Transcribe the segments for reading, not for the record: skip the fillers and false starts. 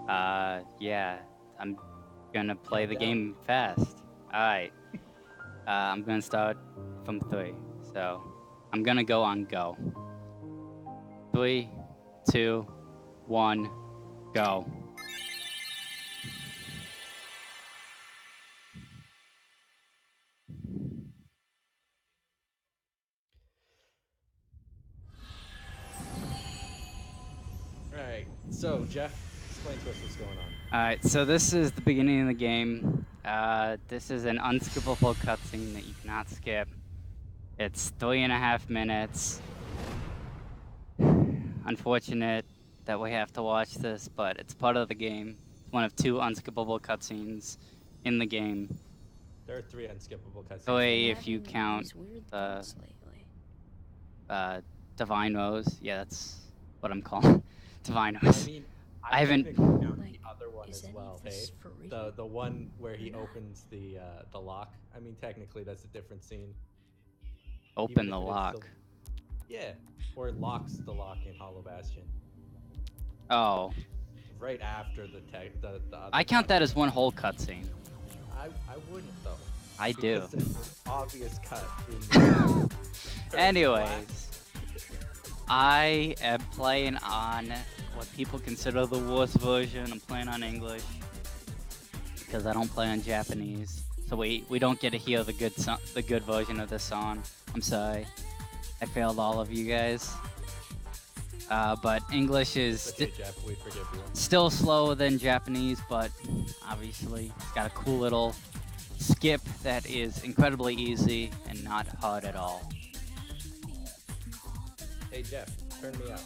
Yeah, I'm gonna play the game fast. Alright, I'm gonna start from 3. So, I'm gonna go on go. 3, 2, 1, go. Alright, so Jeff, explain to us what's going on. Alright, so this is the beginning of the game. This is an unskippable cutscene that you cannot skip. It's 3.5 minutes. Unfortunate that we have to watch this, but it's part of the game. It's one of 2 unskippable cutscenes in the game. There are 3 unskippable cutscenes. Three if you count the Divine Rose. Yeah, that's what I'm calling Divine Rose. I mean, I haven't technically count the other one as well, hey? The one where he opens the lock. I mean, technically that's a different scene. opened the lock. Yeah, or locks the lock in Hollow Bastion. Oh, Right after the other I count that as cutscene. one whole cutscene. I wouldn't though. I do. Because it's an obvious cut. In Anyways, I am playing on what people consider the worst version. I'm playing on English because I don't play on Japanese. So we don't get to hear the good version of this song. I'm sorry, I failed all of you guys. But English is okay, Jeff, we forgive you. still slower than Japanese, but obviously it's got a cool little skip that is incredibly easy and not hard at all. Hey Jeff, turn me up.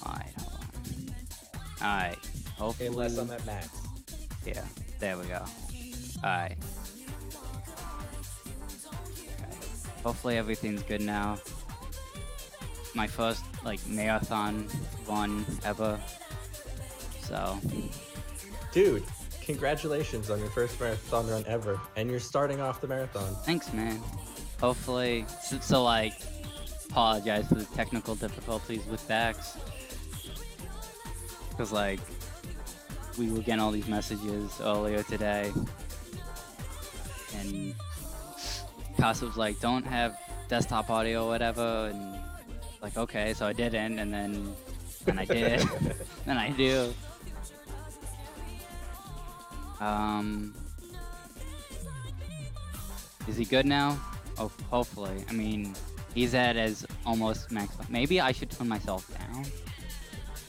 Alright, hold on. Alright, hopefully. Unless I'm at max. Yeah, there we go. Alright. Okay. Hopefully everything's good now. My first, like, marathon run ever. So. Dude, congratulations on your first marathon run ever. And you're starting off the marathon. Thanks, man. Hopefully. So like, apologize for the technical difficulties with Dax. Because, like, we were getting all these messages earlier today. And Casa was like, don't have desktop audio or whatever. And like, okay, so I didn't. And then I did. Then I do. Is he good now? Oh, hopefully. I mean, he's at his almost max. Maybe I should turn myself down?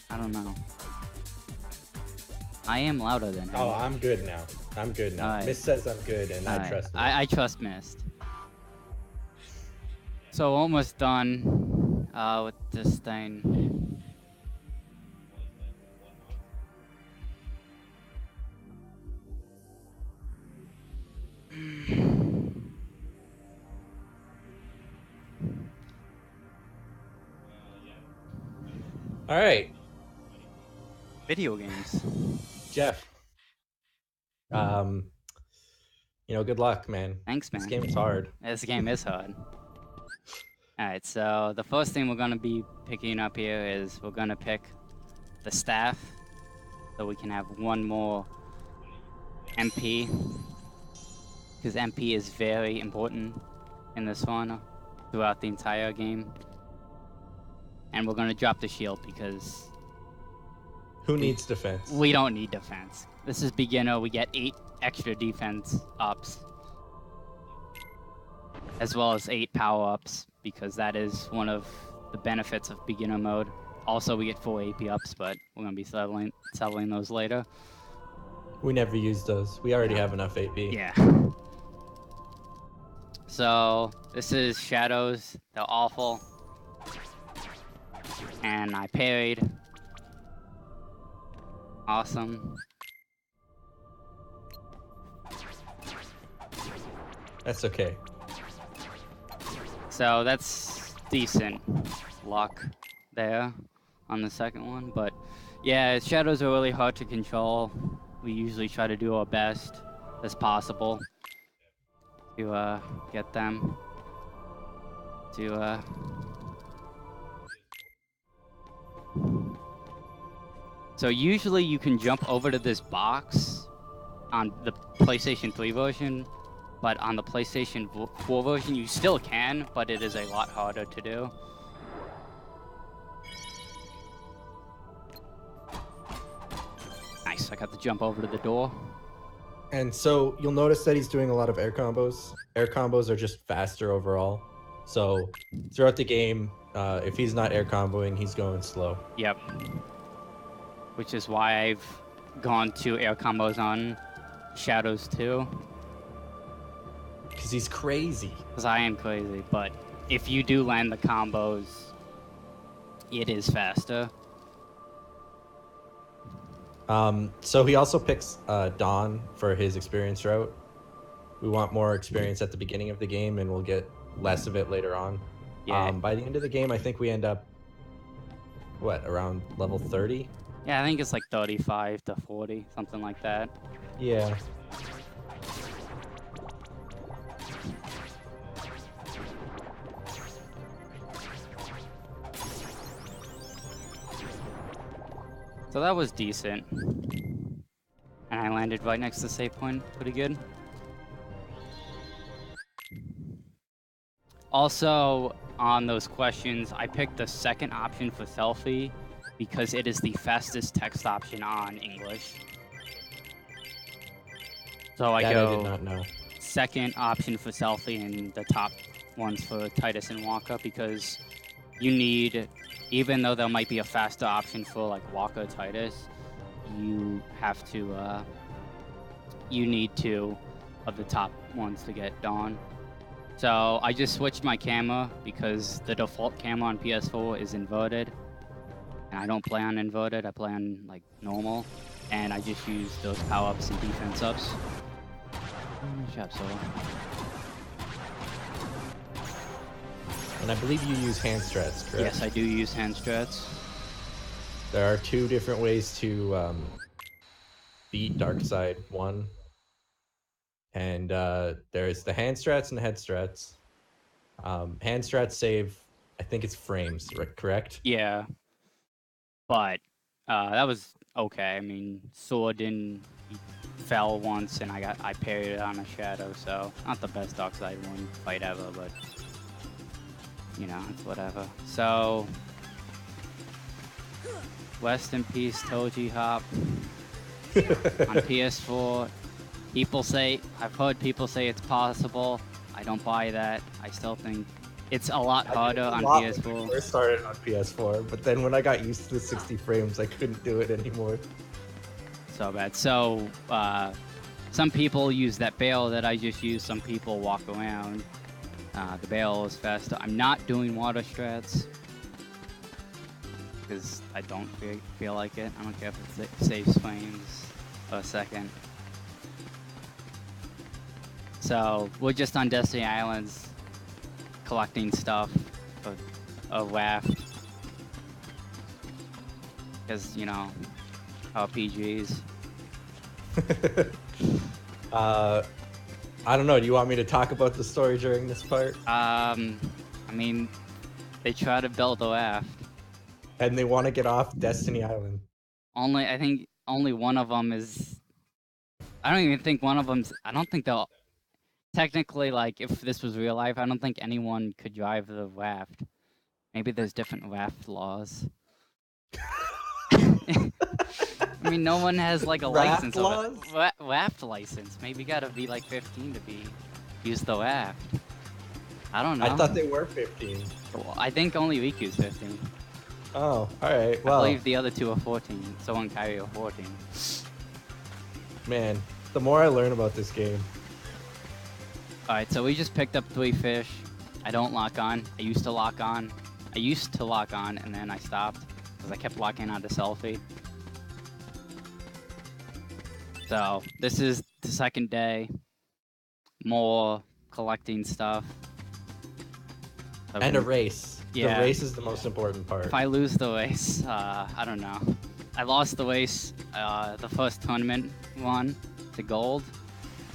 I don't know. I am louder than him. Oh, I'm good now. I'm good now. Right. Mist says I'm good, and I trust him. I trust Mist. So almost done with this thing. All right, Video games. Jeff. Good luck, man. Thanks, man. This game is hard. This game is hard. Alright, so the first thing we're going to be picking up here is we're going to pick the staff so we can have one more MP, because MP is very important in this one throughout the entire game. And we're going to drop the shield because Who needs defense? we don't need defense. This is beginner, we get 8 extra defense ups, as well as 8 power-ups, because that is one of the benefits of beginner mode. Also, we get 4 AP ups, but we're going to be settling those later. We never use those. We already have enough AP. Yeah. So, this is Shadows. They're awful. And I parried. Awesome. That's okay. So that's decent luck there on the second one. But yeah, shadows are really hard to control. We usually try to do our best as possible to get them to So usually you can jump over to this box on the PlayStation 3 version, but on the PlayStation 4 version you still can, but it is a lot harder to do. Nice, I got to jump over to the door. And so you'll notice that he's doing a lot of air combos. Air combos are just faster overall. So throughout the game, if he's not air comboing, he's going slow. Yep. Which is why I've gone to air combos on Shadows 2. Because he's crazy. Because I am crazy, but if you do land the combos, it is faster. So he also picks Dawn for his experience route. We want more experience at the beginning of the game, and we'll get less of it later on. Yeah. By the end of the game, I think we end up, what, around level 30? Yeah, I think it's like 35 to 40, something like that. Yeah. So that was decent. And I landed right next to the save point, pretty good. Also, on those questions, I picked the second option for selfie because it is the fastest text option on English. So I I go did not know. second option for selfie and the top ones for Titus and Walker because you need, even though there might be a faster option for like Walker or Titus, you have to, you need two of the top ones to get Dawn. So I just switched my camera because the default camera on PS4 is inverted. And I don't play on inverted, I play on like normal. And I just use those power-ups and defense ups. Good job, Solo. And I believe you use hand strats, correct? Yes, I do use hand strats. There are two different ways to beat Darkseid 1. And there's the hand strats and the head strats. Hand strats save, I think it's frames, correct? Yeah. But that was okay. I mean, Sword didn't fell once and I parried it on a shadow, so not the best Darkseid 1 fight ever, but you know, it's whatever. So rest in peace, Toji Hop. On PS4, I've heard people say it's possible. I don't buy that. I still think it's a lot harder on PS4. When I first started on PS4, but then when I got used to the 60 frames, I couldn't do it anymore. So bad. So some people use that bail that I just used. Some people walk around. The bail is faster. I'm not doing water strats because I don't feel like it. I don't care if it saves frames for a second. So we're just on Destiny Islands collecting stuff for a raft because, you know, RPGs. I don't know. Do you want me to talk about the story during this part? I mean, they try to build a raft. And they want to get off Destiny Island. I think only one of them is... I don't even think one of them's... I don't think they'll... Technically, like, if this was real life, I don't think anyone could drive the raft. Maybe there's different raft laws. I mean, no one has, like, a license of it. Raft license. Maybe you gotta be, like, 15 to use the raft. I don't know. I thought they were 15. Well, I think only Riku's 15. Oh, alright. Well, I believe the other two are 14. Someone carry a 14. Man, the more I learn about this game. Alright, so we just picked up 3 fish. I don't lock on. I used to lock on, and then I stopped because I kept locking on to selfie. So this is the second day. More collecting stuff. So And a race. Yeah. The race is the most important part. If I lose the race, I don't know. I lost the race, the first tournament one to gold.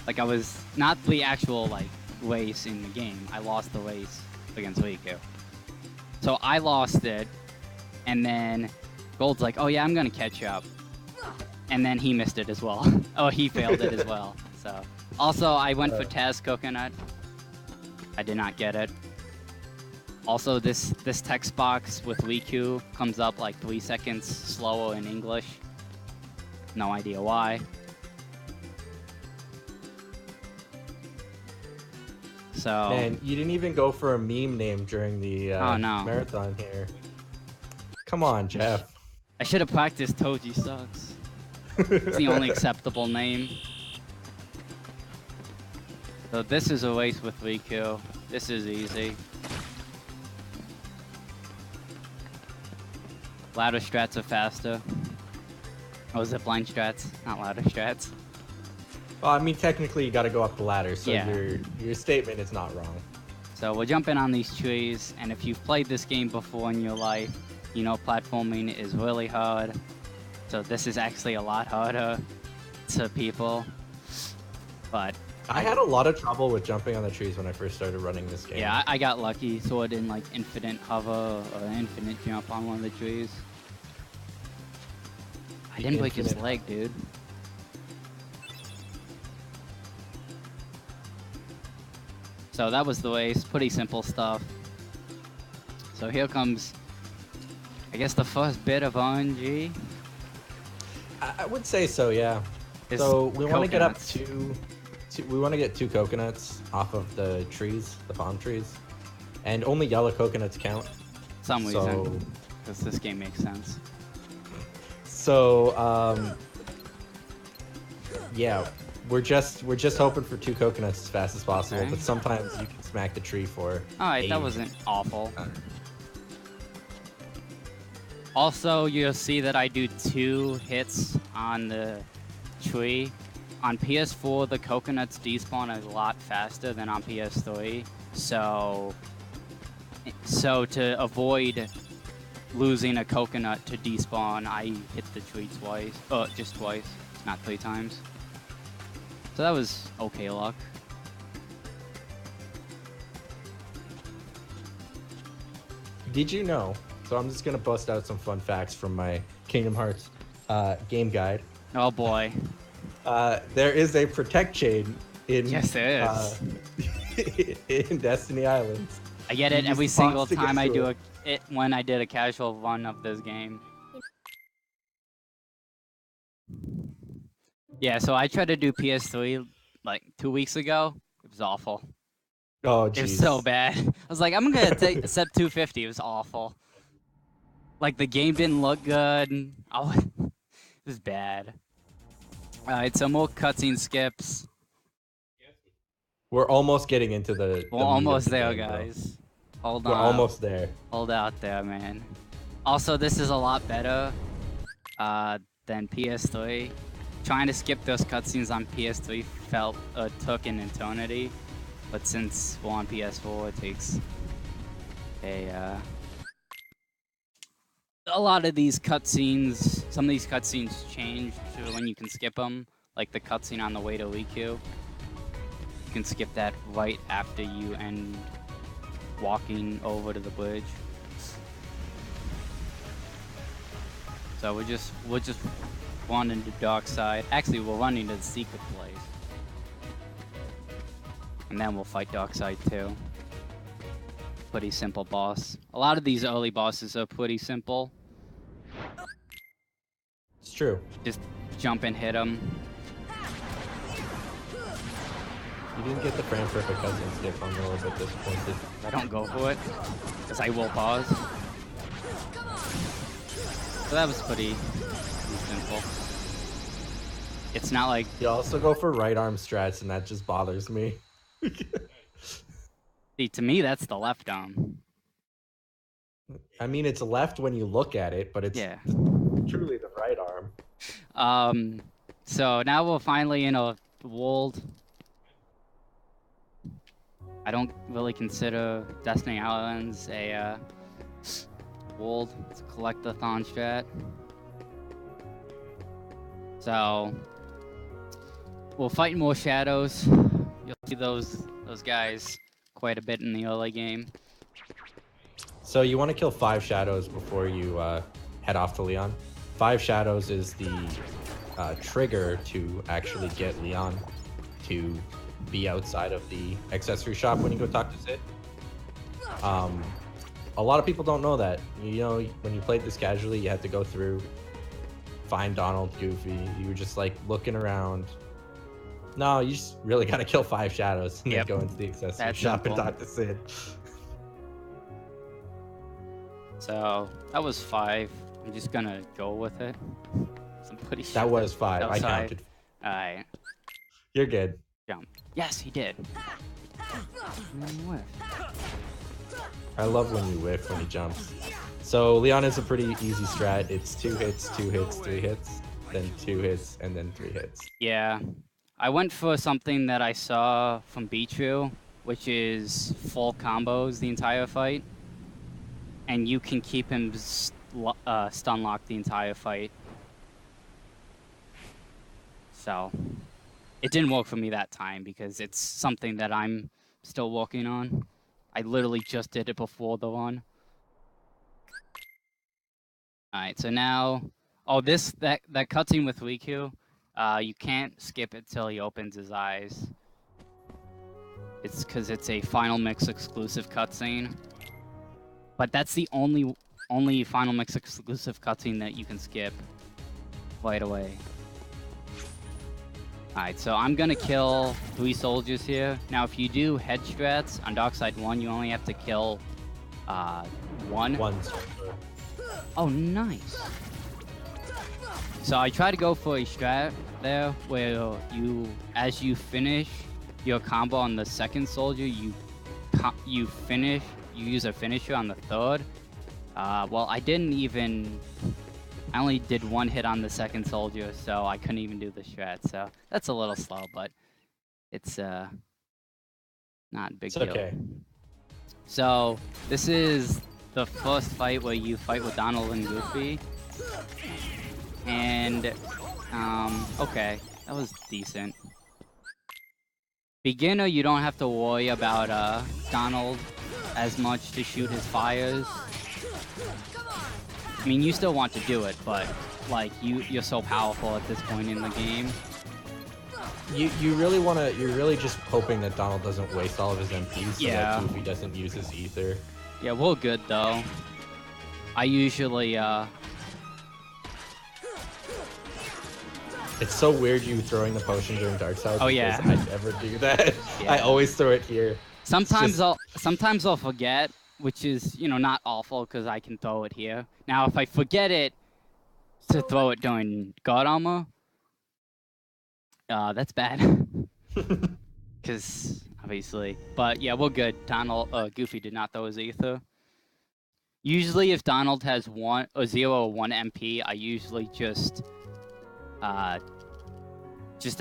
Like, I was not the actual, like, race in the game. I lost the race against Riku. So I lost it, and then Gold's like, oh yeah, I'm gonna catch up. And then he missed it as well. Oh, he failed it as well. So, also I went for Taz Coconut. I did not get it. Also, this text box with Riku comes up like 3 seconds slower in English. No idea why. So. Man, you didn't even go for a meme name during the marathon here. Come on, Jeff. I should have practiced Toji Sucks. It's the only acceptable name. So this is a race with Riku. This is easy. Ladder strats are faster. Oh, zipline strats, not ladder strats. Well, I mean, technically you gotta go up the ladder, so Yeah. your statement is not wrong. So we're jumping on these trees, and if you've played this game before in your life, you know platforming is really hard. So this is actually a lot harder to people. But I had a lot of trouble with jumping on the trees when I first started running this game. yeah, I got lucky, so I didn't like infinite hover or infinite jump on one of the trees. I didn't break his leg, dude. So that was the race, pretty simple stuff. So here comes, I guess, the first bit of RNG. I would say so, yeah. Is So we want to get up coconuts. we want to get 2 coconuts off of the trees, the palm trees, and only yellow coconuts count. Some reason, because this game makes sense. So yeah, we're just hoping for 2 coconuts as fast as possible, Okay. but sometimes you can smack the tree for. Alright, that wasn't awful. Also, you'll see that I do 2 hits on the tree. On PS4, the coconuts despawn a lot faster than on PS3. So to avoid losing a coconut to despawn, I hit the tree twice. Just twice, not 3 times. So that was okay luck. Did you know? So I'm just gonna bust out some fun facts from my Kingdom Hearts game guide. Oh boy. There is a protect chain in Yes, there is. In Destiny Islands. I get You it use every the single box to get time I through do it when I did a casual run of this game. Yeah, so I tried to do PS3 like 2 weeks ago. It was awful. Oh, It was jeez. so bad. I was like, I'm gonna take step 250. It was awful. Like the game didn't look good. Oh, it was bad. Alright, so more cutscene skips. We're almost getting into the. We're meat of almost the there, game, bro. guys. Hold We're on. almost there. Hold out there, man. Also, this is a lot better than PS3. Trying to skip those cutscenes on PS3 took an eternity, but since we're on PS4, it takes a lot of these cutscenes. Some of these cutscenes changed to when you can skip them, like the cutscene on the way to Riku. You can skip that right after you end walking over to the bridge. So we're just running to dark side. Actually, we're running to the secret place, and then we'll fight dark side too. Pretty simple boss. A lot of these early bosses are pretty simple. It's true. Just jump and hit them. You didn't get the frame perfect cutscene skip. I'm a little bit disappointed. I don't go for it, because I will pause. So that was pretty simple. It's not like You also go for right arm strats, and that just bothers me. see, to me that's the left arm. I mean, it's left when you look at it, but it's Yeah. truly the right arm. So now we're finally in a world. I don't really consider Destiny Islands a world. It's a collectathon strat. So we'll fight more shadows. You'll see those guys quite a bit in the early game. So you want to kill 5 shadows before you head off to Leon. 5 shadows is the trigger to actually get Leon to be outside of the accessory shop when you go talk to Sid. A lot of people don't know that. You know, when you played this casually, you had to go through, find Donald, Goofy. You were just like looking around. No, you just really got to kill 5 shadows and then go into the accessory shop and talk to Sid. So that was 5. I'm just gonna go with it. I'm pretty sure that was 5. That was I counted. Alright. You're good. Jump. Yes, he did. I love when you whiff when he jumps. So Leon is a pretty easy strat. It's 2 hits, 2 hits, 3 hits, then 2 hits, and then 3 hits. Yeah. I went for something that I saw from Beatriu, which is full combos the entire fight. And you can keep him stun locked the entire fight. So it didn't work for me that time because it's something that I'm still working on. I literally just did it before the run. Alright, so now... Oh, that cutscene with Riku, you can't skip it till he opens his eyes. It's because it's a Final Mix exclusive cutscene. But that's the only Final Mix exclusive cutscene that you can skip right away. Alright, so I'm gonna kill 3 soldiers here. Now, if you do head strats on Darkside 1, you only have to kill 1. Oh, nice. So I try to go for a strat there where as you finish your combo on the 2nd soldier, you use a finisher on the 3rd. Well, I only did 1 hit on the 2nd soldier, so I couldn't even do the strat. So that's a little slow, but it's not a big deal. Okay. So this is the first fight where you fight with Donald and Goofy. And, okay, that was decent. Beginner, you don't have to worry about Donald as much to shoot his fires. I mean, you still want to do it, but like you're so powerful at this point in the game. You're really just hoping that Donald doesn't waste all of his MPs so that Goofy doesn't use his ether. Yeah, we're good though. I usually It's so weird you throwing the potion during Dark Side. Oh yeah. I never do that. Yeah. I always throw it here. Sometimes I'll forget, which is, you know, not awful because I can throw it here. Now, if I forget it to throw it during God Armor, that's bad. Because obviously, but yeah, we're good. Goofy did not throw his ether. Usually, if Donald has 0 or 1 MP, I usually just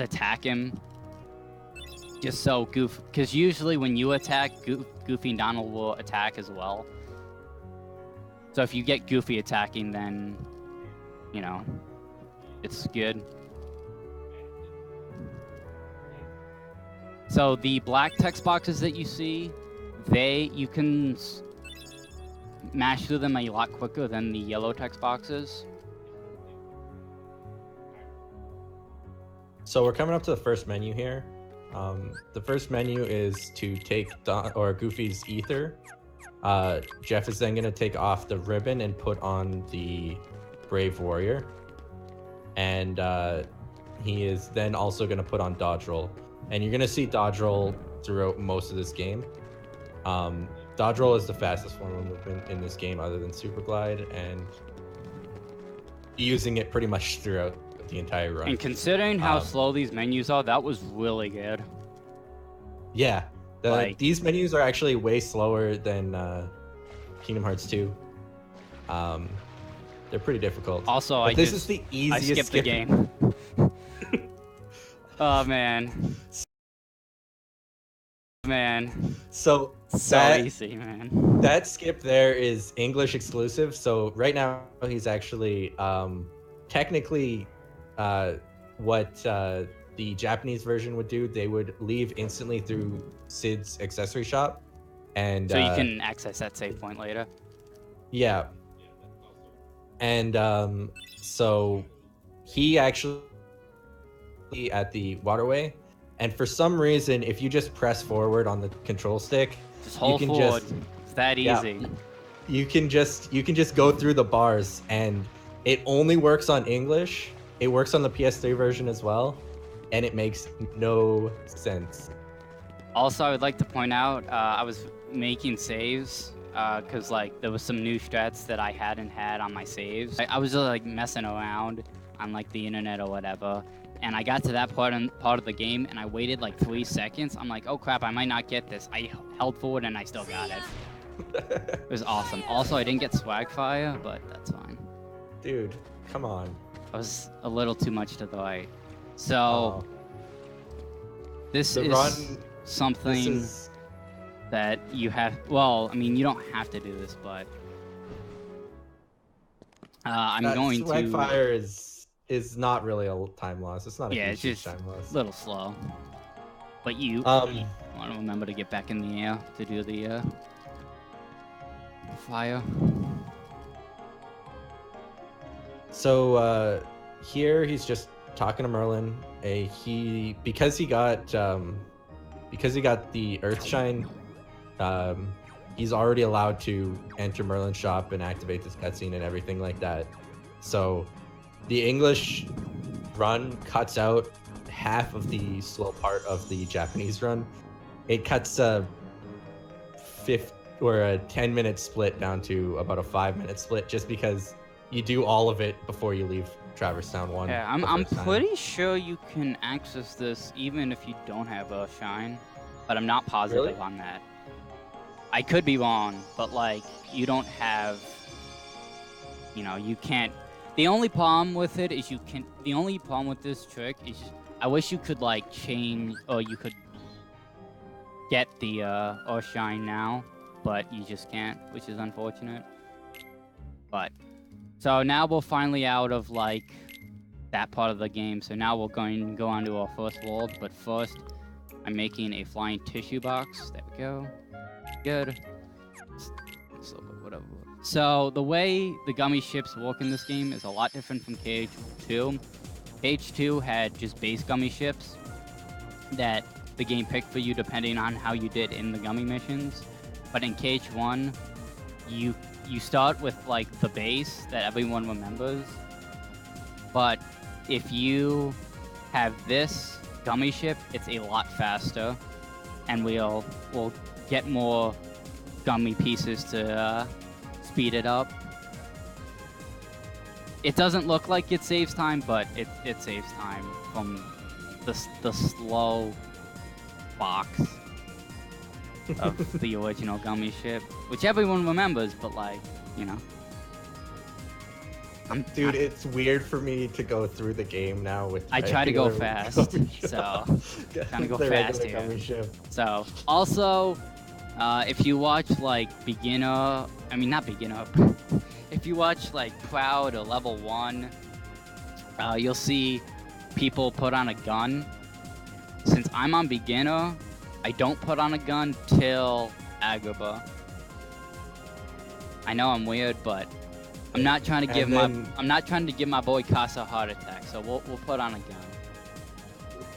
attack him. Just so Goofy, because usually when you attack, Goofy and Donald will attack as well. So if you get Goofy attacking, then, you know, it's good. So the black text boxes that you see, you can mash through them a lot quicker than the yellow text boxes. So we're coming up to the first menu here. The first menu is to take Goofy's ether. Jeff is then going to take off the ribbon and put on the Brave Warrior. And he is then also going to put on Dodge Roll. And you're going to see Dodge Roll throughout most of this game. Dodge Roll is the fastest form of movement in this game other than Super Glide, and using it pretty much throughout the entire run. And considering how slow these menus are, that was really good. Yeah, these menus are actually way slower than Kingdom Hearts 2. They're pretty difficult. Also, this is the easiest. I skipped the game. Oh man. So easy, man. That skip there is English exclusive. So right now he's actually technically what the Japanese version would do. They would leave instantly through Sid's accessory shop, and so you can access that save point later. Yeah. And so he actually at the waterway, and for some reason, if you just press forward on the control stick, Just you hold can forward. just It's that yeah, easy. you can just go through the bars, and it only works on English. It works on the PS3 version as well, and it makes no sense. Also, I would like to point out, I was making saves because like there was some new strats that I hadn't had on my saves. I was just like messing around on like the internet or whatever, and I got to that part of the game, and I waited like 3 seconds. I'm like, oh crap, I might not get this. I held forward and I still got it. It was awesome. Also, I didn't get swag fire, but that's fine. Dude, come on. I was a little too much to the right. So Oh, this the is run. something This is that you have. Well, I mean, you don't have to do this, but I'm going swag to. fire is not really a time loss. It's not a Yeah, it's huge just time loss. a little slow. But you want to remember to get back in the air to do the fire. So here he's just talking to Merlin. Because he got the Earthshine, he's already allowed to enter Merlin's shop and activate this cutscene and everything like that. So the English run cuts out half of the slow part of the Japanese run. It cuts a 10-minute split down to about a 5-minute split, just because you do all of it before you leave Traverse Town 1. Yeah, I'm pretty sure you can access this even if you don't have Earthshine, but I'm not positive on that. I could be wrong, but like you don't have, you can't. The only problem with it is the only problem with this trick is I wish you could like change, or you could get the Earthshine now, but you just can't, which is unfortunate. But so now we're finally out of like that part of the game. So now we're going to go on to our first world. But first, I'm making a flying tissue box. There we go. Good. Whatever. So the way the gummy ships work in this game is a lot different from KH2. KH2 had just base gummy ships that the game picked for you depending on how you did in the gummy missions. But in KH1, you start with like the base that everyone remembers, but if you have this gummy ship, it's a lot faster, and we'll get more gummy pieces to speed it up. It doesn't look like it saves time, but it saves time from the slow box of the original gummy ship, which everyone remembers, but like, Dude, it's weird for me to go through the game now with. I try to go fast, so trying to go fast here. So also, if you watch like not beginner, if you watch like Proud or Level 1, you'll see people put on a gun. Since I'm on beginner, I don't put on a gun till Agrabah. I know I'm weird, but I'm not trying to give my boy Casa a heart attack. So we'll put on a gun.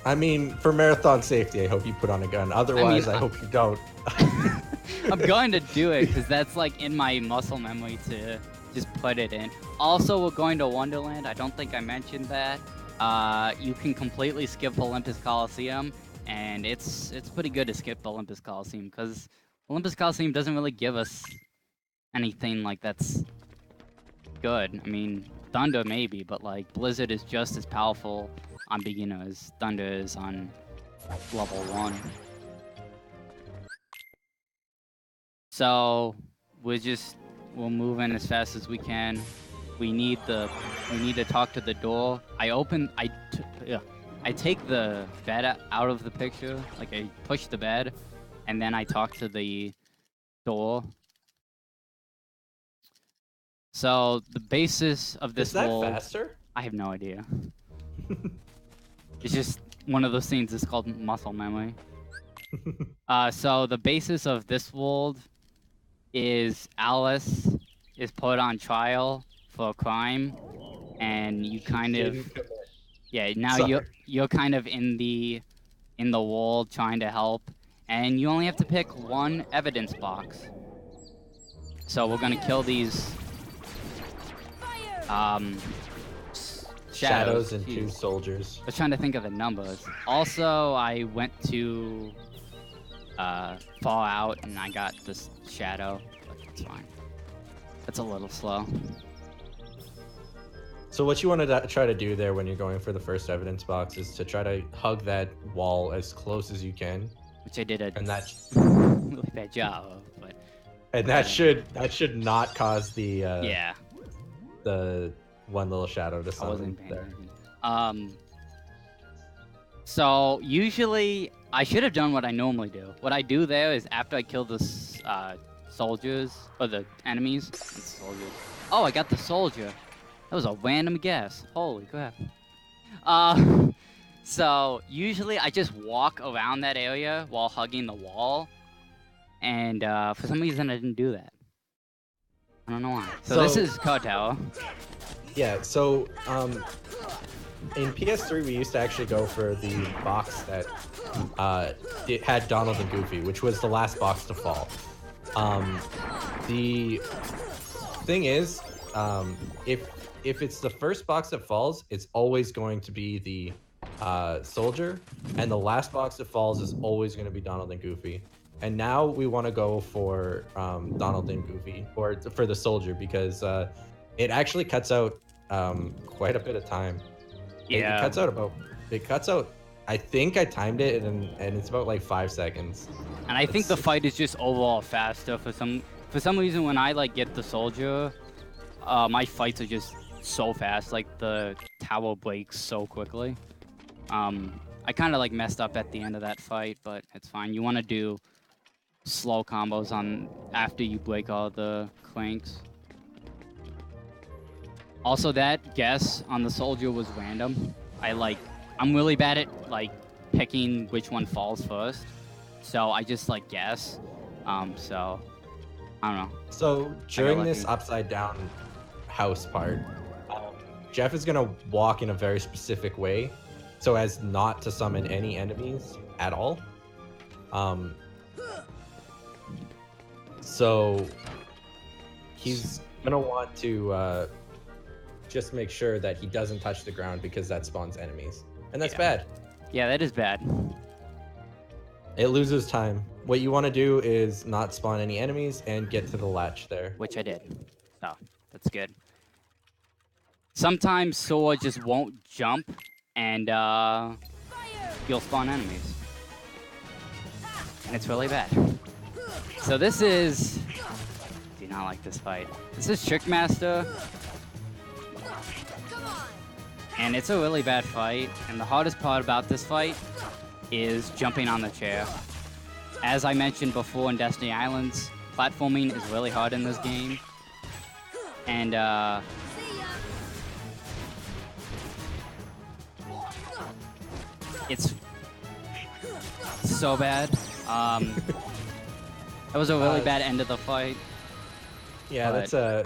I mean, for marathon safety, I hope you put on a gun. Otherwise, I hope you don't. I'm going to do it because that's like in my muscle memory to just put it in. Also, we're going to Wonderland. I don't think I mentioned that. You can completely skip Olympus Coliseum, and it's pretty good to skip Olympus Coliseum because Olympus Coliseum doesn't really give us anything like that's good. I mean, Thunder maybe, but like Blizzard is just as powerful on beginner as Thunder is on level 1. So we'll move in as fast as we can. We need to talk to the door. I take the bed out of the picture, like I push the bed, and then I talk to the door. So the basis of this world. Is that faster? I have no idea. It's just one of those things. It's called muscle memory. So the basis of this world is Alice is put on trial for a crime, and you kind of Didn't commit. now Sorry. you're kind of in the wall trying to help, and you only have to pick one evidence box. So we're gonna kill these shadows And Jeez. 2 soldiers. I was trying to think of the numbers. Also, I went to fall out and I got this shadow, but it's fine. It's a little slow. So what you want to try to do there when you're going for the first evidence box is to try to hug that wall as close as you can. Which I did a And that really bad job of, but that should not cause the yeah, the one little shadow to I summon wasn't paying there. attention. So usually I should have done what I normally do. What I do there is after I kill the soldiers or the enemies, soldiers. Oh, I got the soldier. That was a random guess. Holy crap. So usually I just walk around that area while hugging the wall, and for some reason I didn't do that. I don't know why. So this is Card Tower. Yeah. So in PS3 we used to actually go for the box that it had Donald and Goofy, which was the last box to fall. The thing is, if it's the first box that falls, it's always going to be the soldier, and the last box that falls is always going to be Donald and Goofy. And now we want to go for Donald and Goofy, or for the soldier, because it actually cuts out quite a bit of time. Yeah. It cuts out. I think I timed it, and it's about like 5 seconds. And I think the fight is just overall faster for some reason. When I like get the soldier, my fights are just so fast. Like the tower breaks so quickly. I kind of like messed up at the end of that fight, but it's fine. You want to do slow combos on after you break all the clanks. Also, that guess on the soldier was random. I'm really bad at like picking which one falls first, so I just like guess. So I don't know. So during this upside down house part, Jeff is gonna walk in a very specific way, so as not to summon any enemies at all. So he's gonna want to just make sure that he doesn't touch the ground, because that spawns enemies, and that's bad. Yeah, that is bad. It loses time. What you want to do is not spawn any enemies and get to the latch there. Which I did. So that's good. Sometimes Sora just won't jump, and you'll spawn enemies. And it's really bad. So this is... I do not like this fight. This is Trickmaster. And it's a really bad fight. And the hardest part about this fight is jumping on the chair. As I mentioned before in Destiny Islands, platforming is really hard in this game. And it's so bad. That was a really bad end of the fight. Yeah, it's a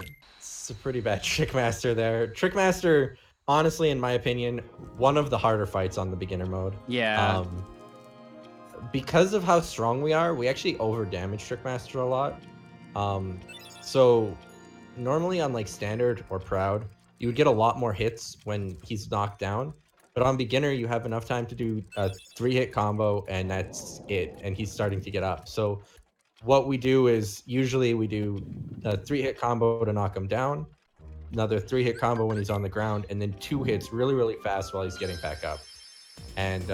pretty bad Trickmaster there. Trickmaster, honestly, in my opinion, one of the harder fights on the beginner mode. Yeah. Because of how strong we are, we actually over-damage Trickmaster a lot. So normally on like standard or proud, you would get a lot more hits when he's knocked down. But on beginner, you have enough time to do a 3-hit combo, and that's it. And he's starting to get up. So what we do is usually we do a 3-hit combo to knock him down, another 3-hit combo when he's on the ground, and then 2 hits really, really fast while he's getting back up. And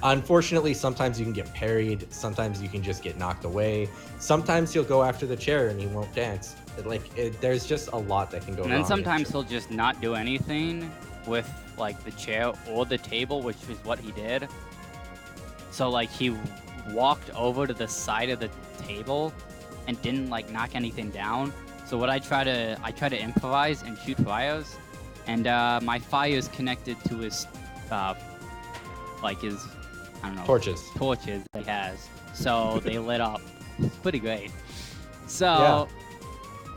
unfortunately, sometimes you can get parried. Sometimes you can just get knocked away. Sometimes he'll go after the chair and he won't dance. There's just a lot that can go wrong. And then sometimes he'll just not do anything with like the chair or the table, which is what he did. So like he walked over to the side of the table and didn't like knock anything down. So what I try to improvise and shoot fires, and my fire is connected to his like his, I don't know, torches that he has. So they lit up. It's pretty great. So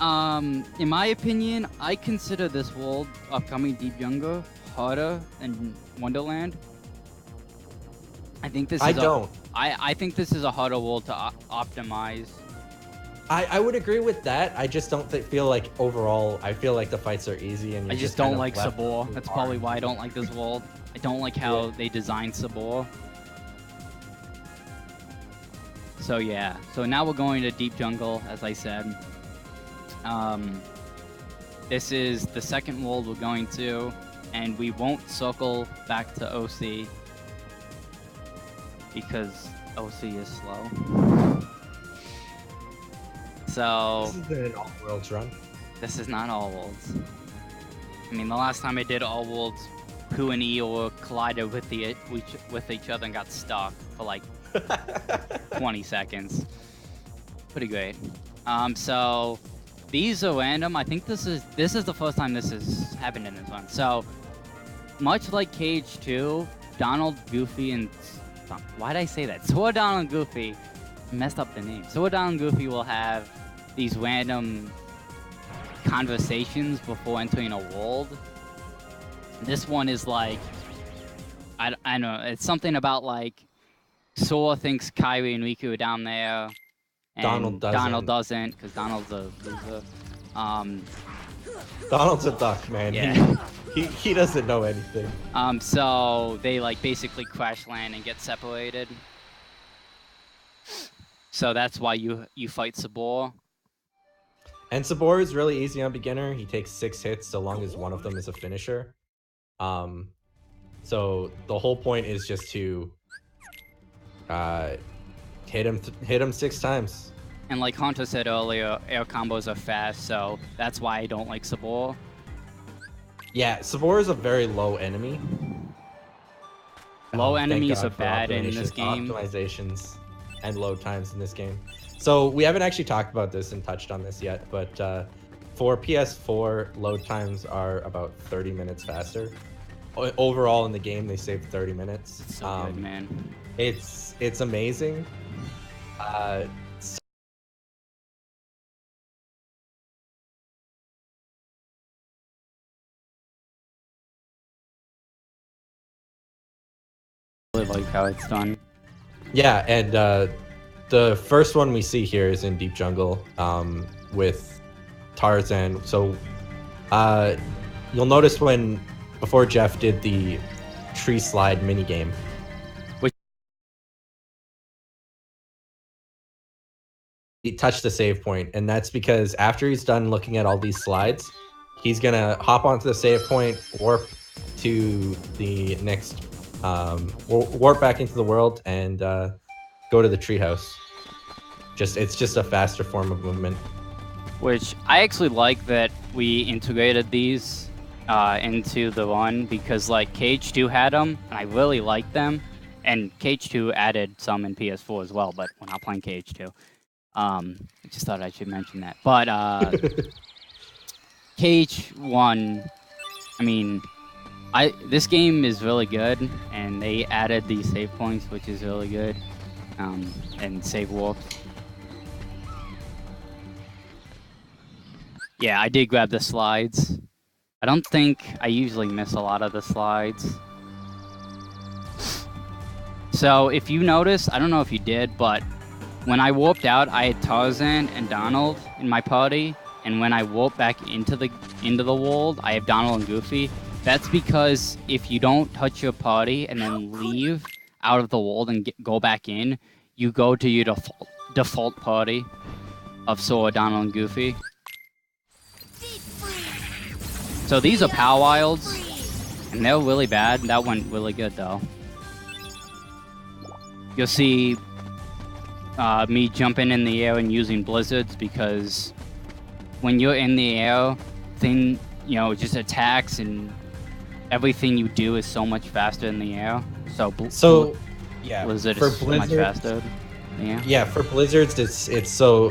In my opinion, I consider this world, upcoming Deep Jungle, harder than Wonderland. I think this is I think this is a harder world to optimize. I would agree with that. I just don't feel like overall. I feel like the fights are easy, and I just don't like Sabor. That's probably why I don't like this world. I don't like how they designed Sabor. So yeah. So now we're going to Deep Jungle, as I said. This is the second world we're going to, and we won't circle back to OC because OC is slow. So this is an all worlds run. This is not all worlds. I mean, the last time I did all worlds, Pooh and Eeyore collided with each other and got stuck for like 20 seconds. Pretty great. So these are random. I think this is the first time this has happened in this one. So much like KH2, Donald, Goofy, and why did I say that? Sword Donald and Goofy. I messed up the name. Sword Donald and Goofy will have these random conversations before entering a world. This one is like, I don't know, it's something about like Sora thinks Kyrie and Riku are down there, and Donald doesn't, because Donald's a loser. Donald's a duck, man. Yeah. He doesn't know anything. So they like basically crash land and get separated. So that's why you fight Sabor. And Sabor is really easy on beginner. He takes 6 hits so long as one of them is a finisher. So the whole point is just to hit him 6 times. And like Hunter said earlier, air combos are fast, so that's why I don't like Sabor. Yeah, Sabor is a very low enemy. Low enemies are bad in this game. Optimizations and load times in this game. So we haven't actually talked about this and touched on this yet, but for PS4, load times are about 30 minutes faster. Overall in the game, they save 30 minutes. It's so good, man. It's amazing. I really like how it's done. Yeah, and the first one we see here is in Deep Jungle with Tarzan. So you'll notice before Jeff did the tree slide minigame, he touched the save point, and that's because after he's done looking at all these slides, he's gonna hop onto the save point, warp to the next, warp back into the world, and go to the treehouse. It's just a faster form of movement. Which I actually like that we integrated these into the one, because like KH2 had them, and I really liked them, and KH2 added some in PS4 as well, but we're not playing KH2. I just thought I should mention that. But KH1, I mean, this game is really good, and they added these save points, which is really good, and save warps. Yeah, I did grab the slides. I don't think I usually miss a lot of the slides. So if you notice, I don't know if you did, but when I warped out, I had Tarzan and Donald in my party, and when I warped back into the world, I have Donald and Goofy. That's because if you don't touch your party and then leave out of the world and go back in, you go to your default party of Sora, Donald, and Goofy. So these are Power Wilds, and they're really bad. That went really good though. You'll see me jumping in the air and using blizzards, because when you're in the air, just attacks and everything you do is so much faster in the air. So yeah, Blizzard is so much faster. Yeah. Yeah, for blizzards, it's so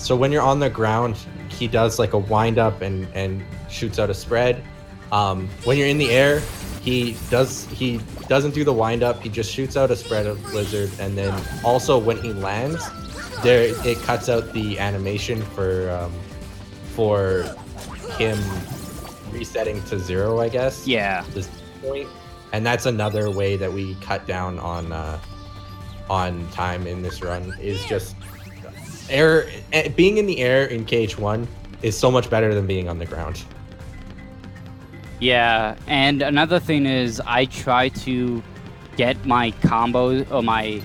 when you're on the ground, he does like a wind up and shoots out a spread. When you're in the air, he doesn't do the wind up. He just shoots out a spread of blizzard, and then also when he lands, it cuts out the animation for for him resetting to 0, I guess. Yeah. This point, and that's another way that we cut down on time in this run. Is just air. Being in the air in KH1 is so much better than being on the ground. Yeah, and another thing is I try to get my combos or my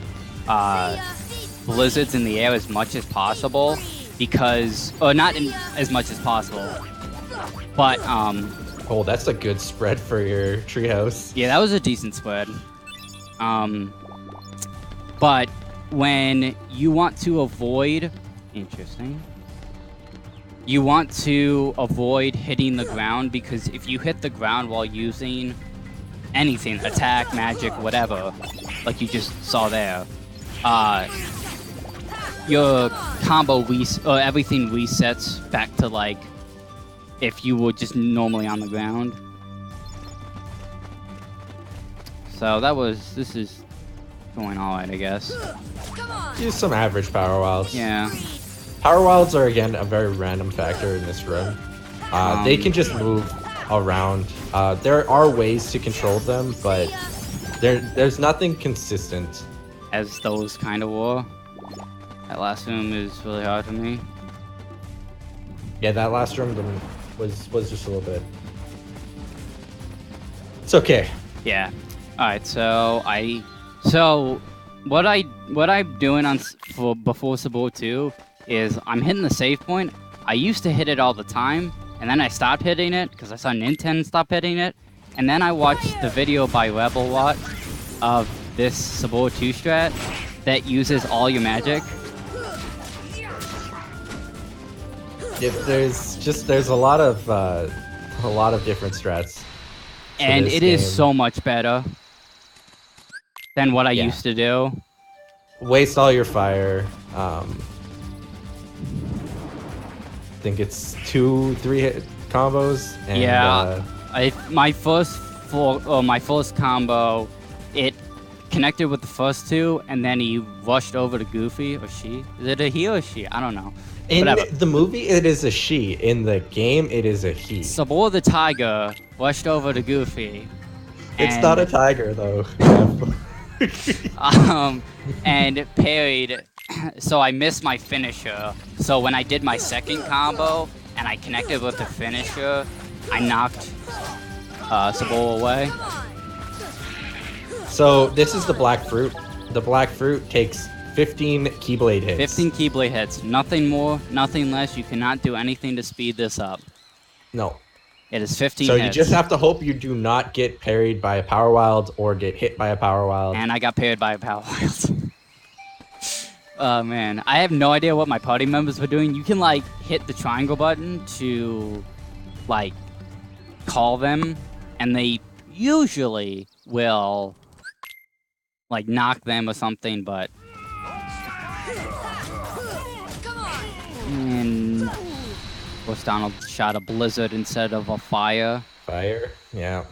blizzards in the air as much as possible because, or not as much as possible, but Oh, that's a good spread for your treehouse. yeah, that was a decent spread. But when you want to avoid, interesting. You want to avoid hitting the ground because if you hit the ground while using anything, attack, magic, whatever, like you just saw there, your combo or everything resets back to like if you were just normally on the ground. So this is going alright, I guess. Use some average power wilds. Yeah. Power wilds are again a very random factor in this run. They can just move around. There are ways to control them, but there's nothing consistent. As those kind of were. That last room is really hard for me. Yeah, that last room was just a little bit. It's okay. Yeah. All right. So what I'm doing before Sabor 2 is I'm hitting the save point. I used to hit it all the time, and then I stopped hitting it because I saw Nintendo stop hitting it, and then I watched the video by Rebel Watch of this Sabor 2 strat that uses all your magic. Yeah, there's a lot of different strats. And it is so much better than what I Yeah. used to do. Waste all your fire. I think it's 2-3 hit combos. And, Yeah, my first combo, it connected with the first two, and then he rushed over to Goofy or she. Is it a he or she? I don't know. In Whatever. the movie, it is a she. In the game, it is a he. Sabor the tiger rushed over to Goofy. It's not a tiger though. And parried. So I missed my finisher. So when I did my second combo and I connected with the finisher, I knocked Sabor away. So this is the black fruit. The black fruit takes 15 Keyblade hits. 15 Keyblade hits. Nothing more, nothing less. You cannot do anything to speed this up. No. It is 15 So hits. you just have to hope you do not get parried by a Power Wild or get hit by a Power Wild. And I got parried by a Power Wild. Oh man, I have no idea what my party members were doing. You can like hit the triangle button to like call them, and they usually will like knock them or something, but and Bush Donald shot a blizzard instead of a fire. Fire? Yeah.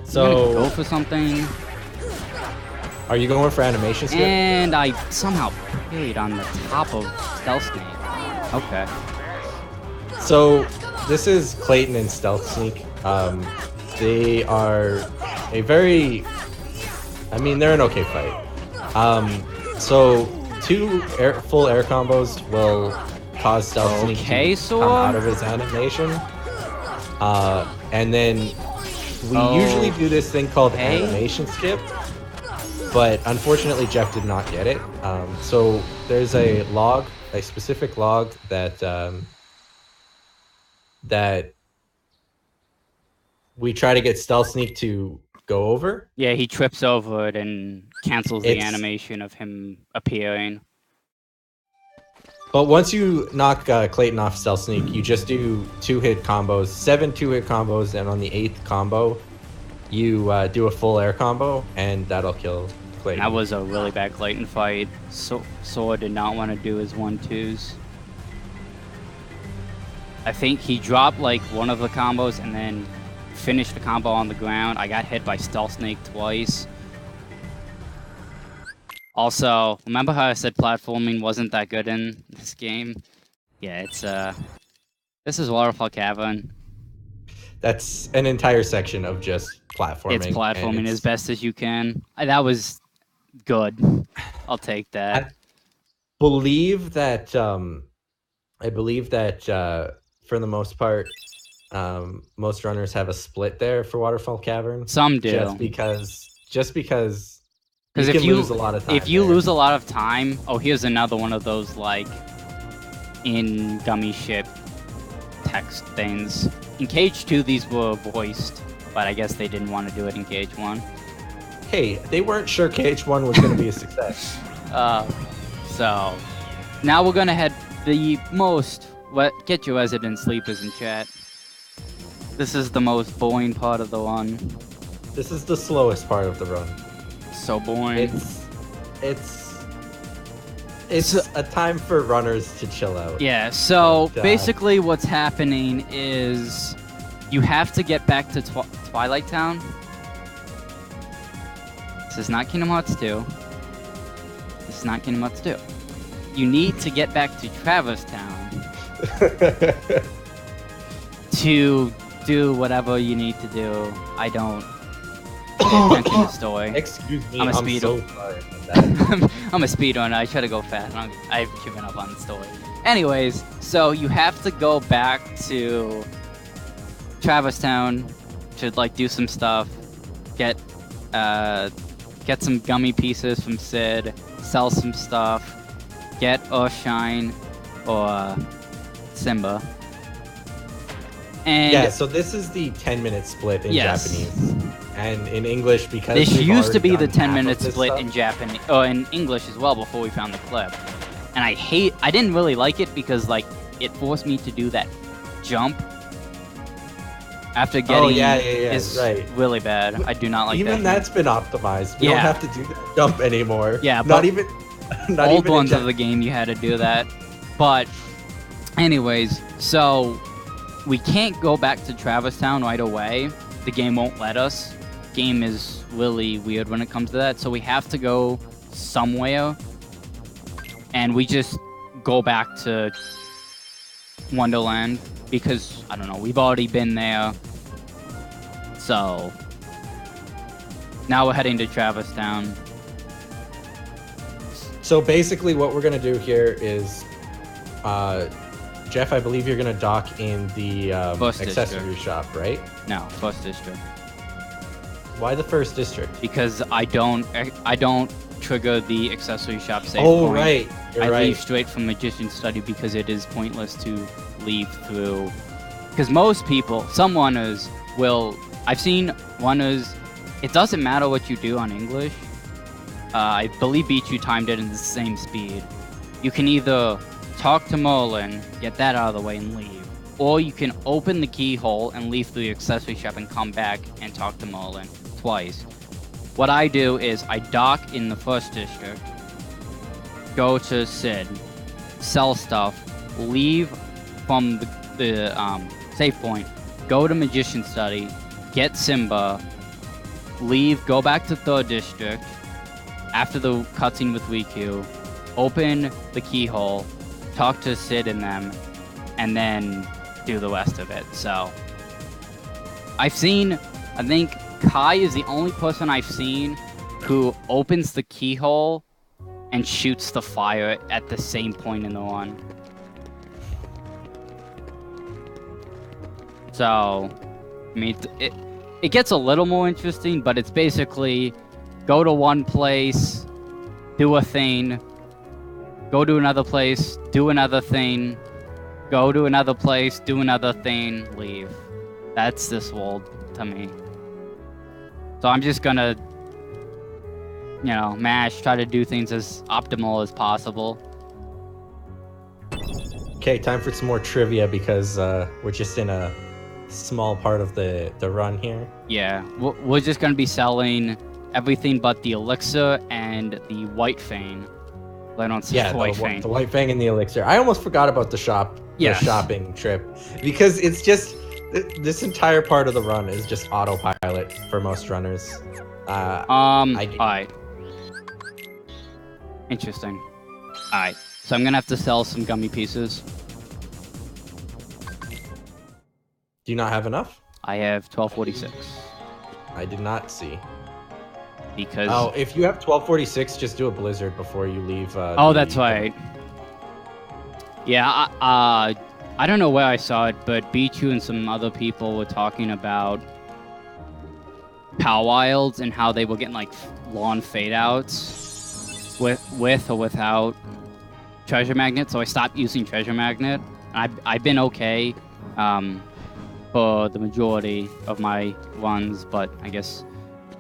So So, go for something, are you going for animation skip? and I somehow parried on the top of Stealth Snake. Okay. So, this is Clayton and Stealth Sneak. They are a very... I mean, they're an okay fight. So, two full air combos will cause Stealth Sneak to come out of his animation. And then we usually do this thing called animation skip. But unfortunately, Jeff did not get it. So there's a log, a specific log that that we try to get Stealth Sneak to go over. Yeah, he trips over it and cancels the animation of him appearing. But once you knock Clayton off Stealth Sneak, you just do 2-hit combos, 7 2-hit combos, and on the 8th combo, you do a full air combo, and that'll kill Clayton. That was a really bad Clayton fight. Sword did not want to do his 1-2s. I think he dropped like one of the combos and then finished the combo on the ground. I got hit by Stealth Snake twice. Also, remember how I said platforming wasn't that good in this game? Yeah, it's this is Waterfall Cavern. That's an entire section of just platforming. It's platforming as best as you can. That was good. I'll take that. I believe that for the most part, most runners have a split there for Waterfall Cavern. Some do. Just because you Because can lose a lot of time. If you lose a lot of time, oh, here's another one of those like in gummy ship text things. In KH2, these were voiced, but I guess they didn't want to do it in KH1. Hey, they weren't sure KH1 was going to be a success. So now we're gonna head get your resident sleepers in chat. This is the most boring part of the run. This is the slowest part of the run. So boring. It's a time for runners to chill out. Yeah, so basically what's happening is you have to get back to Twilight Town. This is not Kingdom Hearts 2. This is not Kingdom Hearts 2. You need to get back to Traverse Town to do whatever you need to do. I don't pay attention to the story. Excuse me, I'm I'm so sorry about that. I'm a speedrunner. I try to go fast. I've given up on the story. Anyways, so you have to go back to Traverse Town to like do some stuff, get some gummy pieces from Sid, sell some stuff, get Earthshine or Simba. And yeah, so this is the 10-minute split in Japanese. And in English, because this used to be the done 10-minute split in Japanese, or in English as well before we found the clip. And I didn't really like it because like it forced me to do that jump after getting is really bad. I do not like that. Even that's been optimized. We Yeah. don't have to do that jump anymore. Yeah, not but even old ones of the game you had to do that. But anyways, so we can't go back to Traverse Town right away. The game won't let us. Game is really weird when it comes to that. So we have to go somewhere, and we just go back to Wonderland because I don't know. We've already been there. So now we're heading to Traverse Town. So basically what we're going to do here is, Jeff, I believe you're going to dock in the accessory shop, right? No, first district. Why the first district? Because I don't trigger the accessory shop save point. Right. You're I right. leave straight from Magician's Study because it is pointless to leave through. Because most people, some runners will... I've seen runners... It doesn't matter what you do on English. I believe Beachu timed it in the same speed. You can either talk to Merlin, get that out of the way, and leave. Or you can open the keyhole and leave through the accessory shop and come back and talk to Merlin twice. What I do is I dock in the first district, go to Sid, sell stuff, leave from the save point, go to Magician's Study, get Simba, leave, go back to third district, after the cutscene with Riku, open the keyhole, talk to Sid and them, and then do the rest of it. So I think Kai is the only person I've seen who opens the keyhole and shoots the fire at the same point in the run. So, I mean, it gets a little more interesting, but it's basically go to one place, do a thing, go to another place, do another thing, go to another place, do another thing, leave. That's this world to me. So I'm just gonna, try to do things as optimal as possible. Okay, time for some more trivia because we're just in a small part of the run here. Yeah, we're just gonna be selling everything but the elixir and the white fang. I don't see the white fang. The white fang and the elixir. I almost forgot about the shopping trip because it's just this entire part of the run is just autopilot for most runners. Alright. Interesting. Alright, so I'm gonna have to sell some gummy pieces. Do you not have enough? I have 1246. I did not see. Because... Oh, if you have 1246, just do a blizzard before you leave. Oh, that's right. Yeah, I don't know where I saw it, but Bichu and some other people were talking about Power Wilds and how they were getting like lawn fade outs with or without treasure magnet. So I stopped using treasure magnet. I've been okay for the majority of my runs, but I guess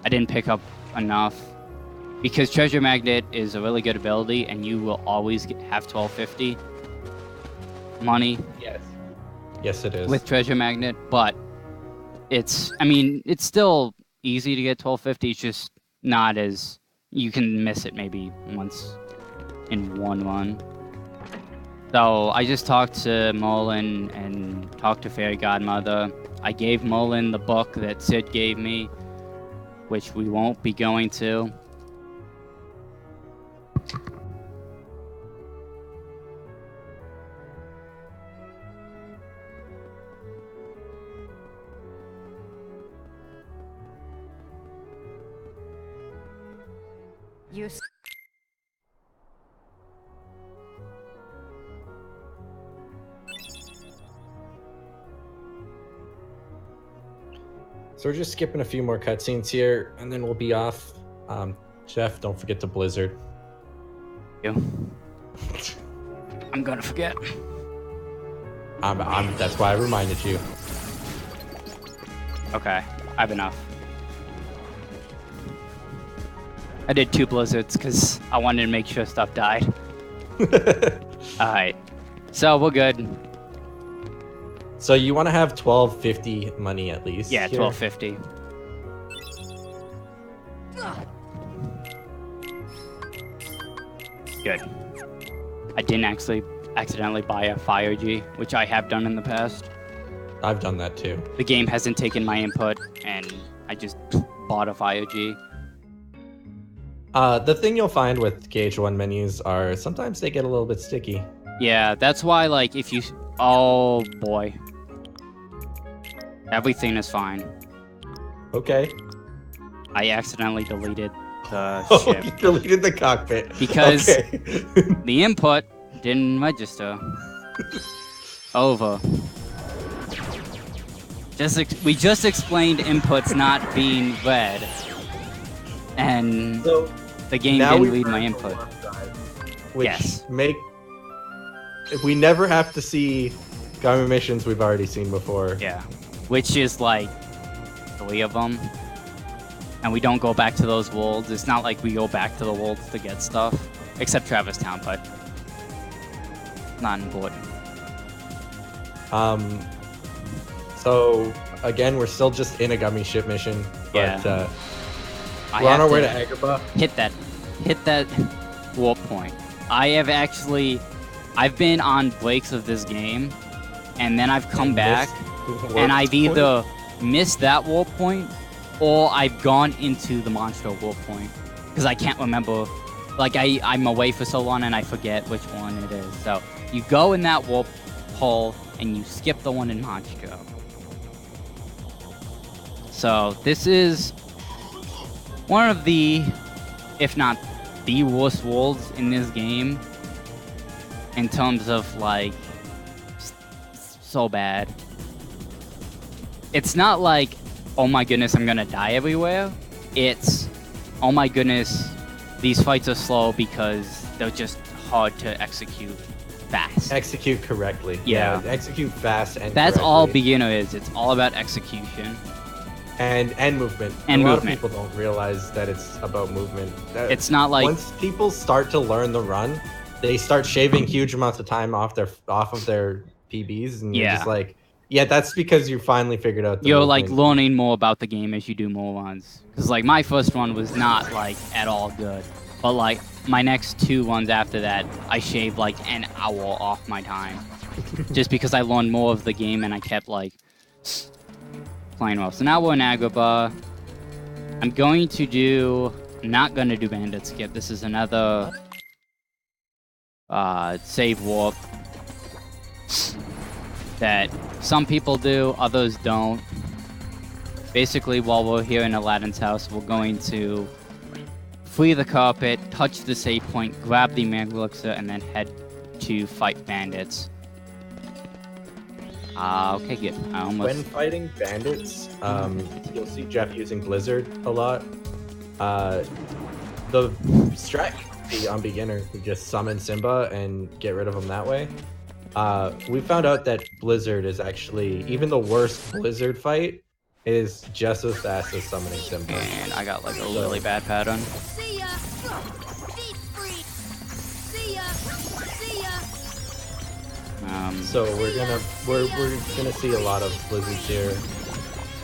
I didn't pick up enough because treasure magnet is a really good ability, and you will always have 1250 money. Yes, it is with treasure magnet, but I mean, it's still easy to get 1250. It's just not as you can miss it maybe once in one run. So I just talked to Mullen and talked to Fairy Godmother. I gave Mullen the book that Sid gave me, which we won't be going to. So we're just skipping a few more cutscenes here, and then we'll be off. Jeff, don't forget to blizzard. I'm gonna forget. That's why I reminded you. Okay, I have enough. I did 2 blizzards because I wanted to make sure stuff died. Alright, so we're good. So you want to have 1250 money at least? Yeah, here? 1250. Good. I didn't actually accidentally buy a Fire G, which I have done in the past. I've done that too. The game hasn't taken my input, and I just bought a Fire G. The thing you'll find with KH1 menus are sometimes they get a little bit sticky. Yeah, that's why, like, if you... Oh, boy. Everything is fine. Okay. I accidentally deleted the Oh, ship. you deleted the cockpit. Because okay. the input didn't register. Over. We just explained inputs not being read. And So the game now didn't we read my run input. one side, which Yes. we never have to see government missions we've already seen before. Yeah. Which is like 3 of them. And we don't go back to those worlds. It's not like we go back to the worlds to get stuff. Except Travis Town, but not important. So again, we're still just in a gummy ship mission. But Yeah. we're on our way to Agrabah. hit that warp point. I've been on breaks of this game, and then I've come back, and I've either missed that warp point, or I've gone into the monster warp point, because I can't remember. Like, I'm away for so long, and I forget which one it is. So, you go in that warp hole, and you skip the one in Monstro. So, this is one of the, if not the worst worlds in this game, in terms of, like, so bad. It's not like, oh my goodness, I'm gonna die everywhere. It's, oh my goodness, these fights are slow because they're just hard to execute fast. Execute correctly. Yeah. Execute fast and That's correctly. all beginner is. It's all about execution. And movement. And a lot movement. of people don't realize that it's about movement. It's not like... Once people start to learn the run, they start shaving huge amounts of time off of their PBs, and you're just like, yeah, that's because you finally figured out the You're movement. like learning more about the game as you do more runs. Because like my first one was not like at all good, but like my next 2 ones after that, I shaved like an hour off my time, just because I learned more of the game and I kept like playing well. So now we're in Agrabah. I'm going to do... not going to do Bandit Skip. This is another save warp that some people do, others don't. Basically, while we're here in Aladdin's house, we're going to flee the carpet, touch the save point, grab the Mega Elixir, and then head to fight bandits. Okay, good. When fighting bandits, you'll see Jeff using Blizzard a lot. The strat on beginner, you just summon Simba and get rid of him that way. We found out that Blizzard is actually, even the worst Blizzard fight is just as fast as summoning Simba. And I got like a really bad pattern. See ya. Deep freeze. See ya. See ya. So we're gonna see a lot of Blizzards here.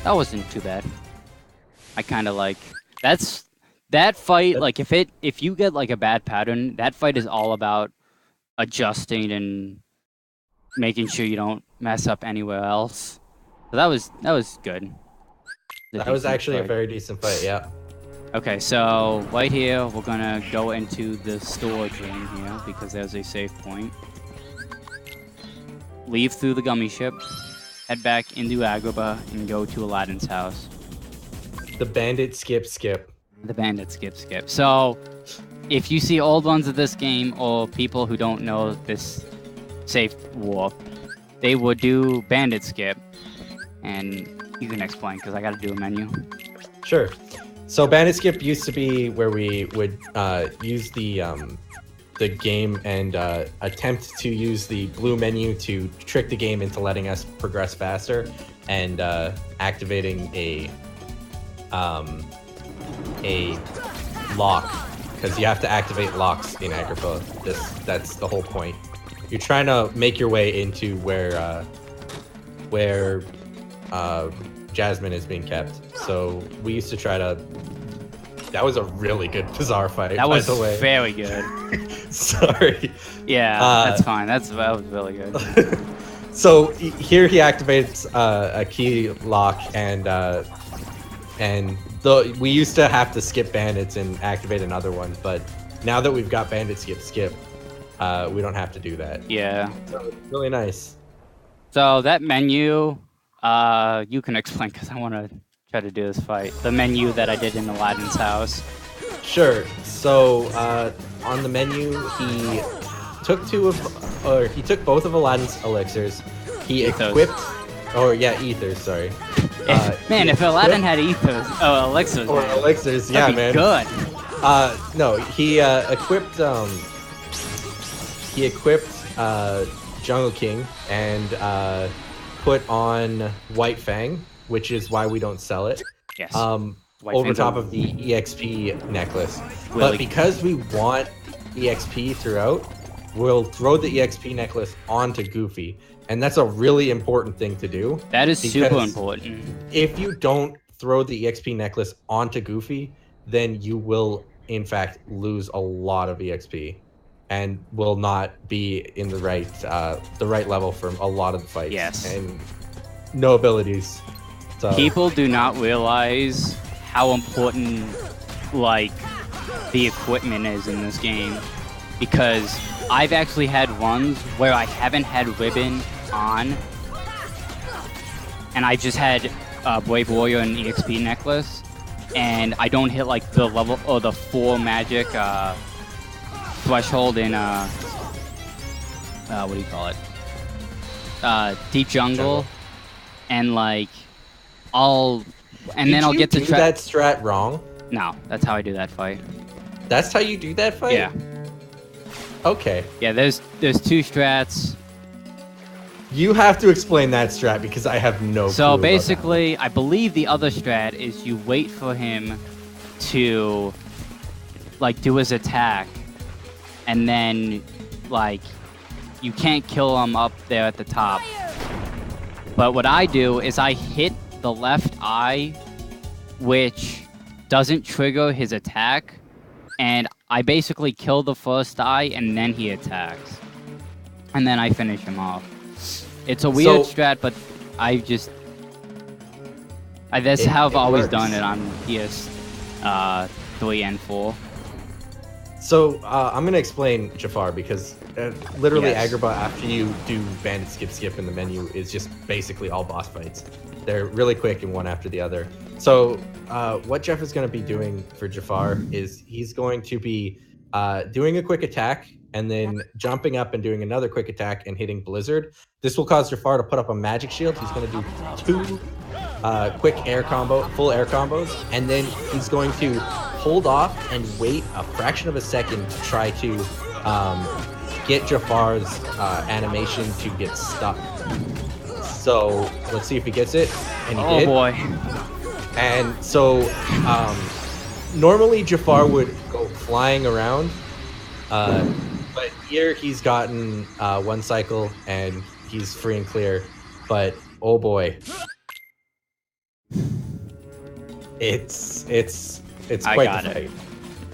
That wasn't too bad. I kind of like that fight. Like if you get like a bad pattern, that fight is all about adjusting and making sure you don't mess up anywhere else. So that was good. That was actually a very decent fight, yeah. Okay, so right here we're gonna go into the storage room here because there's a save point. Leave through the gummy ship, head back into Agrabah, and go to Aladdin's house. The bandit skip. The bandit skip. So, if you see old ones of this game or people who don't know this save warp, they would do bandit skip, and you can explain because I got to do a menu. Sure. So bandit skip used to be where we would use the game and attempt to use the blue menu to trick the game into letting us progress faster and activating a lock, because you have to activate locks in Agrabah. That's the whole point. You're trying to make your way into where Jasmine is being kept. So we used to try to. That was a really good Bazaar fight. That was by the way. very good. Sorry. Yeah, that's fine. That was really good. So here he activates a key lock, and we used to have to skip bandits and activate another one, but now that we've got bandit skip, we don't have to do that. Yeah. So it's really nice. So that menu, you can explain because I want to try to do this fight. The menu that I did in Aladdin's house. Sure. So on the menu, he took both of Aladdin's elixirs. He equipped, ethers. Sorry. Man, if Aladdin had ethers, elixirs. Or man, elixirs, that'd yeah, be man. Good. No, he equipped Jungle King and put on White Fang, which is why we don't sell it. Yes. Over top of the EXP necklace. Really? But because we want EXP throughout, we'll throw the EXP necklace onto Goofy. And that's a really important thing to do. That is super important. If you don't throw the EXP necklace onto Goofy, then you will, in fact, lose a lot of EXP and will not be in the right level for a lot of the fights. Yes. And no abilities. So. People do not realize how important, like, the equipment is in this game. Because I've actually had runs where I haven't had ribbon on, and I just had Brave Warrior and EXP necklace, and I don't hit like the level or the 4 magic threshold in what do you call it? Deep jungle, and like then I'll get to do that strat wrong. No, that's how I do that fight. That's how you do that fight? Yeah. Okay. Yeah, there's 2 strats. You have to explain that strat because I have no clue. So basically, I believe the other strat is you wait for him to like do his attack, and then like you can't kill him up there at the top. But what I do is I hit the left eye, which doesn't trigger his attack, and I basically kill the first eye and then he attacks. And then I finish him off. It's a weird strat, but that's how I've always done it on PS3 and 4. So I'm gonna explain Jafar because literally Yes. Agrabah after you do bandit skip in the menu is just basically all boss fights. They're really quick and one after the other. So what Jeff is gonna be doing for Jafar is he's going to be doing a quick attack and then jumping up and doing another quick attack and hitting Blizzard. This will cause Jafar to put up a magic shield. He's gonna do 2 quick full air combos, and then he's going to hold off and wait a fraction of a second to try to get Jafar's animation to get stuck. So let's see if he gets it, and he did. Oh boy. And so normally Jafar would go flying around, but here he's gotten 1 cycle and he's free and clear. But oh boy. It's quite the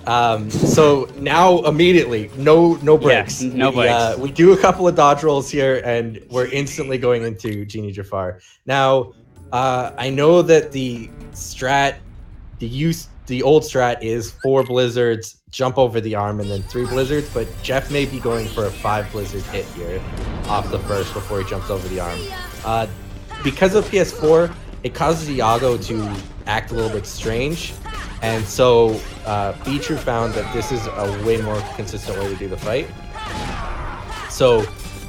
fight. So now immediately, no breaks. Yeah, no breaks. We do a couple of dodge rolls here, and we're instantly going into Genie Jafar. Now, I know that the old strat is 4 blizzards, jump over the arm, and then 3 blizzards. But Jeff may be going for a 5 blizzard hit here off the first before he jumps over the arm. Because of PS4. It causes Iago to act a little bit strange, and so Beatrue found that this is a way more consistent way to do the fight. So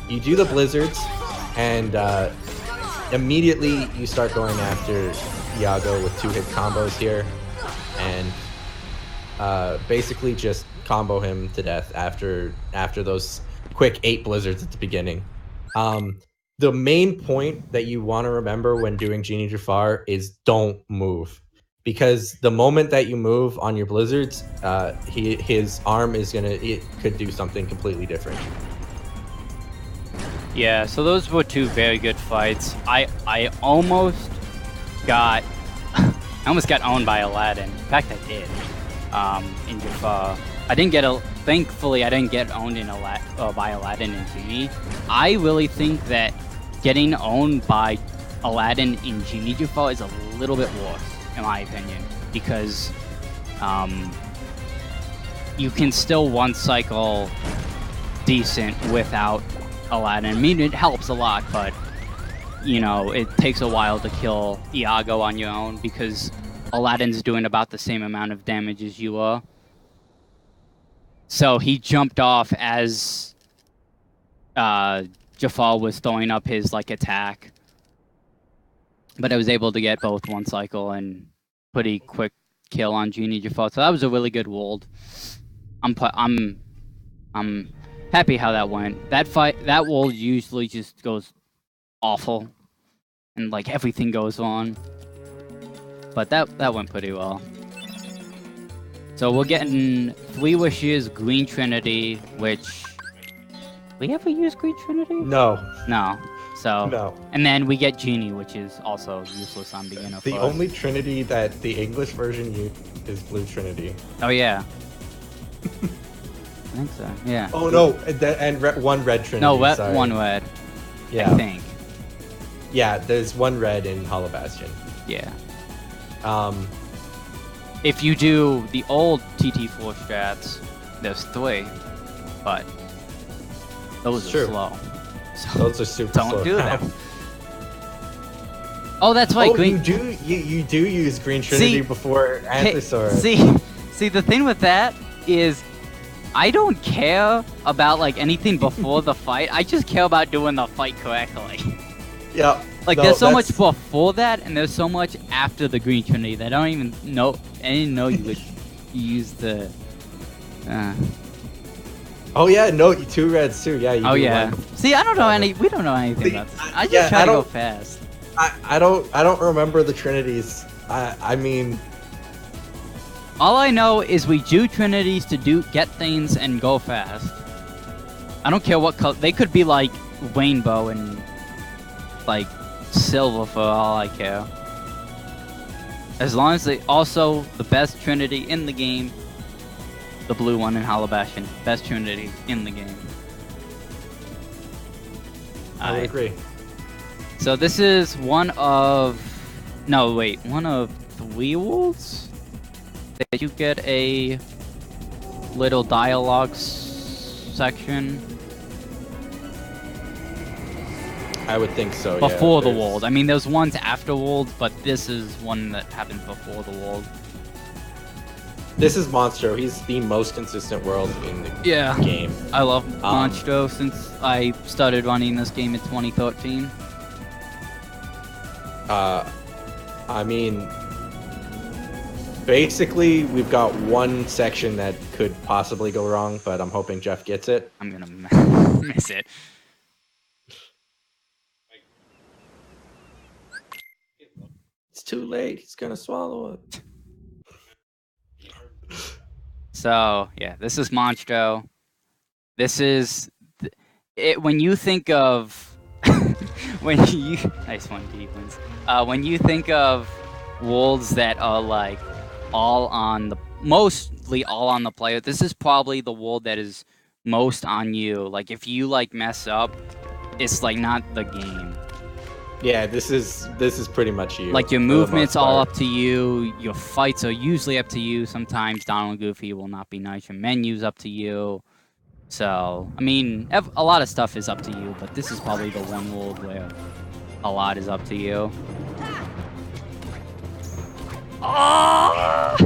you do the blizzards, and immediately you start going after Iago with 2-hit combos here, and basically just combo him to death after those quick 8 blizzards at the beginning. The main point that you want to remember when doing Genie Jafar is don't move. Because the moment that you move on your blizzards, his arm it could do something completely different. Yeah, so those were 2 very good fights. I almost got owned by Aladdin. In fact, I did. In Jafar. Thankfully, I didn't get owned by Aladdin and Genie. I really think that getting owned by Aladdin in Genie Jafar is a little bit worse, in my opinion, because you can still 1 cycle decent without Aladdin. I mean, it helps a lot, but you know, it takes a while to kill Iago on your own because Aladdin's doing about the same amount of damage as you are. So he jumped off as Jafar was throwing up his attack, but I was able to get both 1 cycle and pretty quick kill on Genie Jafar. So that was a really good world. I'm happy how that went. That world usually just goes awful, and everything goes on. But that went pretty well. So we're getting 3 wishes, Green Trinity, which we ever use Green Trinity? No. So no. And then we get Genie, which is also useless on beginner. The only Trinity that the English version used is Blue Trinity. Oh yeah. I think so. Yeah. Oh no, and 1 red Trinity. No, 1 red. Yeah. I think. Yeah, there's 1 red in Hollow Bastion. Yeah. If you do the old TT4 strats, there's 3, but those are slow. So those are super slow. Don't do them. Oh, that's right. Green. You do use Green Trinity before Anthosaur. See, the thing with that is, I don't care about anything before the fight. I just care about doing the fight correctly. Yeah. There's so much before that, and there's so much after the Green Trinity that I don't even know. I didn't know you would use the. Oh yeah, no, 2 reds too. Yeah. Oh yeah. See, I don't know we don't know anything about this. I just try to go fast. I don't remember the Trinities. I mean. All I know is we do Trinities to get things and go fast. I don't care what color. They could be rainbow and silver for all I care. As long as they also the best Trinity in the game, the blue one in Hollow Bastion, best Trinity in the game. I would agree. So this is one of 3 worlds that you get a little dialogue section? I would think so. Before yeah, the world. I mean, there's ones after world, but this is one that happens before the world. This is Monstro. He's the most consistent world in the game. I love Monstro since I started running this game in 2013. I mean, basically, we've got one section that could possibly go wrong, but I'm hoping Jeff gets it. I'm gonna miss it. It's too late. He's gonna swallow it. So, yeah, this is Monstro. This is... when you think of... when you... Nice one, Deepens. When you think of worlds that are, like, all on the... Mostly all on the player, this is probably the world that is most on you. Like, if you, like, mess up, it's, like, not the game. Yeah, this is pretty much you. Like, your movement's all up to you. Your fights are usually up to you. Sometimes Donald and Goofy will not be nice. Your menu's up to you. So, I mean, a lot of stuff is up to you, but this is probably the one world where a lot is up to you. Oh!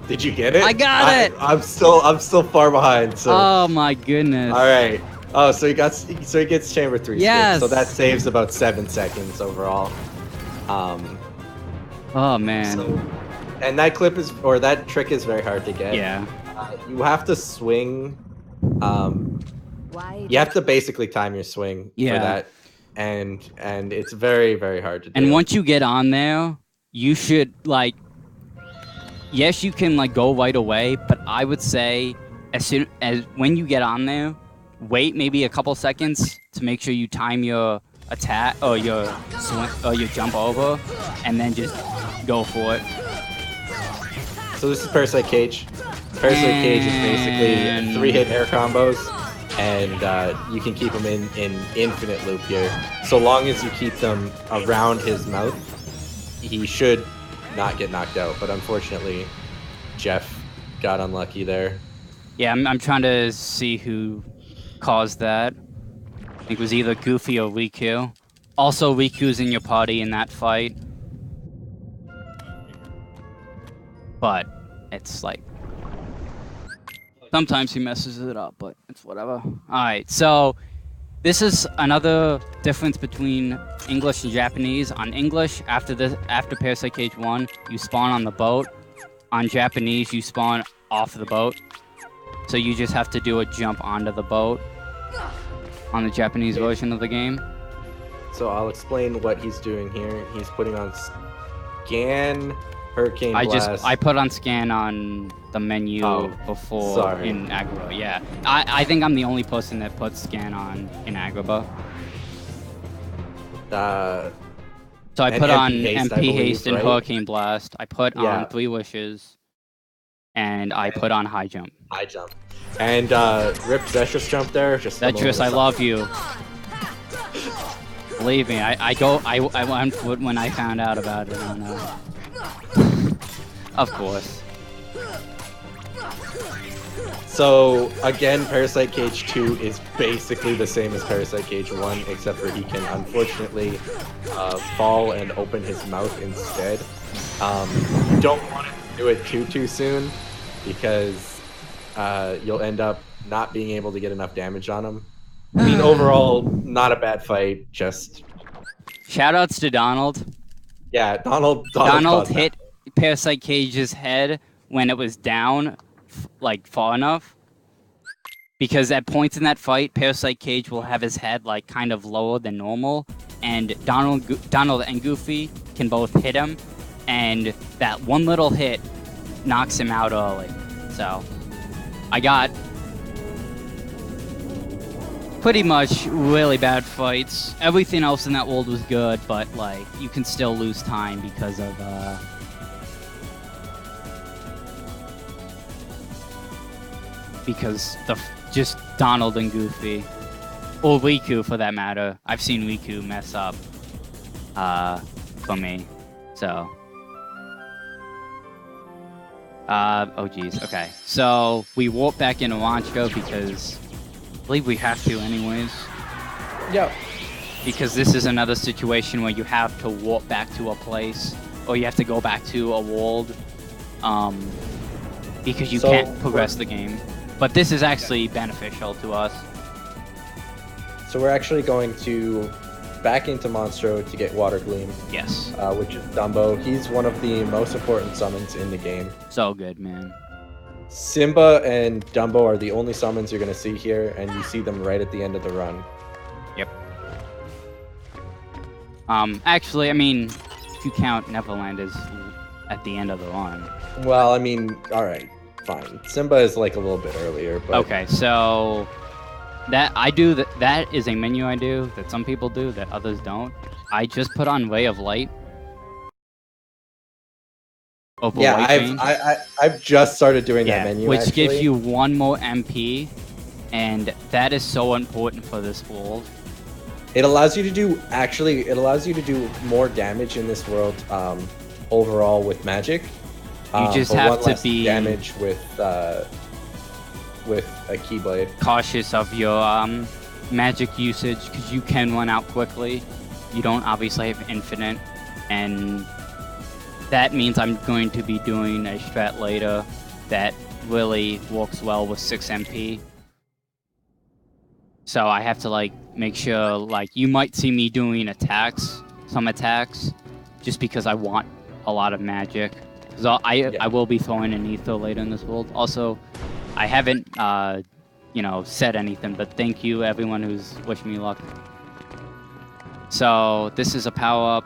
Did you get it? I got it! I'm still far behind. So. Oh my goodness. All right. Oh, so he gets chamber 3. Yes. So that saves about 7 seconds overall. Oh man. And that that trick is very hard to get. Yeah. You have to swing. You have to basically time your swing for that, and it's very, very hard to do. And once you get on there, you should like. Yes, you can like go right away, but I would say as soon as when you get on there, wait maybe a couple seconds to make sure you time your attack or your swing or your jump over, and then just go for it. So this is Parasite Cage. Parasite Cage is basically 3-hit air combos, and you can keep them in infinite loop here. So long as you keep them around his mouth, he should not get knocked out. But unfortunately, Jeff got unlucky there. Yeah, I'm trying to see who caused that. I think it was either Goofy or Riku. Also, Riku's in your party in that fight. But it's like... sometimes he messes it up, but it's whatever. Alright, so... this is another difference between English and Japanese. On English, after Parasite Cage 1, you spawn on the boat. On Japanese, you spawn off the boat. So you just have to do a jump onto the boat on the Japanese version of the game. So I'll explain what he's doing here. He's putting on Scan, Hurricane Blast. I put on Scan on the menu before in Agrabah. Yeah, I think I'm the only person that puts Scan on in Agrabah. So I put on MP Haste and Hurricane Blast. I put on 3 Wishes. And I put on High Jump. High Jump. And Rip Zetrus jump there. Zetrus, I love you. Believe me, I went for it when I found out about it. Of course. So again, Parasite Cage 2 is basically the same as Parasite Cage 1, except for he can unfortunately fall and open his mouth instead. You don't want to do it too soon, because you'll end up not being able to get enough damage on him. I mean, overall, not a bad fight, just... Shoutouts to Donald. Yeah, Donald hit Parasite Cage's head when it was down, like, far enough. Because at points in that fight, Parasite Cage will have his head, like, kind of lower than normal. And Donald and Goofy can both hit him. And that one little hit knocks him out early. So, I got pretty much really bad fights. Everything else in that world was good, but like you can still lose time because of just Donald and Goofy, or Riku for that matter. I've seen Riku mess up for me, so. Oh geez. Okay. So we warp back into Monstro because I believe we have to anyways. Yep. Because this is another situation where you have to warp back to a place, or you have to go back to a world, because you can't progress the game. But this is actually beneficial to us. So we're actually going to back into Monstro to get Water Gleam. Yes. Which is Dumbo. He's one of the most important summons in the game. So good, man. Simba and Dumbo are the only summons you're going to see here, and you see them right at the end of the run. Yep. Actually, I mean, if you count Neverland as at the end of the run. Well, I mean, alright, fine. Simba is like a little bit earlier, but... Okay, so... That is a menu I do that some people do that others don't. I just put on Ray of Light. Opal Light Chain. I've just started doing that menu, which actually. gives you 1 more MP, and that is so important for this world. It allows you to do more damage in this world overall with magic. You just have to be damage with a Keyblade. Cautious of your magic usage because you can run out quickly. You don't obviously have infinite, and that means I'm going to be doing a strat later that really works well with 6 MP. So I have to like make sure, like, you might see me doing some attacks, just because I want a lot of magic. Because I will be throwing an ether later in this world. Also, I haven't, said anything, but thank you everyone who's wishing me luck. So this is a power-up.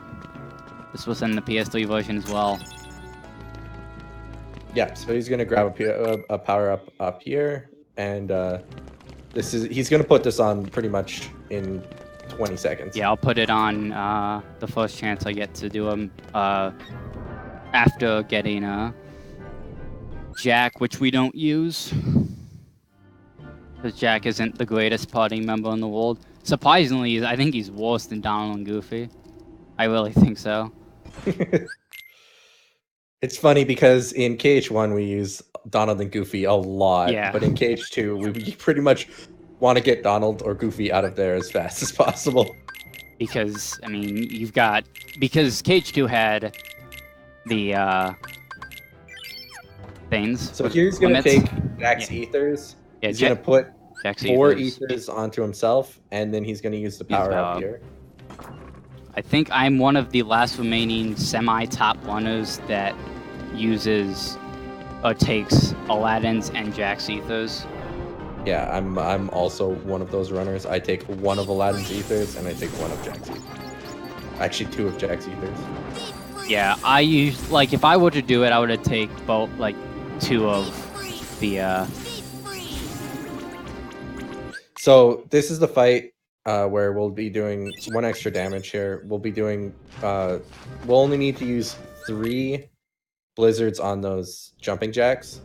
This was in the PS3 version as well. Yeah, so he's gonna grab a power-up up here, and he's gonna put this on pretty much in 20 seconds. Yeah, I'll put it on the first chance I get to do him after getting Jack, which we don't use. Because Jack isn't the greatest party member in the world. Surprisingly, I think he's worse than Donald and Goofy. I really think so. It's funny because in KH1 we use Donald and Goofy a lot, but in KH2 we pretty much want to get Donald or Goofy out of there as fast as possible. Because, I mean, because KH2 had the things. So here's going to take Jack's Ethers. Yeah, he's going to put Jack's 4 Ethers onto himself, and then he's going to use the power up here. I think I'm one of the last remaining semi-top runners that uses or takes Aladdin's and Jack's Ethers. Yeah, I'm also one of those runners. I take 1 of Aladdin's Ethers, and I take 1 of Jack's Ethers. Actually, 2 of Jack's Ethers. Yeah, I use, like, if I were to do it, I would have take both, like, 2 of the, So, this is the fight where we'll be doing 1 extra damage here. We'll be doing, we'll only need to use 3 blizzards on those jumping jacks.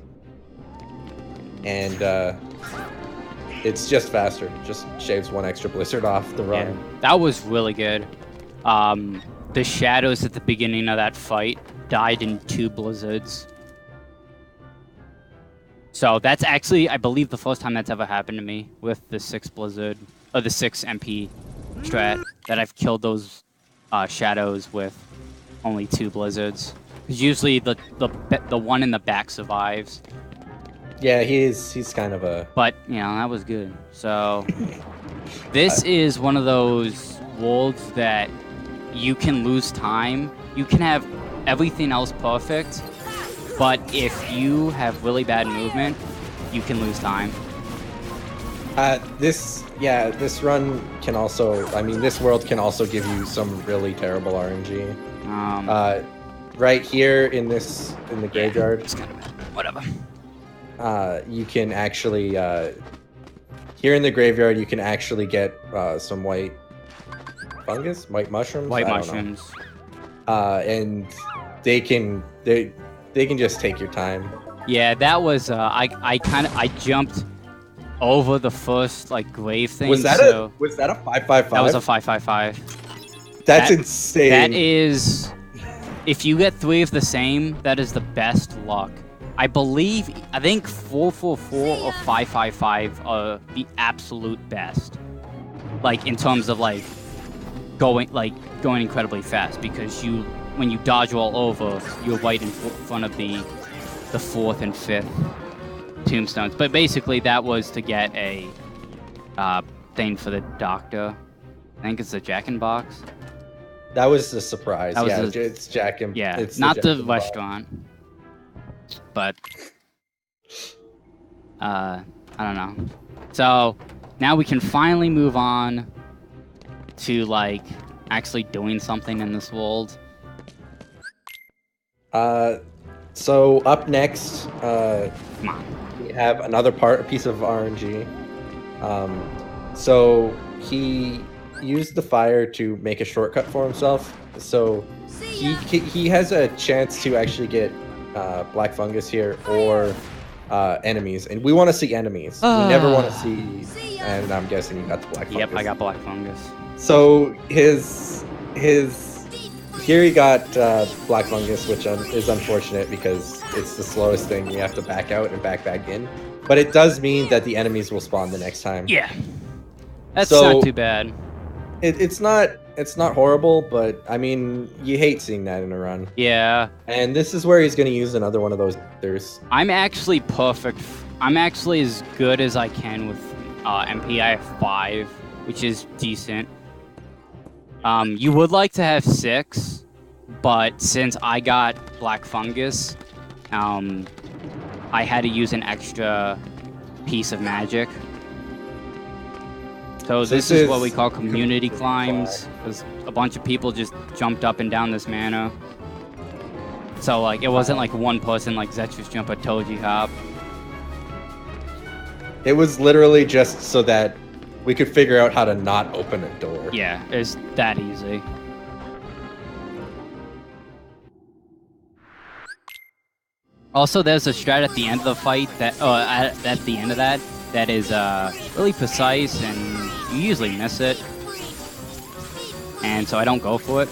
And, it's just faster. Just shaves 1 extra blizzard off the run. Yeah, that was really good. The shadows at the beginning of that fight died in 2 blizzards. So that's actually, I believe, the first time that's ever happened to me with the 6 blizzard, or the 6 MP strat, that I've killed those shadows with only 2 blizzards. Because usually the one in the back survives. Yeah, he's kind of a... But, you know, that was good. So, this is one of those worlds that you can lose time. You can have everything else perfect, but if you have really bad movement, you can lose time. This run can also... I mean, this world can also give you some really terrible RNG. Right here in the graveyard... It's kind of bad. Whatever. You can actually, here in the graveyard, you can actually get some white fungus, white mushrooms. White mushrooms. And they can just take your time. Yeah, that was I jumped over the first like grave thing. Was that a 555? That was a 555. That's insane. That is, if you get 3 of the same, that is the best luck. I think 444 or 555 are the absolute best. Like in terms of like going incredibly fast, because when you dodge all over, you're right in front of the 4th and 5th tombstones. But basically, that was to get a thing for the doctor. I think it's the Jack in Box. That was the surprise. That was Yeah, it's Jack and yeah, it's not Jack the in Box. restaurant, but I don't know. So now we can finally move on to like actually doing something in this world. So up next, Come on. we have another piece of RNG. So he used the fire to make a shortcut for himself. So he has a chance to actually get black fungus here or enemies, and we want to see enemies. We never want to see, and I'm guessing you got the black fungus. Yep, I got black fungus. So his here he got black fungus, which is unfortunate because it's the slowest thing. You have to back out and back in, but it does mean that the enemies will spawn the next time. Yeah, that's So- not too bad. It's not horrible, but I mean you hate seeing that in a run. Yeah, And this is where he's going to use another one of those. I'm actually perfect. I'm actually as good as I can with MP. I have 5, which is decent. You would like to have 6, but since I got black fungus, I had to use an extra piece of magic. So this is what we call community climbs, because a bunch of people just jumped up and down this manor. So like it wasn't like one person like Zetrus jump a Toji hop. It was literally just so that we could figure out how to not open a door. Yeah, it's that easy. Also, there's a strat at the end of the fight that, at the end of that is really precise, and you usually miss it. And so I don't go for it.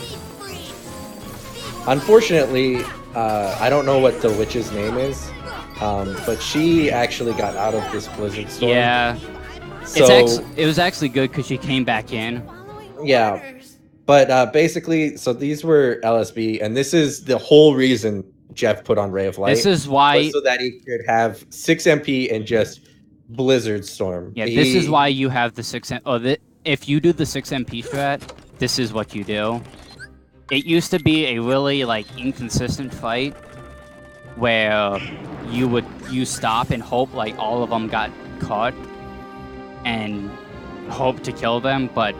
Unfortunately, I don't know what the witch's name is, but she actually got out of this blizzard storm. Yeah, So it was actually good because she came back in. yeah, but basically, so these were LSB, and this is the whole reason Jeff put on Ray of Light. This is why. was so that he could have 6 MP and just blizzard storm. Yeah, this is why you have the 6 M. Oh, if you do the 6 MP strat, this is what you do. It used to be a really like inconsistent fight where you stop and hope like all of them got caught and hope to kill them, but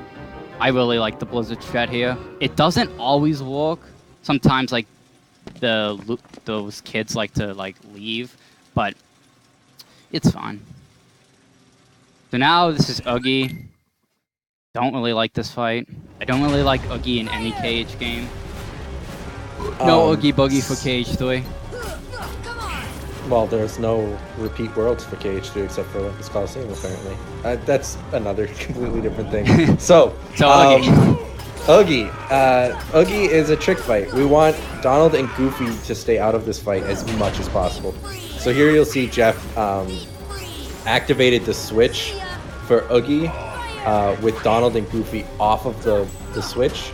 I really like the blizzard strat here. It doesn't always work. Sometimes like those kids like to like leave, but it's fine. So now this is Oogie. Don't really like this fight. I don't really like Oogie in any KH game. No Oogie Boogie for KH3. Well, there's no repeat worlds for KH2 except for Olympus Coliseum, apparently. That's another completely different thing. So Oogie. Oogie. Oogie is a trick fight. We want Donald and Goofy to stay out of this fight as much as possible. So here you'll see Jeff activated the switch for Oogie with Donald and Goofy off of the switch.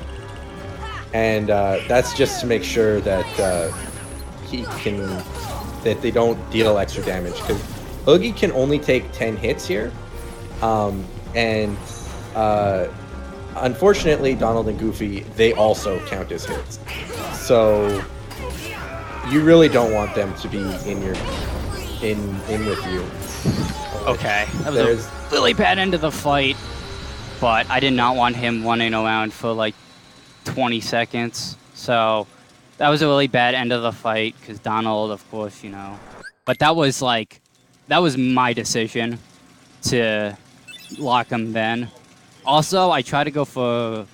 And that's just to make sure that that they don't deal extra damage, because Oogie can only take 10 hits here, and unfortunately Donald and Goofy, they also count as hits, so you really don't want them to be in with you. Okay, that was a really bad end of the fight, but I did not want him running around for like 20 seconds, so that was a really bad end of the fight, because Donald, of course, you know. But that was my decision to lock him then. Also, I tried to go for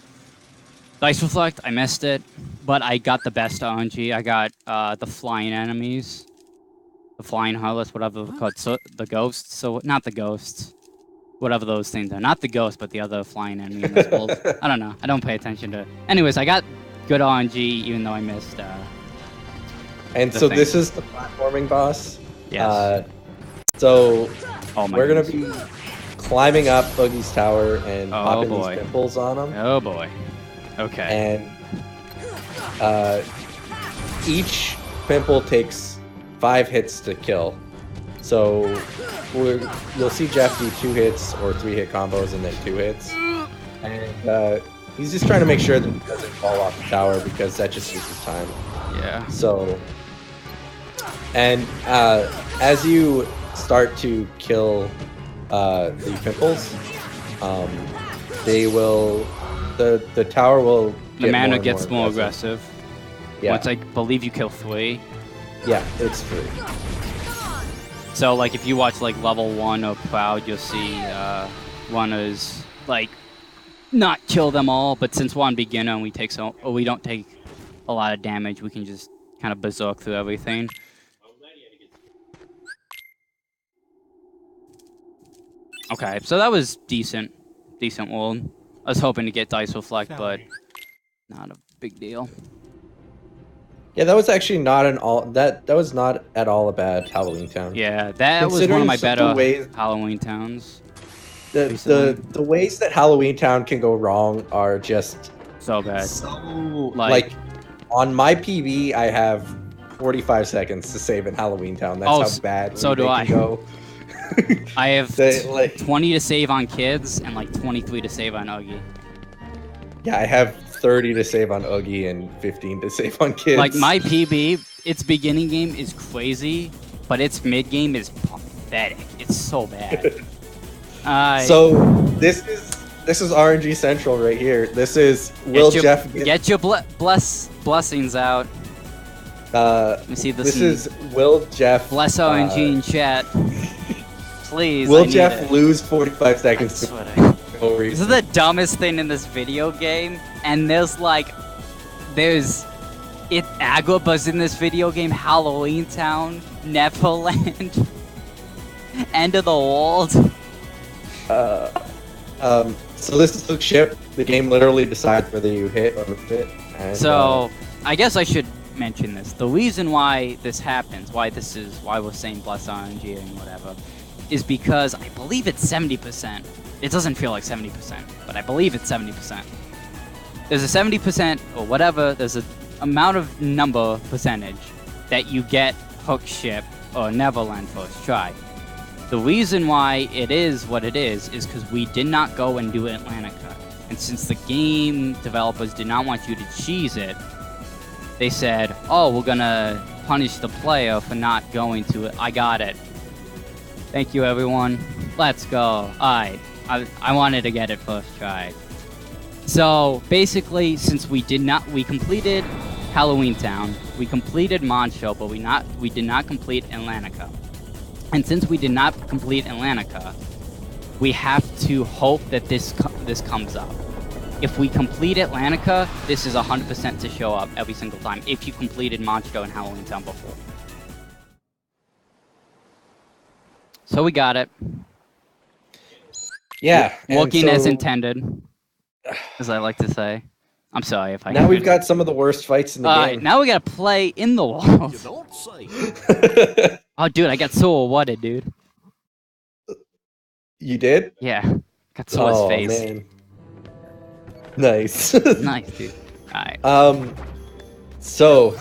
Dice Reflect. I missed it, but I got the best RNG. I got the flying enemies. The flying harlots, whatever they're called. So, the ghosts. So, not the ghosts. Whatever those things are. Not the ghosts, but the other flying enemy in this world. I don't know. I don't pay attention to it. Anyways, I got good RNG, even though I missed. And The so thing. this is the platforming boss. Yes. So Oh my we're gonna goodness. be climbing up Boogie's tower and Oh, popping boy. these pimples on him. Oh boy. Okay. And each pimple takes 5 hits to kill. So you'll see Jeff do 2 hits or 3-hit combos and then 2 hits. And he's just trying to make sure that he doesn't fall off the tower because that just uses time. Yeah. So, and as you start to kill the pimples, they will, the tower will The get mana more and gets more aggressive. Yeah, Once I believe you kill 3. yeah, it's free. So like if you watch like level 1 of Proud, you'll see runners like not kill them all, but since we're on beginner and we don't take a lot of damage, we can just kind of berserk through everything. Okay, so that was decent world. I was hoping to get Dice Reflect, but not a big deal. Yeah, that was actually not that was not at all a bad Halloween town. Yeah, that was one of my better ways, Halloween towns. the ways that Halloween Town can go wrong are just so bad. So like on my PB, I have 45 seconds to save in Halloween Town. That's how bad so do I. Go. I have 20 to save on kids and like 23 to save on Oogie. Yeah, I have 30 to save on Oogie and 15 to save on kids. Like my PB, its beginning game is crazy, but its mid game is pathetic. It's so bad. So this is RNG Central right here. This is Jeff get your blessings out. Let me see this. This is Will Jeff bless RNG in chat. Please. Will Jeff lose 45 seconds to no reason. This is the dumbest thing in this video game, and there's Agrabah's in this video game, Halloween Town, Neverland, End of the World. So this is the ship. The game literally decides whether you hit or miss it. And, so I guess I should mention this. The reason why this happens, why we're saying bless RNG and whatever, is because I believe it's 70%. It doesn't feel like 70%, but I believe it's 70%. There's a 70% or whatever. There's an amount of number percentage that you get Hook Ship or Neverland first try. The reason why it is what it is because we did not go and do Atlantica. And since the game developers did not want you to cheese it, they said, oh, we're gonna punish the player for not going to it. I got it. Thank you, everyone. Let's go. Alright. I wanted to get it first try. So, basically, since we completed Halloween Town, we completed Moncho, but we did not complete Atlantica. And since we did not complete Atlantica, we have to hope that this comes up. If we complete Atlantica, this is 100% to show up every single time, if you completed Moncho and Halloween Town before. So we got it. Yeah. Working as intended, as I like to say. I'm sorry if I... Now we've got some of the worst fights in the game. Now we gotta play in the walls. You don't say. Oh, dude, I got so awarded, dude. You did? Yeah. Got so his face. Man. Nice. Nice, dude. Alright. So,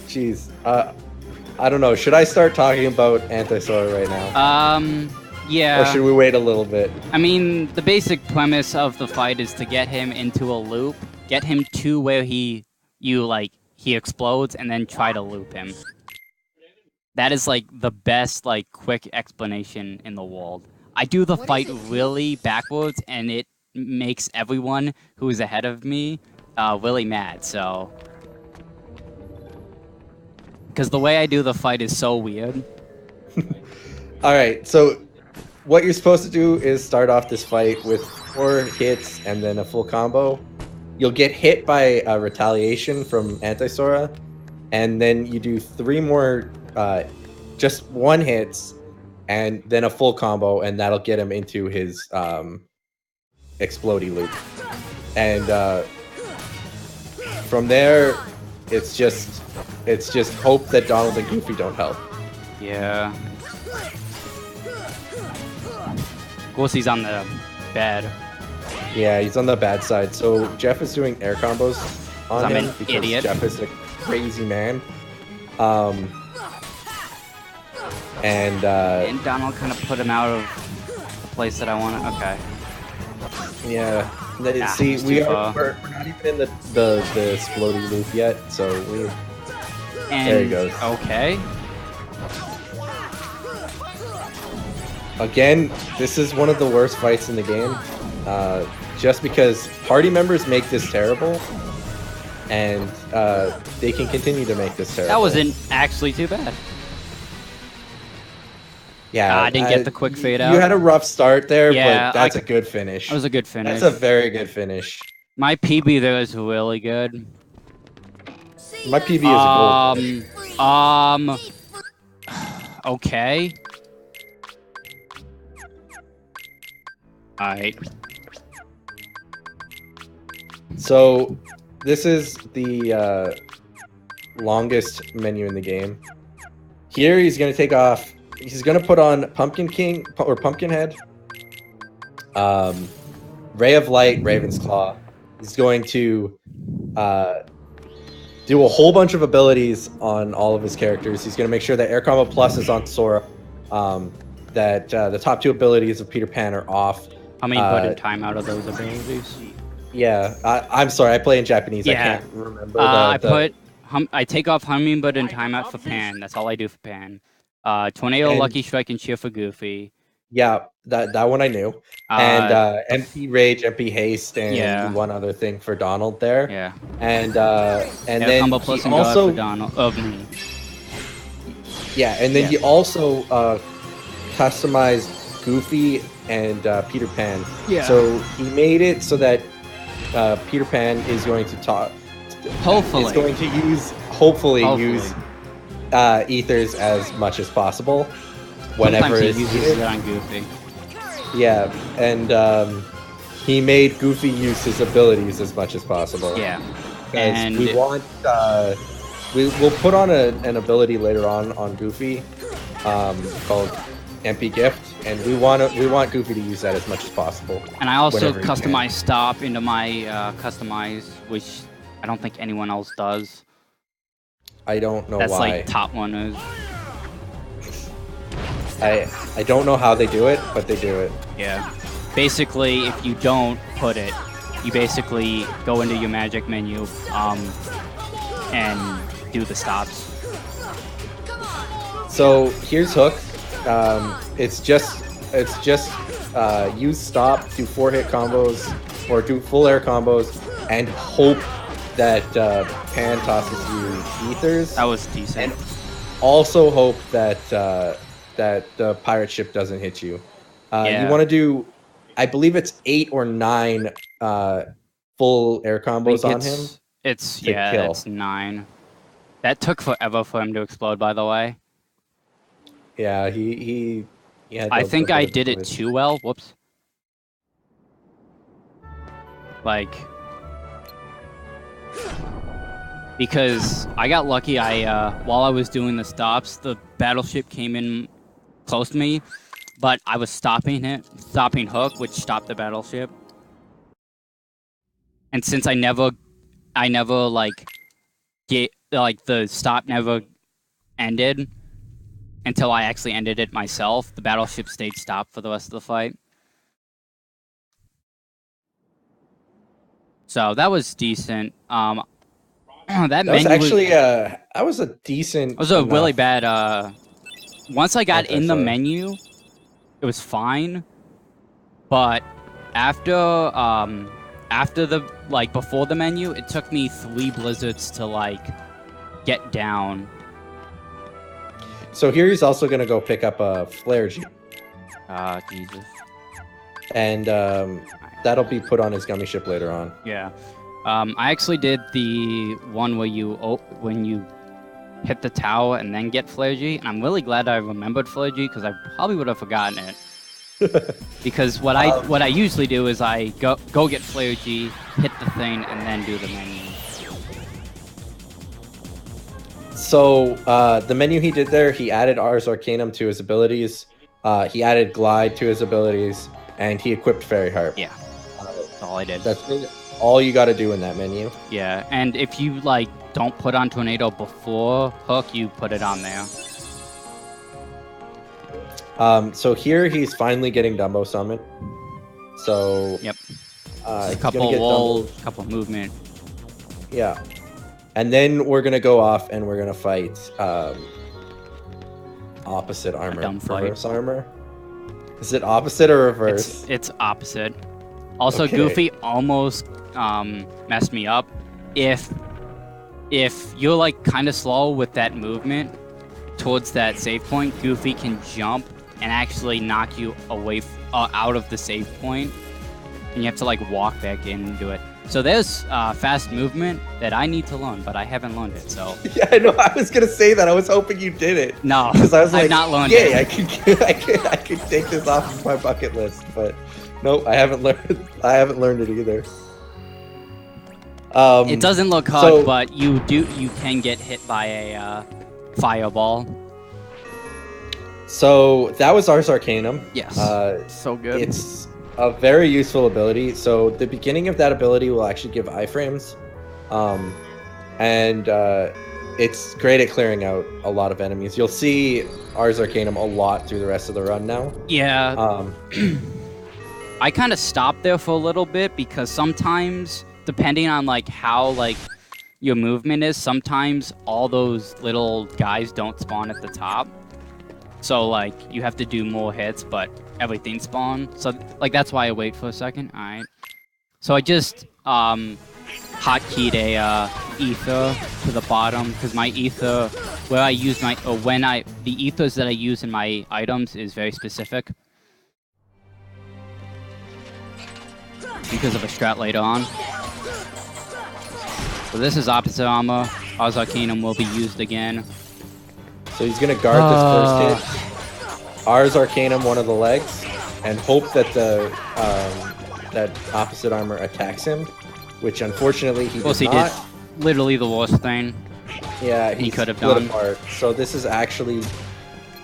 jeez. I don't know. Should I start talking about Anti-Sora right now? Yeah. Or should we wait a little bit? I mean, the basic premise of the fight is to get him into a loop, get him to where he explodes, and then try to loop him. That is like the best quick explanation in the world. I do the fight really backwards, and it makes everyone who is ahead of me really mad. So, because the way I do the fight is so weird. All right, so what you're supposed to do is start off this fight with 4 hits and then a full combo. You'll get hit by a retaliation from Anti-Sora, and then you do 3 more just 1 hits and then a full combo, and that'll get him into his explodey loop. And from there, it's just hope that Donald and Goofy don't help. Yeah. Of course, he's on the bed. Yeah, he's on the bad side. So Jeff is doing air combos on I'm him an because idiot. Jeff is a crazy man. And Donald kind of put him out of the place that I want to. Okay. yeah, Nah, see, it's too far. we're not even in the exploding loop yet. So we And, there he goes. Okay. Again, this is one of the worst fights in the game. Just because party members make this terrible, and they can continue to make this terrible. That wasn't actually too bad. Yeah, I didn't get the quick fade out. You had a rough start there, Yeah, but that's a good finish. That was a good finish. That's a very good finish. My PB there is really good. My PB is a gold. Okay. Alright. So, this is the longest menu in the game. Here, he's going to take off. He's going to put on Pumpkin King or Pumpkinhead, Ray of Light, Raven's Claw. He's going to do a whole bunch of abilities on all of his characters. He's going to make sure that Air Combo Plus is on Sora, that the top 2 abilities of Peter Pan are off. How many put in time out of those abilities? Yeah, I'm sorry, I play in Japanese. Yeah. I can't remember. I take off Hummingbird and timeout for Pan. That's all I do for Pan. Tornado, And- Lucky Strike, and Cheer for Goofy. Yeah, that one I knew. And MP Rage, MP Haste, and Yeah. one other thing for Donald there. Yeah. And Air then Combo he Plus and God also for Donald. Of me. yeah, and then he also customized Goofy and Peter Pan. Yeah. So he made it so that Peter Pan is going to talk. Hopefully. Is going to hopefully use ethers as much as possible. Whenever Sometimes it's he uses needed. it on Goofy. Yeah, and he made Goofy use his abilities as much as possible. Yeah. Because And we want we'll put on an ability later on Goofy called MP Gift, and we want Goofy to use that as much as possible. And I also whenever he can. customize Stop into my customize, which I don't think anyone else does. I don't know That's why. like top one is. I don't know how they do it, but they do it. Yeah. Basically, if you don't put it, you basically go into your magic menu and do the stops. So here's Hook. It's just use Stop, do 4-hit combos, or do full air combos, and hope that Pan tosses you ethers. That was decent. And also hope that that the pirate ship doesn't hit you. Yeah. You want to do, I believe it's 8 or 9 full air combos on him. It's to kill. it's 9. That took forever for him to explode, by the way. Yeah, he had I a think bit I of did it glitch. too well. Whoops. Like, because I got lucky. While I was doing the stops, the battleship came in close to me, but I was stopping Hook, which stopped the battleship. And since I never like the stop never ended until I actually ended it myself, the battleship stayed stopped for the rest of the fight. So that was decent. That That was menu actually that was a decent. It was a really enough- bad. Once I got Okay, in the sorry. menu, it was fine. But after the before the menu, it took me 3 blizzards to get down. So here he's also gonna go pick up a flare G, Jesus. and that'll be put on his gummy ship later on. Yeah. I actually did the one where when you hit the tower and then get Flare G, and I'm really glad I remembered Flare G because I probably would have forgotten it. Because what I usually do is I go get Flare G, hit the thing, and then do the menu. So the menu he did there, he added Ars Arcanum to his abilities. He added Glide to his abilities, and he equipped Fairy Harp. Yeah, that's all I did. That's really all you got to do in that menu. Yeah, and if you like don't put on Tornado before Hook, you put it on there. So here he's finally getting Dumbo Summon. So Yep. a Couple wall, couple movement. Yeah. And then we're gonna go off and we're gonna fight opposite armor. Dumb fight. Reverse armor. Is it opposite or reverse? It's opposite. Also, Okay. Goofy almost messed me up. If you're like kind of slow with that movement towards that save point, Goofy can jump and actually knock you away out of the save point, and you have to like walk back in and do it. So there's fast movement that I need to learn, but I haven't learned it. So Yeah, I know. I was gonna say that. I was hoping you did it. no, Because I was I've like, not learned yay, it. I could take this off of my bucket list, but nope, I haven't learned. I haven't learned it either. It doesn't look hard, so- but you can get hit by a fireball. So that was Ars Arcanum. Yes. So good. It's a very useful ability. So the beginning of that ability will actually give iframes, and it's great at clearing out a lot of enemies. You'll see Ars Arcanum a lot through the rest of the run now. Yeah. I kind of stopped there for a little bit because sometimes, depending on like how like your movement is, sometimes all those little guys don't spawn at the top. So like you have to do more hits, but everything spawn. So like that's why I wait for a second. All right. So I just hotkeyed a ether to the bottom because my ether, where I use my the ethers that I use in my items is very specific. Because of a strat later on. So this is opposite armor. Ars Arcanum will be used again. So he's gonna guard this first hit. Ars Arcanum one of the legs, and hope that the that opposite armor attacks him, which unfortunately he Plus did he not. did literally the worst thing. Yeah, he could have split done. apart. So this is actually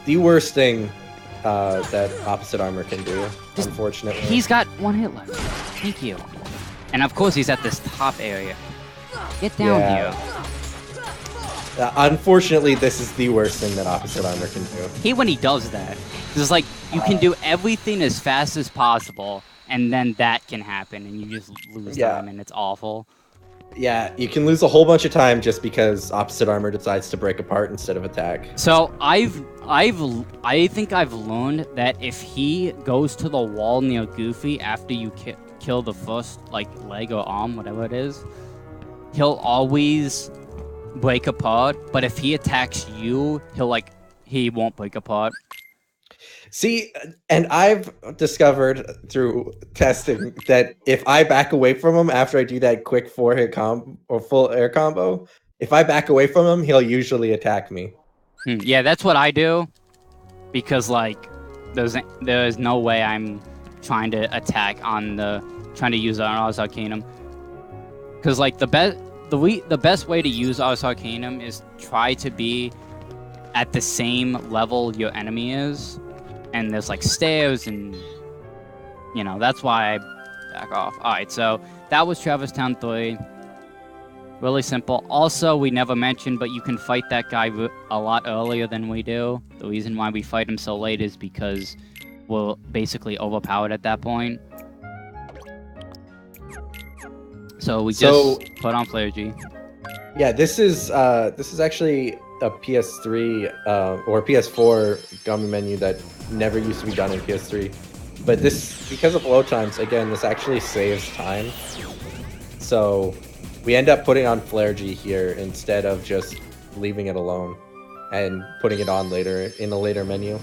the worst thing that opposite armor can do. Unfortunately, He's got one hit left. Thank you. And of course he's at this top area. Get down Yeah. here. Unfortunately, this is the worst thing that opposite armor can do. Hate when he does that. It's like you can do everything as fast as possible, and then that can happen, and you just lose time, and it's awful. Yeah, you can lose a whole bunch of time just because opposite armor decides to break apart instead of attack. So I think I've learned that if he goes to the wall near Goofy after you kill the first like leg or arm, whatever it is, he'll always break apart. But if he attacks you, he won't break apart. See, and I've discovered through testing that if I back away from him after I do that quick 4-hit combo or full air combo, if I back away from him, he'll usually attack me. Yeah, that's what I do, because like there's no way I'm trying to attack on trying to use Ars Arcanum, because like the best way to use Ars Arcanum is try to be at the same level your enemy is. And there's like stairs, and you know that's why I back off. All right, so that was Traverse Town 3. Really simple. Also, we never mentioned, but you can fight that guy a lot earlier than we do. The reason why we fight him so late is because we're basically overpowered at that point. So we just put on Flare G. Yeah, this is actually a PS3 or PS4 gummy menu that never used to be done in PS3. But this, because of load times, again, this actually saves time. So we end up putting on Flare G here instead of just leaving it alone and putting it on later in a later menu.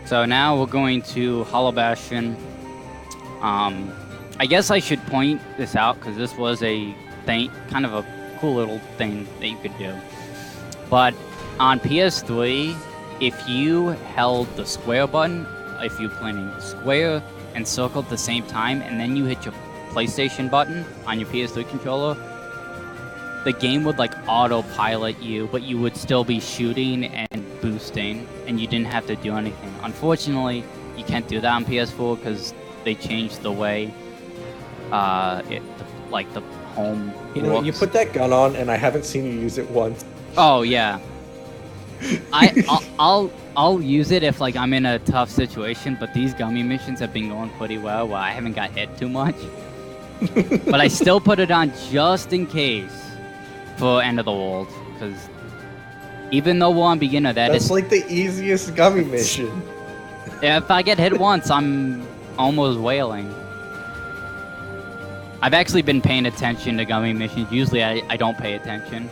So now we're going to Hollow Bastion. I guess I should point this out because this was a thing, kind of a cool little thing that you could do. But on PS3, if you held the square button, if you're playing square and circle at the same time, and then you hit your PlayStation button on your PS3 controller, the game would like autopilot you, but you would still be shooting and boosting, and you didn't have to do anything. Unfortunately, you can't do that on PS4 because they changed the way the home You know, you works. put that gun on, and I haven't seen you use it once. Oh yeah. I'll use it if like I'm in a tough situation, but these gummy missions have been going pretty well where I haven't got hit too much. But I still put it on just in case for End of the World, because even though we're on beginner, That's like the easiest gummy mission. if I get hit once, I'm almost wailing. I've actually been paying attention to gummy missions. Usually I don't pay attention.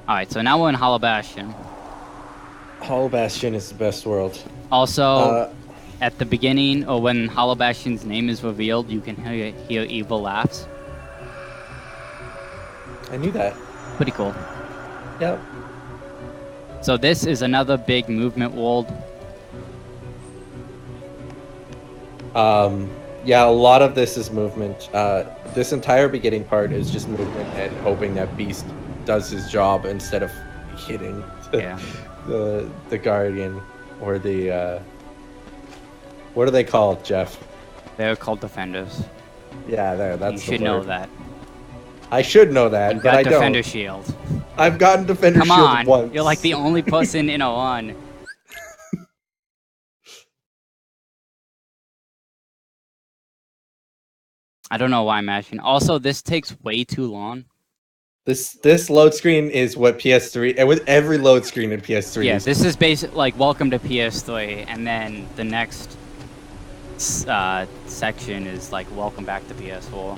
Alright, so now we're in Hollow Bastion. Hollow Bastion is the best world. Also, at the beginning, or when Hollow Bastion's name is revealed, you can hear evil laughs. I knew that. Pretty cool. Yep. So this is another big movement world. Yeah, a lot of this is movement. This entire beginning part is just movement and hoping that Beast does his job instead of hitting Yeah. the Guardian or the what are they called, Jeff? They're called defenders. Yeah, there. That's You the should know word. that. I should know that, You but got I defender don't. shield. I've gotten defender Come shield on, once. you're like the only person in a one. I don't know why I'm mashing. Also, this takes way too long. This load screen is what PS3 and with every load screen in PS3 Yeah, is. this is basic like welcome to PS3, and then the next section is like welcome back to PS4.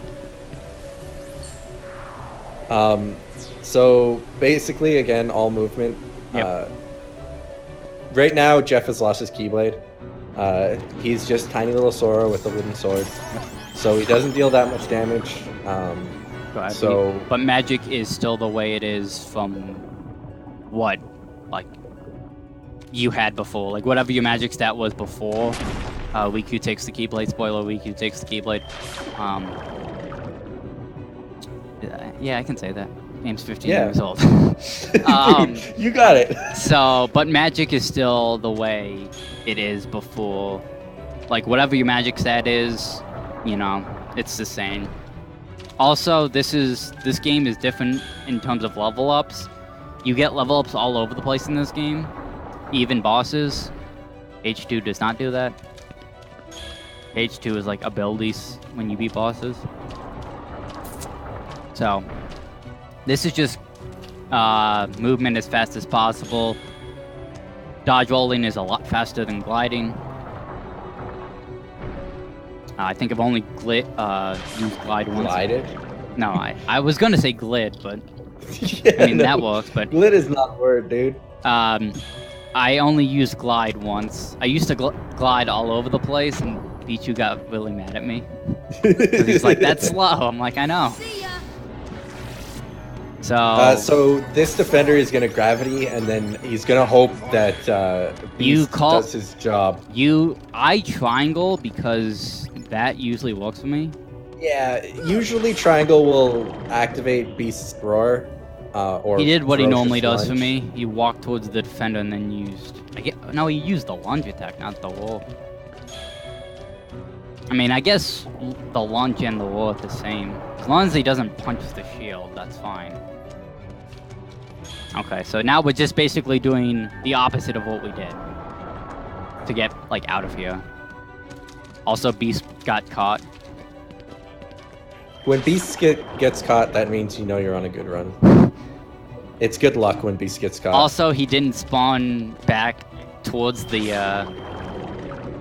So basically, again, all movement. Yep. Right now, Jeff has lost his Keyblade. He's just tiny little Sora with a wooden sword, so he doesn't deal that much damage. But magic is still the way it is from what, like, you had before. Like, whatever your magic stat was before, Riku takes the Keyblade. Spoiler, Riku takes the Keyblade. Yeah, I can say that. Game's 15 Yeah. years old. You got it. So, but magic is still the way it is before. Like, whatever your magic stat is, you know, it's the same. Also, this game is different in terms of level ups. You get level ups all over the place in this game, even bosses. H2 does not do that. H2 is like abilities when you beat bosses. So, this is just movement as fast as possible. Dodge rolling is a lot faster than gliding. I think I've only used glide once. Glided? No, I was gonna say glid, but Yeah, I mean that works. But Glid is not a word, dude. I only used glide once. I used to glide all over the place, and Pichu got really mad at me. 'Cause he's like, "That's slow." I'm like, "I know." See ya. So this defender is gonna gravity, and then he's gonna hope that Beast does his job. I triangle because that usually works for me. Yeah, usually triangle will activate Beast's roar. Or He did what he ferocious normally does for lunge. me. He walked towards the defender and then used. No, he used the lunge attack, not the wall. I mean, I guess the lunge and the wall are the same. As long as he doesn't punch the shield, that's fine. Okay, so now we're just basically doing the opposite of what we did to get like out of here. Also, Beast got caught. When Beast gets caught, that means you know you're on a good run. It's good luck when Beast gets caught. Also, he didn't spawn back towards the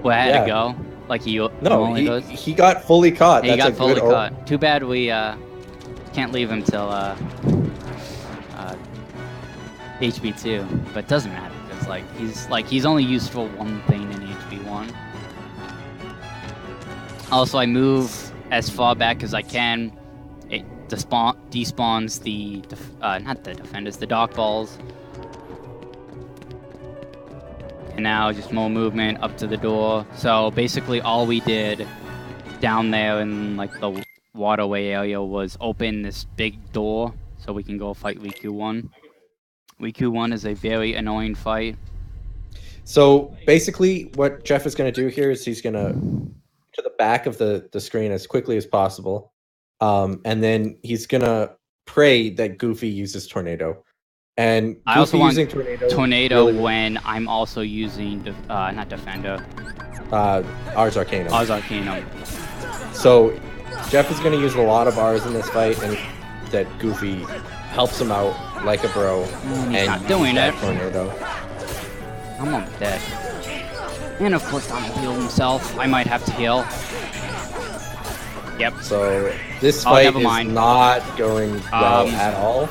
where I had to go, like he normally does. he got fully caught. He That's got a fully good caught. Too bad we can't leave him till HB2, but it doesn't matter because he's only used for one thing in HB1. Also, I move as far back as I can. It despawns the not the defenders, the dark balls. And now just more movement up to the door. So basically all we did down there in like the waterway area was open this big door so we can go fight Riku-1. Riku-1 is a very annoying fight. So basically what Jeff is going to do here is he's going to the back of the screen as quickly as possible. And then he's going to pray that Goofy uses Tornado. And I also want using Tornado really when I'm also using, not Defender. Ars Arcanum. Ars Arcanum. So Jeff is going to use a lot of Rs in this fight, and that Goofy helps him out like a bro. He's not doing it. Tornado. I'm almost dead. And of course Donald healed himself. I might have to heal. Yep. So this fight is not going well at all.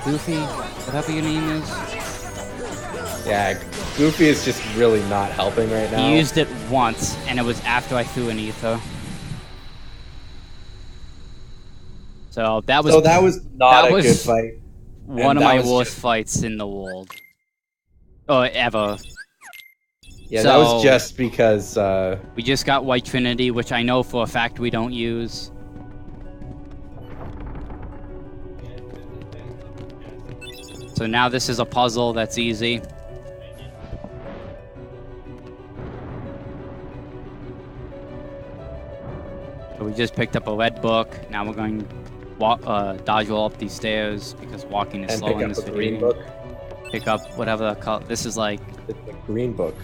Goofy, whatever your name is. Yeah, Goofy is just really not helping right now. He used it once, and it was after I threw an ether. So that was not a good fight. One of my worst fights in the world. Or ever. Yeah, so, that was just because we just got White Trinity, which I know for a fact we don't use. So now this is a puzzle that's easy. So we just picked up a red book. Now we're going to dodge roll up these stairs because walking is slow in this video. Green book. Pick up whatever the color. This is like... It's a green book,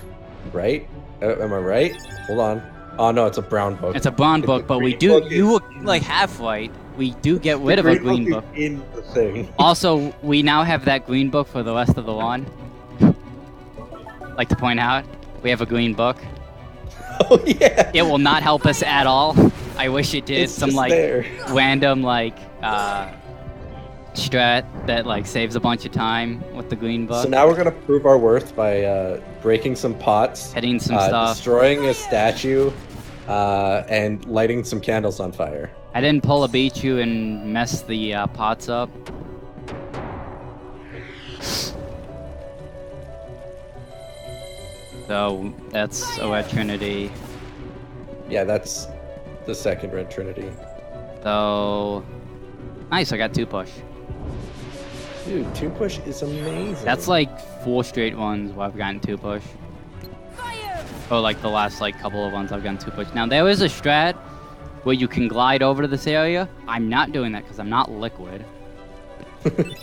right? Am I right? Hold on. Oh no, it's a brown book. It's a brown book, but we do... You look like half right. We do get rid of a green book. In the thing. Also, we now have that green book for the rest of the run. Like to point out, we have a green book. Oh yeah. It will not help us at all. I wish it did. It's some like random like strat that like saves a bunch of time with the green book. So now we're gonna prove our worth by breaking some pots, hitting some stuff, destroying a statue, and lighting some candles on fire. I didn't pull a Bichu and mess the pots up. So that's a Red Trinity. Yeah, that's the second Red Trinity. So nice, I got 2 push. Dude, 2 push is amazing. That's like 4 straight ones where I've gotten 2 push. Fire! Or like the last like couple of ones I've gotten 2 push. Now there is a strat where you can glide over to this area. I'm not doing that because I'm not liquid.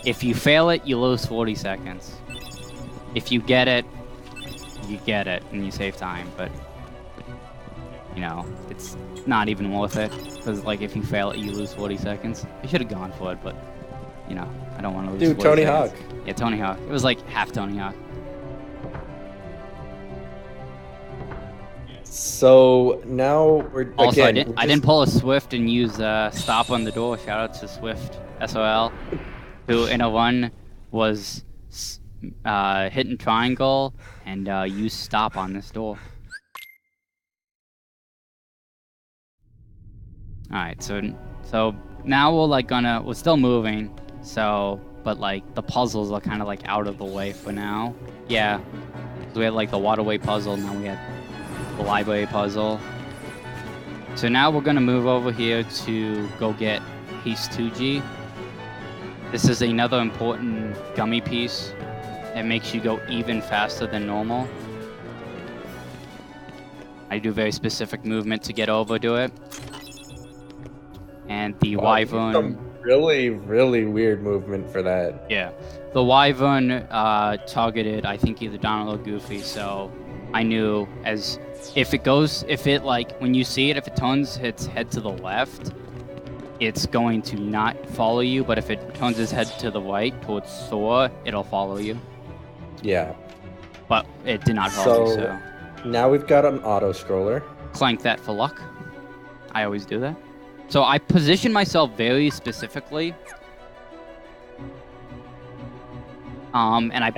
If you fail it, you lose 40 seconds. If you get it, you get it and you save time, but you know, it's not even worth it because like if you fail it, you lose 40 seconds. I should have gone for it, but you know, I don't want to lose. Dude, Tony Hawk. Yeah, Tony Hawk. It was like half Tony Hawk. So now we're also again, I didn't pull a Swift and use stop on the door. Shout out to Swift SOL, who in a run was hitting triangle and used stop on this door. All right, so now we're still moving. So, but like the puzzles are kind of like out of the way for now. Yeah, so we had like the waterway puzzle. Now we had the library puzzle. So now we're gonna move over here to go get piece 2G. This is another important gummy piece that makes you go even faster than normal. I do very specific movement to get over to it. And the Wyvern... Some really, really weird movement for that. Yeah. The Wyvern targeted, I think, either Donald or Goofy, so I knew when you see it, if it turns its head to the left, it's going to not follow you, but if it turns its head to the right towards Sora, it'll follow you. Yeah. But it did not follow you, so... Now we've got an auto-scroller. Clank that for luck. I always do that. So I position myself very specifically. And I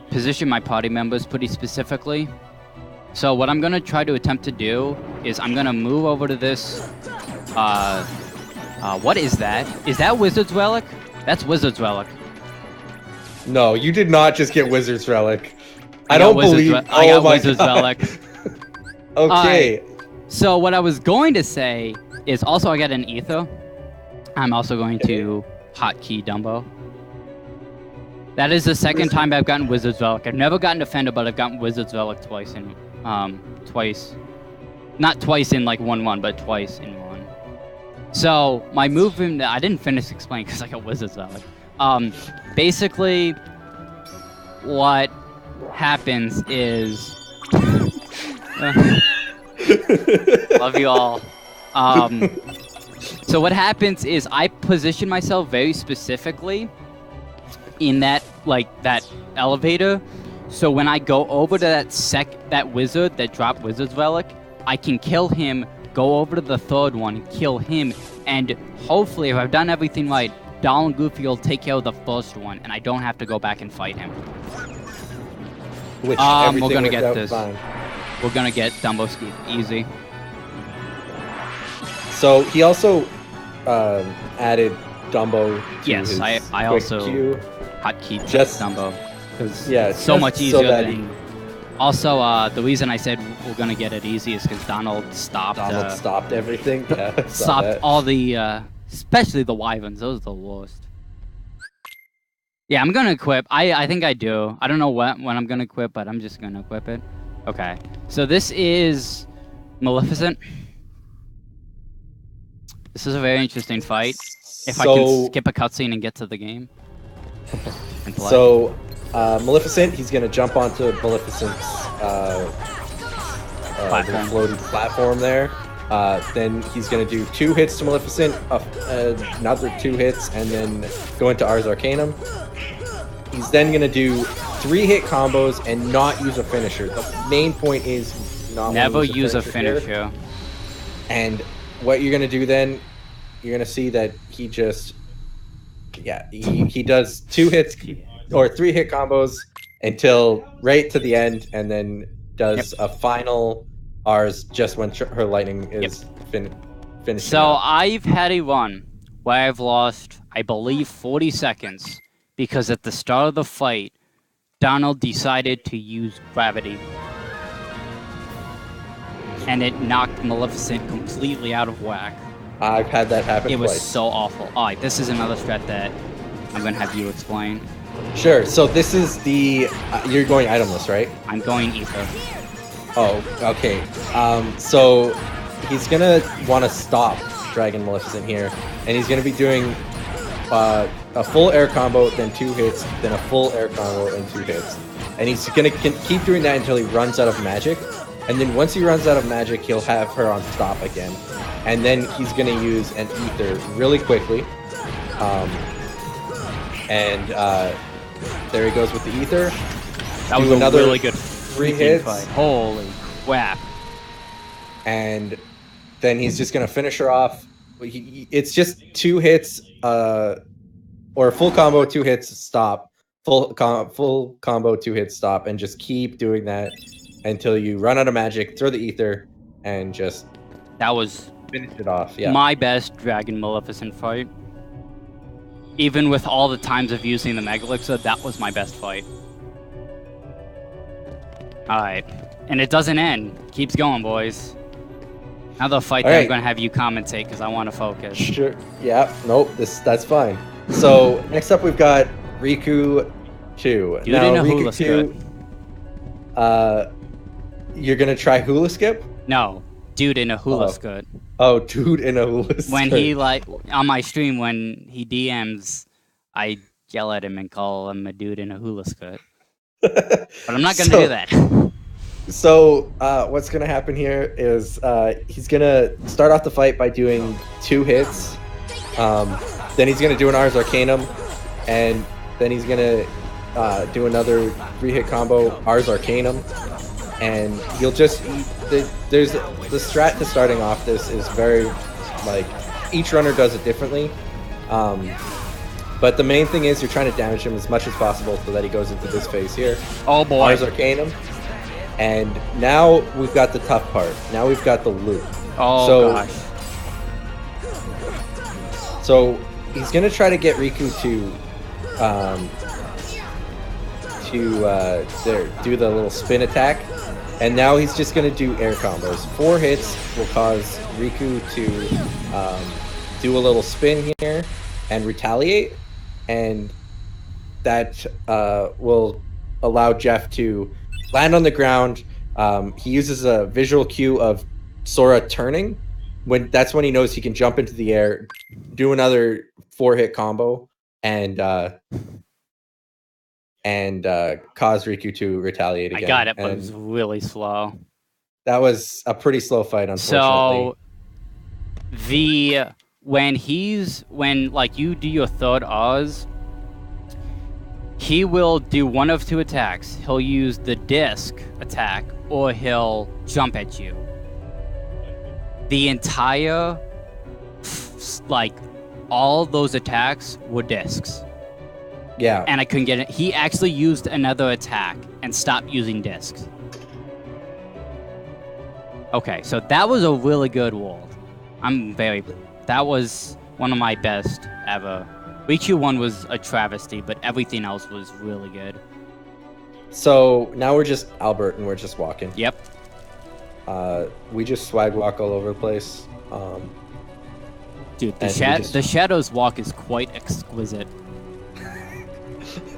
position my party members pretty specifically. So what I'm going to try to attempt to do is I'm going to move over to this... what is that? Is that Wizard's Relic? That's Wizard's Relic. No, you did not just get Wizard's Relic. I don't believe. I got Oh my Wizard's god. Relic. Okay. So what I was going to say is also I got an Ether. I'm also going to hotkey Dumbo. That is the second time I've gotten Wizard's Relic. I've never gotten Defender, but I've gotten Wizard's Relic twice in, not twice in like 1-1, but twice in 1. So my movement, I didn't finish explaining because I got Wizard's Relic. Basically, what happens is, love you all. So what happens is I position myself very specifically in that elevator, so when I go over to that wizard that dropped Wizard's Relic, I can kill him, go over to the third one, kill him, and hopefully if I've done everything right, Donald and Goofy will take care of the first one, and I don't have to go back and fight him. Which We're gonna worked get out this. fine. We're gonna get Dumbo Ski easy. So he also added Dumbo to Yes, his I quick also queue. hotkey Just- Dumbo because Yeah, it's so just much so easier that than. Also, the reason I said we're gonna get it easy is because Donald stopped. Donald stopped everything. Yeah, I saw stopped that. all the, especially the wyverns. Those are the worst. Yeah, I'm gonna equip. I think I do. I don't know when I'm gonna equip, but I'm just gonna equip it. Okay. So this is Maleficent. This is a very interesting fight. If I can skip a cutscene and get to the game. And play. So, Maleficent, he's gonna jump onto Maleficent's Platform. floating platform there. Then he's gonna do 2 hits to Maleficent, another 2 hits, and then go into Ars Arcanum. He's then gonna do 3-hit combos and not use a finisher. The main point is not never use a here. finisher. And what you're gonna do then, you're gonna see that he just, he does 2 hits or 3-hit combos until right to the end, and then does a final Rs just when her lightning is finishing. So up. I've had a run where I've lost, I believe, 40 seconds because at the start of the fight, Donald decided to use gravity. And it knocked Maleficent completely out of whack. I've had that happen It was twice. so awful. Alright, this is another strat that I'm going to have you explain. Sure. So this is the you're going itemless, right? I'm going Ether. Oh, okay. So he's gonna want to stop Dragon Maleficent here, and he's gonna be doing a full air combo, then 2 hits, then a full air combo and 2 hits, and he's gonna keep doing that until he runs out of magic, and then once he runs out of magic, he'll have her on stop again, and then he's gonna use an Ether really quickly, and there he goes with the Ether. That was another a really good 3 freaking hits. fight. Holy crap. And then he's just gonna finish her off. It's just 2 hits, or full combo, 2 hits, stop. Full combo, 2 hits, stop, and just keep doing that until you run out of magic. Throw the Ether, and just That was finish it off. Yeah. my best Dragon Maleficent fight. Even with all the times of using the Mega Elixir, that was my best fight. Alright. And it doesn't end. Keeps going, boys. Another fight that I'm Alright. going to have you commentate because I want to focus. Sure. Yeah. Nope. That's fine. So next up we've got Riku 2. Dude in a hula You're gonna try hula skip? No. Dude in a hula Oh. skirt. Oh, dude in a hula skip. When he, on my stream, when he DMs, I yell at him and call him a dude in a hula skirt. But I'm not going to do that. So what's gonna happen here is he's gonna start off the fight by doing 2 hits. Then he's gonna do an Ars Arcanum, and then he's gonna do another 3-hit combo Ars Arcanum, and he'll just there's the strat to starting off this is very each runner does it differently. But the main thing is you're trying to damage him as much as possible so that he goes into this phase here. Oh boy. Ars Arcanum. And now we've got the tough part. Now we've got the loop. Oh gosh. So he's gonna try to get Riku do the little spin attack, and now he's just gonna do air combos. 4 hits will cause Riku to do a little spin here and retaliate, and that will allow Jeff to land on the ground. He uses a visual cue of Sora turning. That's when he knows he can jump into the air, do another 4-hit combo, and cause Riku to retaliate again. I got it, but it was really slow. That was a pretty slow fight, unfortunately. So when like you do your third Oz, he will do one of 2 attacks. He'll use the disc attack, or he'll jump at you. The entire, like, all those attacks were discs. Yeah. And I couldn't get it. He actually used another attack and stopped using discs. Okay, so that was a really good world. That was one of my best ever. KH1 was a travesty, but everything else was really good. So now we're just Albert and we're just walking. Yep. We just swag walk all over the place. Dude, the Shadows walk is quite exquisite.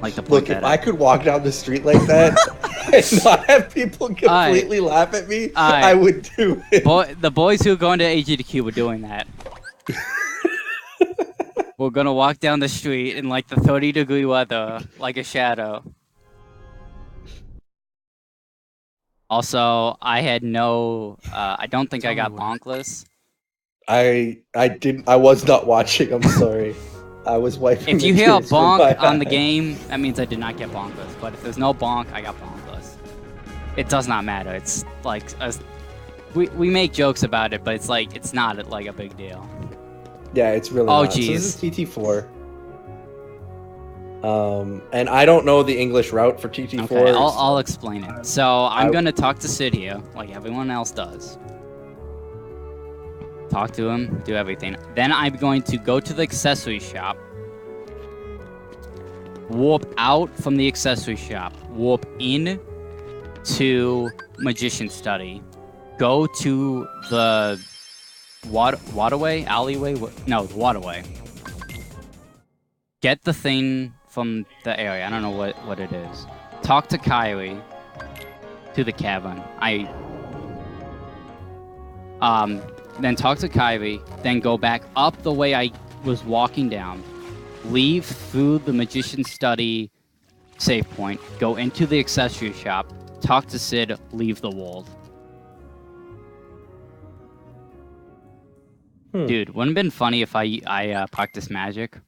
Like the Look, if I could walk down the street like that and not have people completely laugh at me, I would do it. The boys who are going to AGDQ were doing that. We're gonna walk down the street in like the 30-degree weather, like a shadow. Also, I had no. I don't think I got bonkless. I didn't. I was not watching. I'm sorry. I was wiping. If you hear a bonk on the game, that means I did not get bonkless. But if there's no bonk, I got bonkless. It does not matter. It's like we make jokes about it, but it's like it's not like a big deal. Yeah, it's really. Oh, jeez. So this is TT4. And I don't know the English route for TT4. Okay, I'll explain it. So I'm gonna talk to Sid here, like everyone else does. Talk to him, do everything. Then I'm going to go to the accessory shop, warp out from the accessory shop, warp in to Magician Study, go to the waterway, alleyway? No, the waterway. Get the thing from the area. I don't know what it is. Talk to Kyrie to the cavern. Then talk to Kyrie, then go back up the way I was walking down, leave through the Magician Study save point, go into the accessory shop, talk to Sid, leave the world. Dude, wouldn't it have been funny if I practiced magic?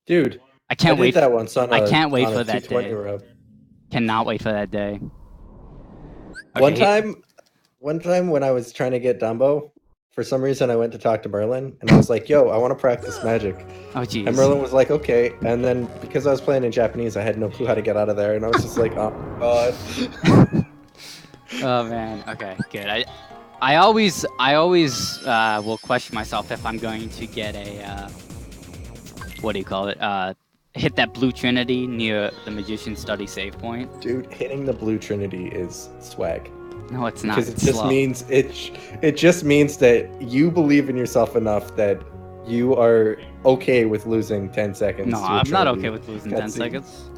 Dude, I can't wait. That once on I can't wait for that T20 day. Rub. Cannot wait for that day. Okay. One time when I was trying to get Dumbo, for some reason I went to talk to Merlin, and I was like, yo, I want to practice magic. Oh, jeez. And Merlin was like, okay. And then because I was playing in Japanese, I had no clue how to get out of there, and I was just like, oh, God. Oh, man. Okay, good. I always will question myself if I'm going to get a, what do you call it? Hit that blue trinity near the Magician Study save point. Dude, hitting the blue trinity is swag. No, it's not. Because it just means that you believe in yourself enough that you are okay with losing 10 seconds. No, I'm not okay with losing 10 seconds.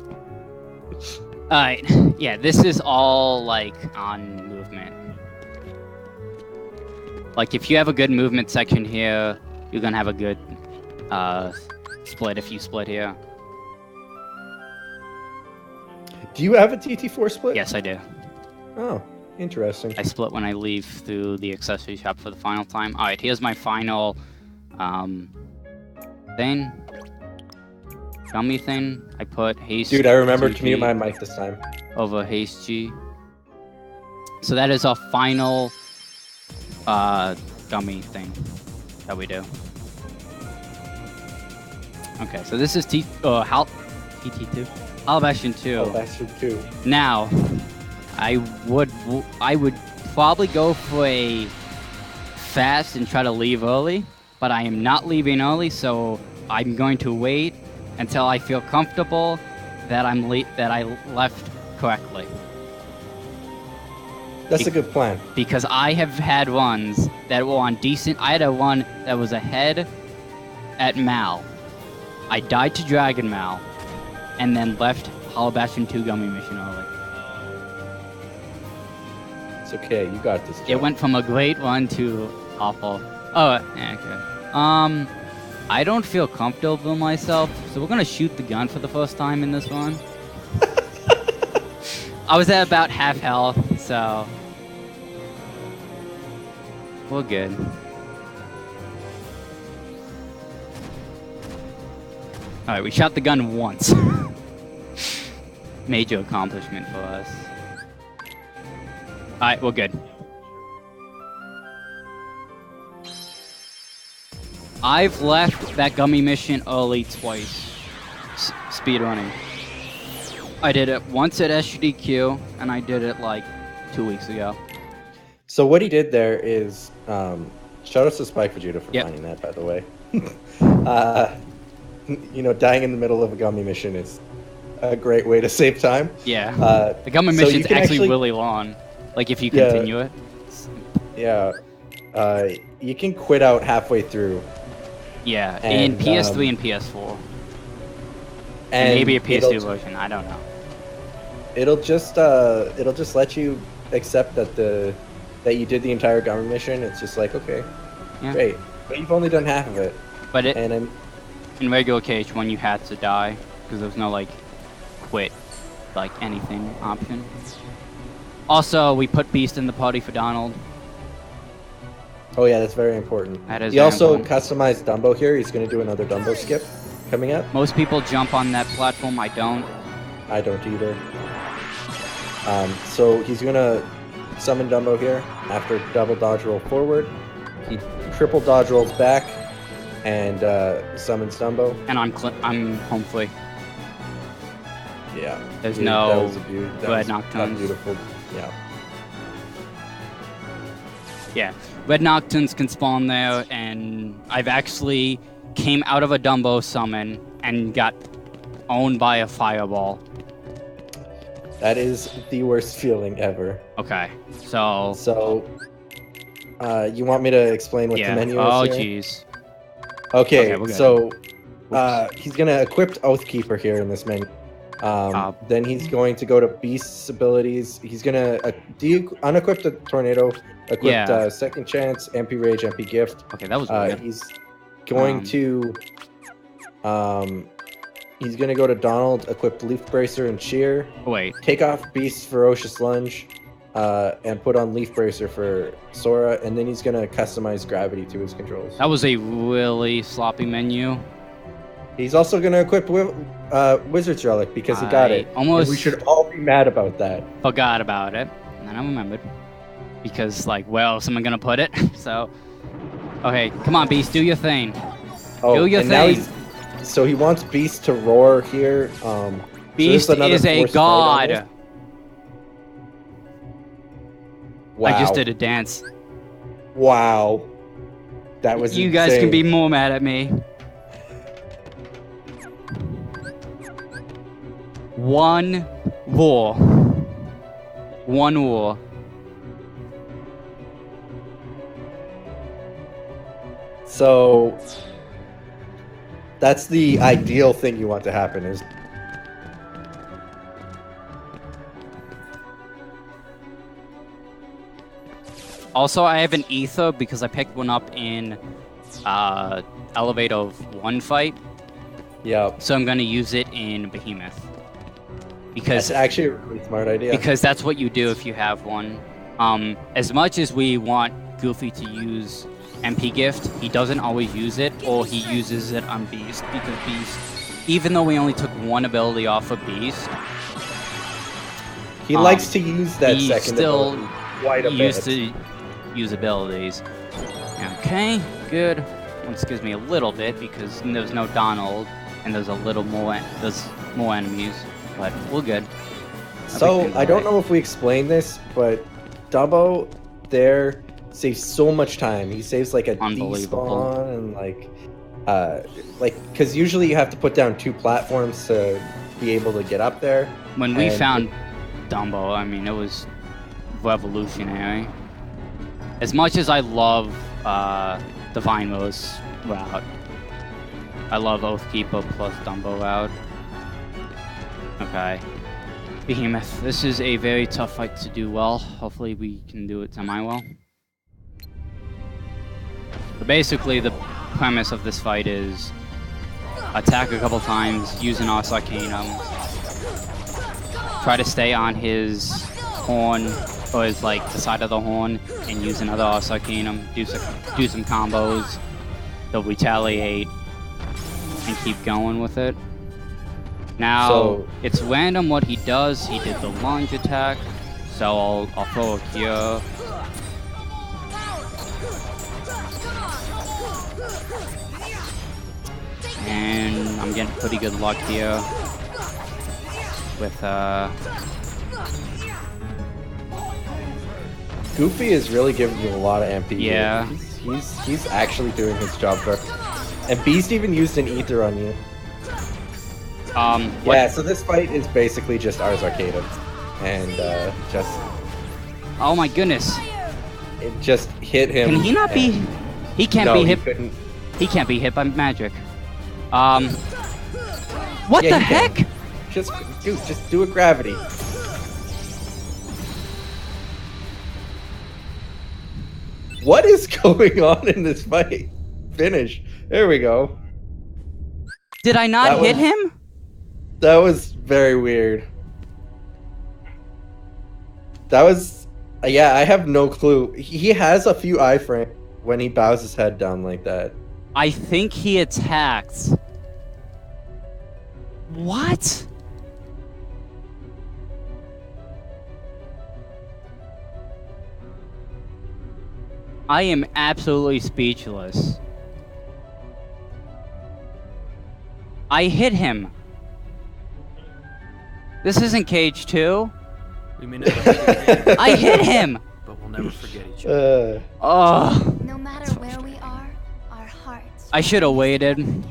Alright, yeah, this is all like on movement. Like if you have a good movement section here, you're gonna have a good split if you split here. Do you have a TT4 split? Yes, I do. Oh. Interesting. I split when I leave through the accessory shop for the final time. Alright, here's my final thing. Dummy thing. I put haste. Dude, I remembered to mute my mic this time. Over haste G. So that is our final dummy thing that we do. Okay, so this is TT2. Alabastion 2. Alabastion 2. Now, I would probably go for a fast and try to leave early, but I am not leaving early, so I'm going to wait until I feel comfortable, that I left correctly. That's a good plan. Because I have had runs that were on decent. I had a run that was ahead at Mal. I died to Dragon Mal, and then left Hollow Bastion 2 Gummy Mission early. It's okay, you got this. Joe. It went from a great run to awful. Oh, yeah, okay. I don't feel comfortable myself, so we're gonna shoot the gun for the first time in this run. I was at about half health, so we're good. Alright, we shot the gun once. Major accomplishment for us. Alright, we're good. I've left that gummy mission early twice. Speedrunning. I did it once at SGDQ, and I did it like 2 weeks ago. So what he did there is, shout out to Spike Vegeta for finding that, by the way. You know, dying in the middle of a gummy mission is a great way to save time. Yeah. The gummy mission's actually really long. Like, if you continue it. Yeah. You can quit out halfway through. Yeah, in PS3 and PS4. And maybe a PS2 version, I don't know. It'll just let you accept that you did the entire gummy mission. It's just like, okay, great. But you've only done half of it. But in regular KH1 you had to die, because there was no like quit, like anything option. Also, we put Beast in the party for Donald. Oh yeah, that's very important. That is he also customized Dumbo here. He's going to do another Dumbo skip coming up. Most people jump on that platform. I don't. I don't either. So he's going to summon Dumbo here after double dodge roll forward. He triple dodge rolls back and summons Dumbo. And I'm home free. Yeah. There's no Red Nocturnes. Beautiful. Yeah. Yeah. Red Nocturnes can spawn there, and I've actually came out of a Dumbo summon and got owned by a fireball. That is the worst feeling ever. Okay, so you want me to explain what the menu is? Oh, here? jeez. Okay, so he's gonna equip Oathkeeper here in this menu. Then he's going to go to Beast's abilities. He's gonna unequip the Tornado, equip Second Chance, MP Rage, MP Gift. Okay, that was weird. He's going to he's gonna go to Donald, equip Leaf Bracer and Shear. Wait. Take off Beast's Ferocious Lunge, and put on Leaf Bracer for Sora, and then he's gonna customize Gravity to his controls. That was a really sloppy menu. He's also going to equip Wizard's Relic because he got it. Almost. And we should all be mad about that. Forgot about it, and then I remembered. Because, like, where else am I going to put it? So, okay, come on, Beast, do your thing. Do your thing. So he wants Beast to roar here. Beast is a god. Wow. I just did a dance. Wow. That was You insane. guys can be more mad at me. One war. So that's the ideal thing you want to happen is Also, I have an ether because I picked one up in Elevator 1 fight. Yeah. So I'm gonna use it in Behemoth. Because that's actually a really smart idea. Because that's what you do if you have one. As much as we want Goofy to use MP Gift, he doesn't always use it, or he uses it on Beast, because Beast, even though we only took one ability off of Beast, he likes to use that second ability quite a bit. He used to use abilities. Okay, good. This gives me a little bit because there's no Donald, and there's more enemies, but we're good. So I don't know if we explained this, but Dumbo there saves so much time. He saves like a despawn and like because usually you have to put down 2 platforms to be able to get up there. When we And- found Dumbo, I mean, it was revolutionary. As much as I love Divine Rose route, I love Oathkeeper plus Dumbo route. Okay. Behemoth, this is a very tough fight to do well. Hopefully we can do it semi-well. But basically, the premise of this fight is attack a couple times, use an Ars Arcanum, try to stay on his horn, or his, like, the side of the horn, and use another Ars Arcanum, do some combos, they'll retaliate, and keep going with it. Now, So- it's random what he does. He did the lunge attack, so I'll throw a cure. And I'm getting pretty good luck here with Goofy is really giving you a lot of MP. here. Yeah. He's actually doing his job for. And Beast even used an ether on you. what, Yeah, so this fight is basically just Ars Arcanum. And just oh my goodness, it just hit him. can he not be? and- He can't no, be he hit. couldn't. He can't be hit by magic. What Yeah, the he can. heck? Just do a gravity. What is going on in this fight? Finish. There we go. Did I not That hit was- him? That was very weird. That was, yeah, I have no clue. He has a few iframes when he bows his head down like that. I think he attacked. What? I am absolutely speechless. I hit him. This isn't KH2. We may never meet again, I hit him. but we'll never forget each other. Oh, No matter where we are, our hearts. I should have waited.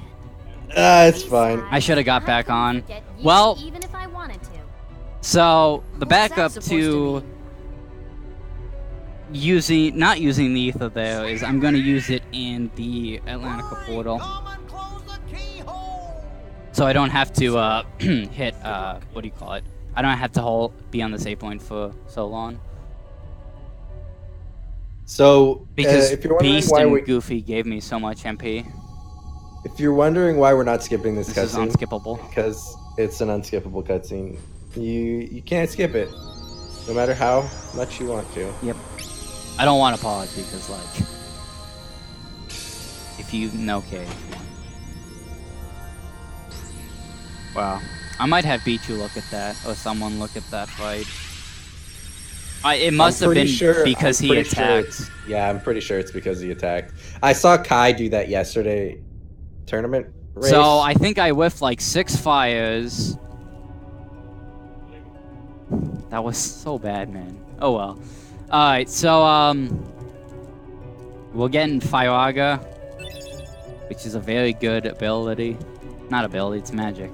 It's fine. I should have got back couldn't on. forget you Well, even if I wanted to. so the What's that backup supposed to not using the ether there is I'm gonna use it in the Atlantica portal, so I don't have to hit what do you call it? I don't have to be on the save point for so long So, because if you're wondering Beast why and Goofy gave me so much MP. if you're wondering why we're not skipping this This is cutscene, unskippable. because it's an unskippable cutscene. You can't skip it, no matter how much you want to. Yep. I don't want to pause because, like, if you know KH1. Wow. I might have Bichu look at that, or someone look at that fight. It must have been because he attacked. Yeah, I'm pretty sure it's because he attacked. I saw Kai do that yesterday. Tournament race. So I think I whiffed like 6 fires. That was so bad, man. Oh well. Alright, so we'll get in Firaga, which is a very good ability. Not ability, it's magic.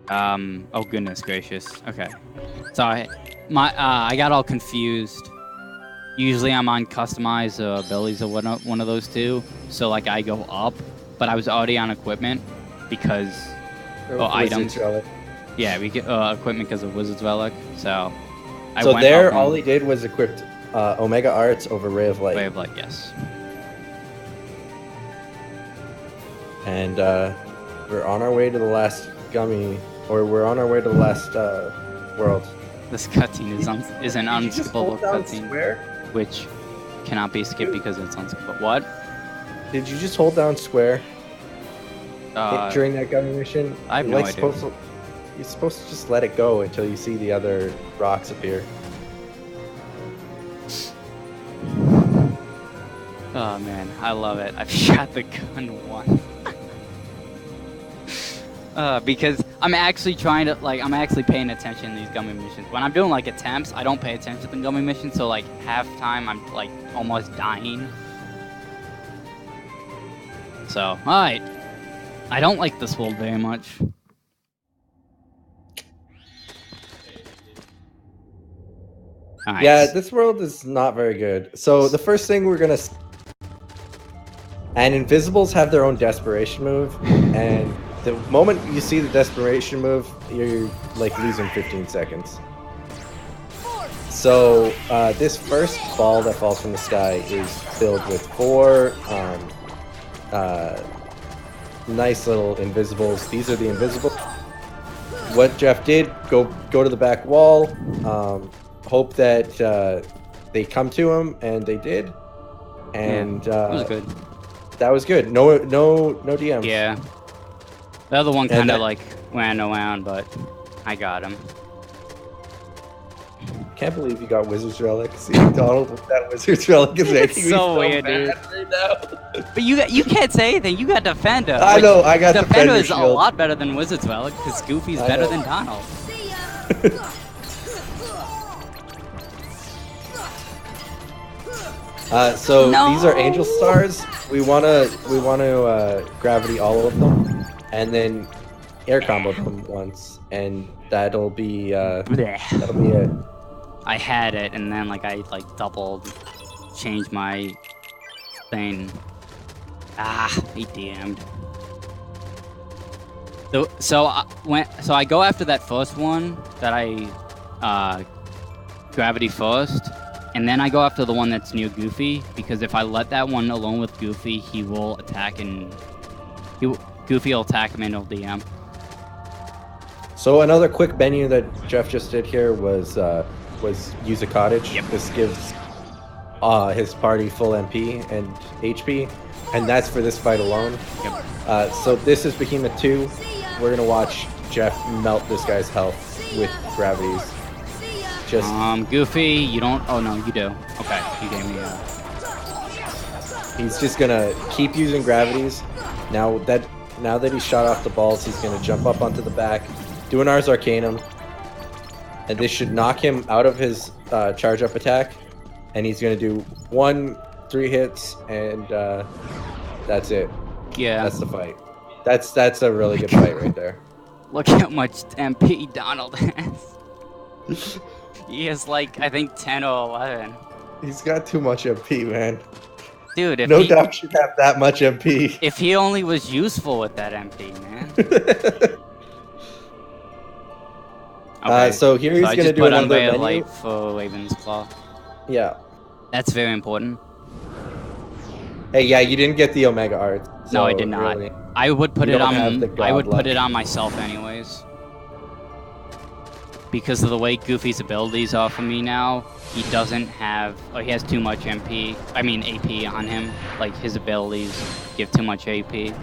Oh goodness gracious. Okay. So I got all confused. Usually I'm on customize abilities or one of those two. So like I go up, but I was already on equipment because items. Yeah, we get equipment because of Wizard's Relic. So I So went there, up on all he did was equipped Omega Arts over Ray of Light. Way of Light, yes. And we're on our way to the last gummy, or we're on our way to the last world. This cutscene is an Did you just unskippable hold down cutscene, square? which cannot be skipped because it's unskippable. What? Did you just hold down square Uh, during that gummy mission? I have You're, no like, idea. You're supposed to just let it go until you see the other rocks appear. Oh man, I love it. I've shot the gun once. Because I'm actually trying to, like, I'm actually paying attention in these gummy missions. When I'm doing, like, attempts, I don't pay attention to the gummy missions, so, like, half time I'm, like, almost dying. So, alright. I don't like this world very much. Alright. Yeah, this world is not very good. So the first thing we're gonna... And Invisibles have their own desperation move, and the moment you see the desperation move, you're like losing 15 seconds. So this first ball that falls from the sky is filled with 4 nice little Invisibles. These are the Invisibles. What Jeff did, go to the back wall, hope that they come to him, and they did. And that was good. That was good. No DMs. Yeah. The other one kind of like ran around, but I got him. Can't believe you got Wizard's Relic. See, Donald with that Wizard's Relic is making me so weird, dude. right now. But you can't say anything. You got Defender. I know. I got Defender is shield. a lot better than Wizard's Relic because Goofy's better than Donald. So these are Angel Stars. We wanna gravity all of them, and then air combo them once, and that'll be it. I had it, and then like I doubled, changed my thing. He damned. So I go after that first one that I gravity first. And then I go after the one that's near Goofy, because if I let that one alone with Goofy, he will attack and... Goofy will attack him and he'll DM. So another quick menu that Jeff just did here was use a cottage. Yep. This gives his party full MP and HP, and that's for this fight alone. Yep. So this is Behemoth 2. We're gonna watch Jeff melt this guy's health with gravities. Goofy, you don't... Oh, no, you do. Okay, you gave me a... He's just gonna keep using gravities. Now that he's shot off the balls, he's gonna jump up onto the back, do an Ars Arcanum, and this should knock him out of his charge up attack, and he's gonna do 3 hits, and that's it. Yeah. That's the fight. That's a really good fight right there. Look how much MP Donald has. He has like, I think 10 or 11. He's got too much MP, man. Dude, if no doubt should have that much MP. If he only was useful with that MP, man. Okay, so here he's gonna do another menu. Light for Raven's Claw. Yeah. That's very important. Hey, yeah, you didn't get the Omega Art. So no, I did not. Really, I would put it on. I would put it luck. on myself anyways. Because of the way Goofy's abilities are for me now, he doesn't have, or he has too much MP, I mean AP on him. Like, his abilities give too much AP.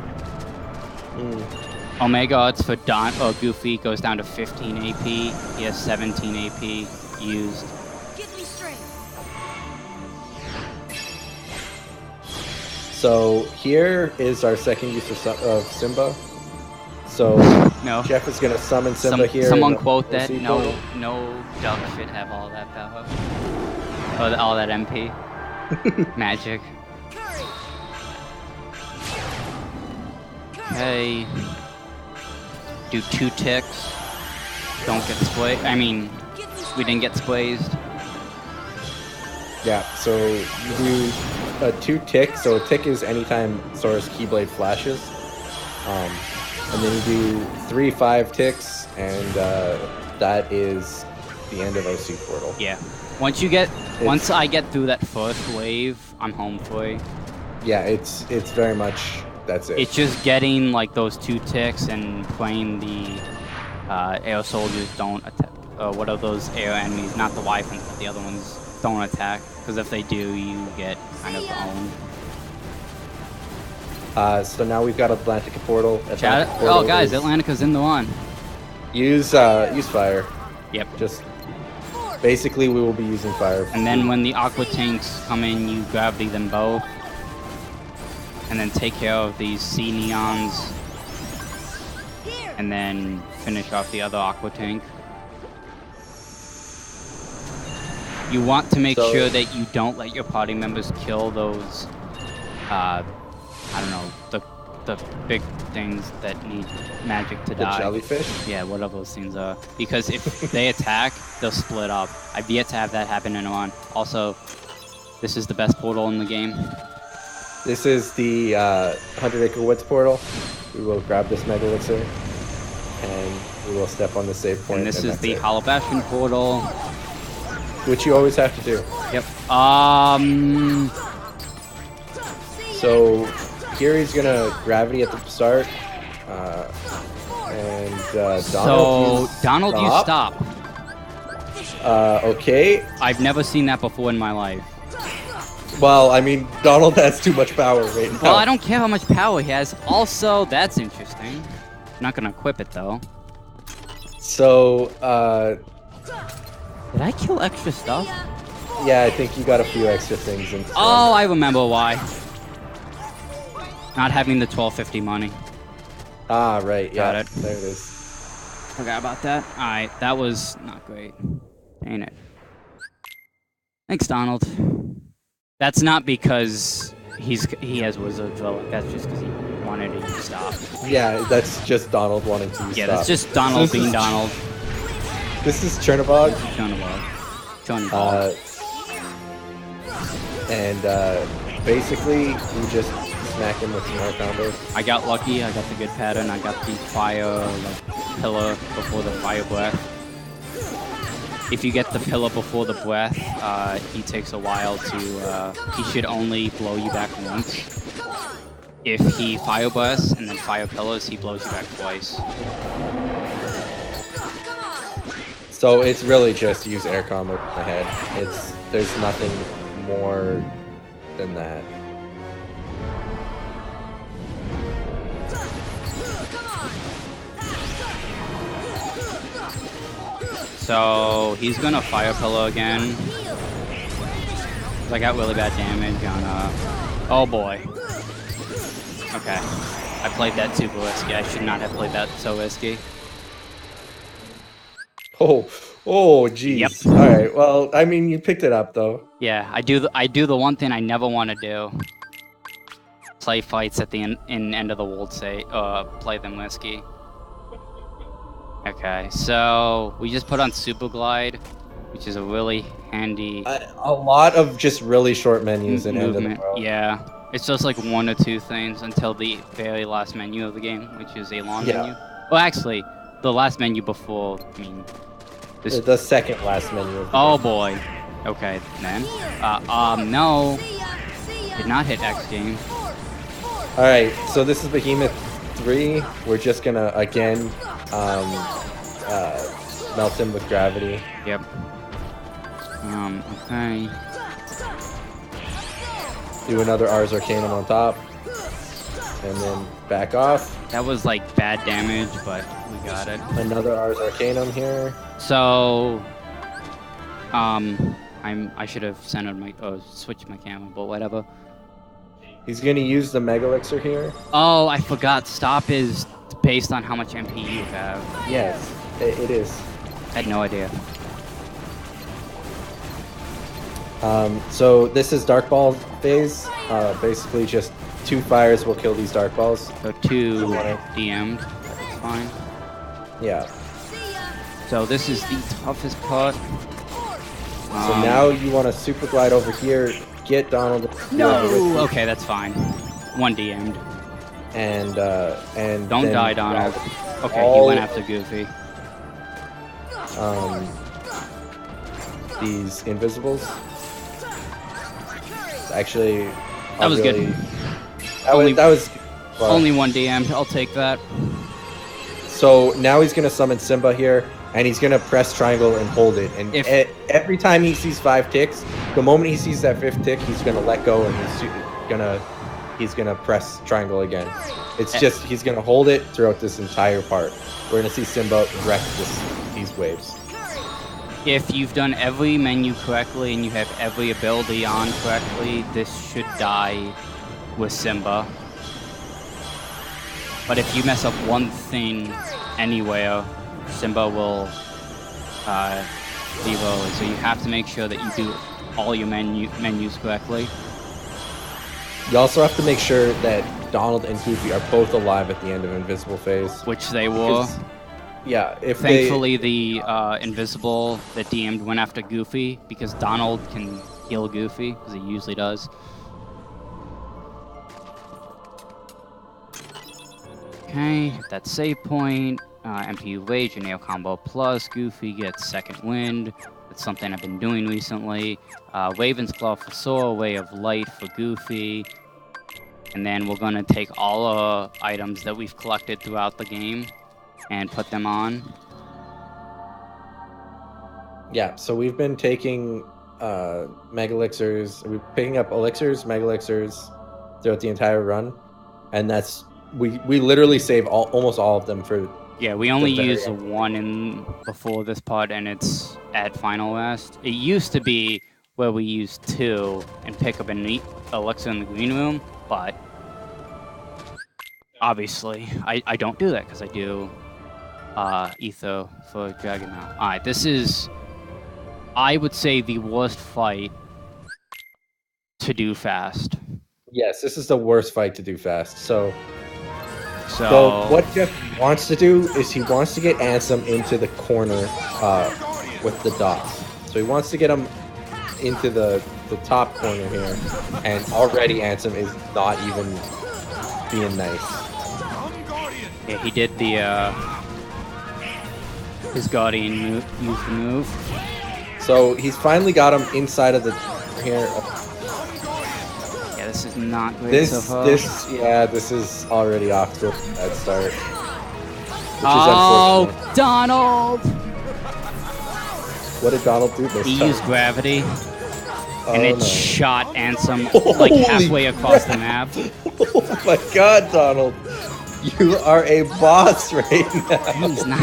Omega Arts for Goofy goes down to 15 AP. He has 17 AP used. Give me strength. So here is our second use of Simba. So No. Jeff is gonna summon Simba here. Someone quote that. No duck should have all that power. Or all that MP. Magic. Okay. Do 2 ticks. Don't get squazed. I mean, we didn't get squazed. Yeah, so you do a 2 tick. So a tick is anytime Sora's Keyblade flashes. And then you do 3 5 ticks, and that is the end of OC Portal. Yeah. Once I get through that first wave, I'm home free. Yeah, it's very much that's it. It's just getting like those 2 ticks and playing the air soldiers don't attack. What are those air enemies? Not the Wyverns, but the other ones don't attack. Because if they do, you get kind of owned. So now we've got Atlantica Portal. Oh, guys, Atlantica's in the one. Use fire. Yep. Just basically, we will be using fire. And then when the Aqua Tanks come in, you gravity them both. And then take care of these sea neons. And then finish off the other Aqua Tank. You want to make sure that you don't let your party members kill those, I don't know, the the big things that need magic to The die. jellyfish? Yeah, whatever those things are. Because if they attack, they'll split up. I've yet to have that happen in one. Also, this is the best portal in the game. This is the 100 Acre Woods portal. We will grab this Mega Elixir, and we will step on the save point. And this is that's the it. Hollow Bastion portal. Which you always have to do. Yep. So here he's gonna gravity at the start, and Donald, you stop. Okay. I've never seen that before in my life. Well, I mean, Donald has too much power right now. Well, I don't care how much power he has. Also, that's interesting. I'm not gonna equip it though. So, Did I kill extra stuff? yeah, I think you got a few extra things. In Oh, I remember why. Not having the 1250 money. Ah, right. Yeah, Got it. there it is. Forgot about that. Alright, that was not great. Ain't it? Thanks, Donald. That's not because he has Wizard Drill. That's just because he wanted to use stop. Yeah, that's just Donald wanting to use Yeah, stop. that's just Donald This being is- Donald. This is Chernobog. Chernobog. And basically, you just smack him with some more combos. I got lucky. I got the good pattern. I got the fire pillar before the fire breath. If you get the pillar before the breath, he takes a while to. He should only blow you back once. If he fire bursts and then fire pillars, he blows you back twice. So it's really just use air combo ahead. There's nothing more than that. So he's gonna fire pillar again. I got really bad damage on oh boy. Okay. I played that too risky. I should not have played that so risky. Oh, jeez. Yep. All right. Well, I mean, you picked it up though. Yeah, I do the one thing I never want to do. Play fights at the end of the world, play them risky. Okay, so we just put on Super Glide, which is a really handy A lot of just really short menus in End of the movement. World. Yeah, it's just like one or two things until the very last menu of the game, which is a long Yeah. menu. Well, actually, the last menu before. I mean, this. The second last menu. Of the Oh game. boy. Okay, then. No. Did not hit X game. All right. So this is Behemoth 3. We're just gonna again melt him with gravity. Yep. Okay. Do another Ars Arcanum on top, and then back off. That was like bad damage, but we got it. Another Ars Arcanum here. So, I should have centered my, switched my camera, but whatever. He's gonna use the Mega Elixir here. Oh, I forgot. Stop is based on how much MP you have. Yes, it is. I had no idea. So this is Dark Ball phase. Basically, just 2 fires will kill these Dark Balls. So 2 DM'd. That's fine. Yeah. So this is the toughest part. So now you want to super glide over here, get Donald. No. with you, Okay, that's fine. 1 DM'd. And Don't then die, Donald. grab Okay, he all, went after Goofy. These invisibles. Actually, That was good. That was well, Only 1 DM'd. I'll take that. So now he's gonna summon Simba here, and he's gonna press triangle and hold it. And every time he sees 5 ticks, the moment he sees that 5th tick, he's gonna let go and he's gonna press triangle again. It's just he's gonna hold it throughout this entire part. We're gonna see Simba wreck these waves. If you've done every menu correctly and you have every ability on correctly, this should die with Simba. But if you mess up one thing anywhere, Simba will be low. So you have to make sure that you do all your menus correctly. You also have to make sure that Donald and Goofy are both alive at the end of Invisible Phase. Which they were. Yeah, if Thankfully, the Invisible that DM'd went after Goofy because Donald can heal Goofy, because he usually does. Okay, hit that save point. MPU Rage and Nail Combo Plus. Goofy gets Second Wind. That's something I've been doing recently. Raven's Claw for Sora, Way of Light for Goofy. And then we're going to take all our items that we've collected throughout the game and put them on. Yeah, so we've been taking Mega Elixirs. We're picking up Elixirs, Mega Elixirs throughout the entire run. And that's... We literally save almost all of them for... Yeah, we only use one in before this part, and it's at Final Last. It used to be where we use 2 and pick up an elixir in the green room, but obviously I don't do that because I do Ether for Dragon now. Alright, this is, I would say, the worst fight to do fast. This is the worst fight to do fast. So what Jeff wants to do is he wants to get Ansem into the corner with the dots. So he wants to get him into the top corner here, and already Ansem is not even being nice. Yeah, he did the his Guardian used the move. So he's finally got him inside of the here. Yeah, this is not great so far. This is already off to a bad start. Oh, Donald! What did Donald do this time? He used gravity, and it shot Ansem Holy like halfway across the map. Oh my god, Donald! You are a boss right now. He's not.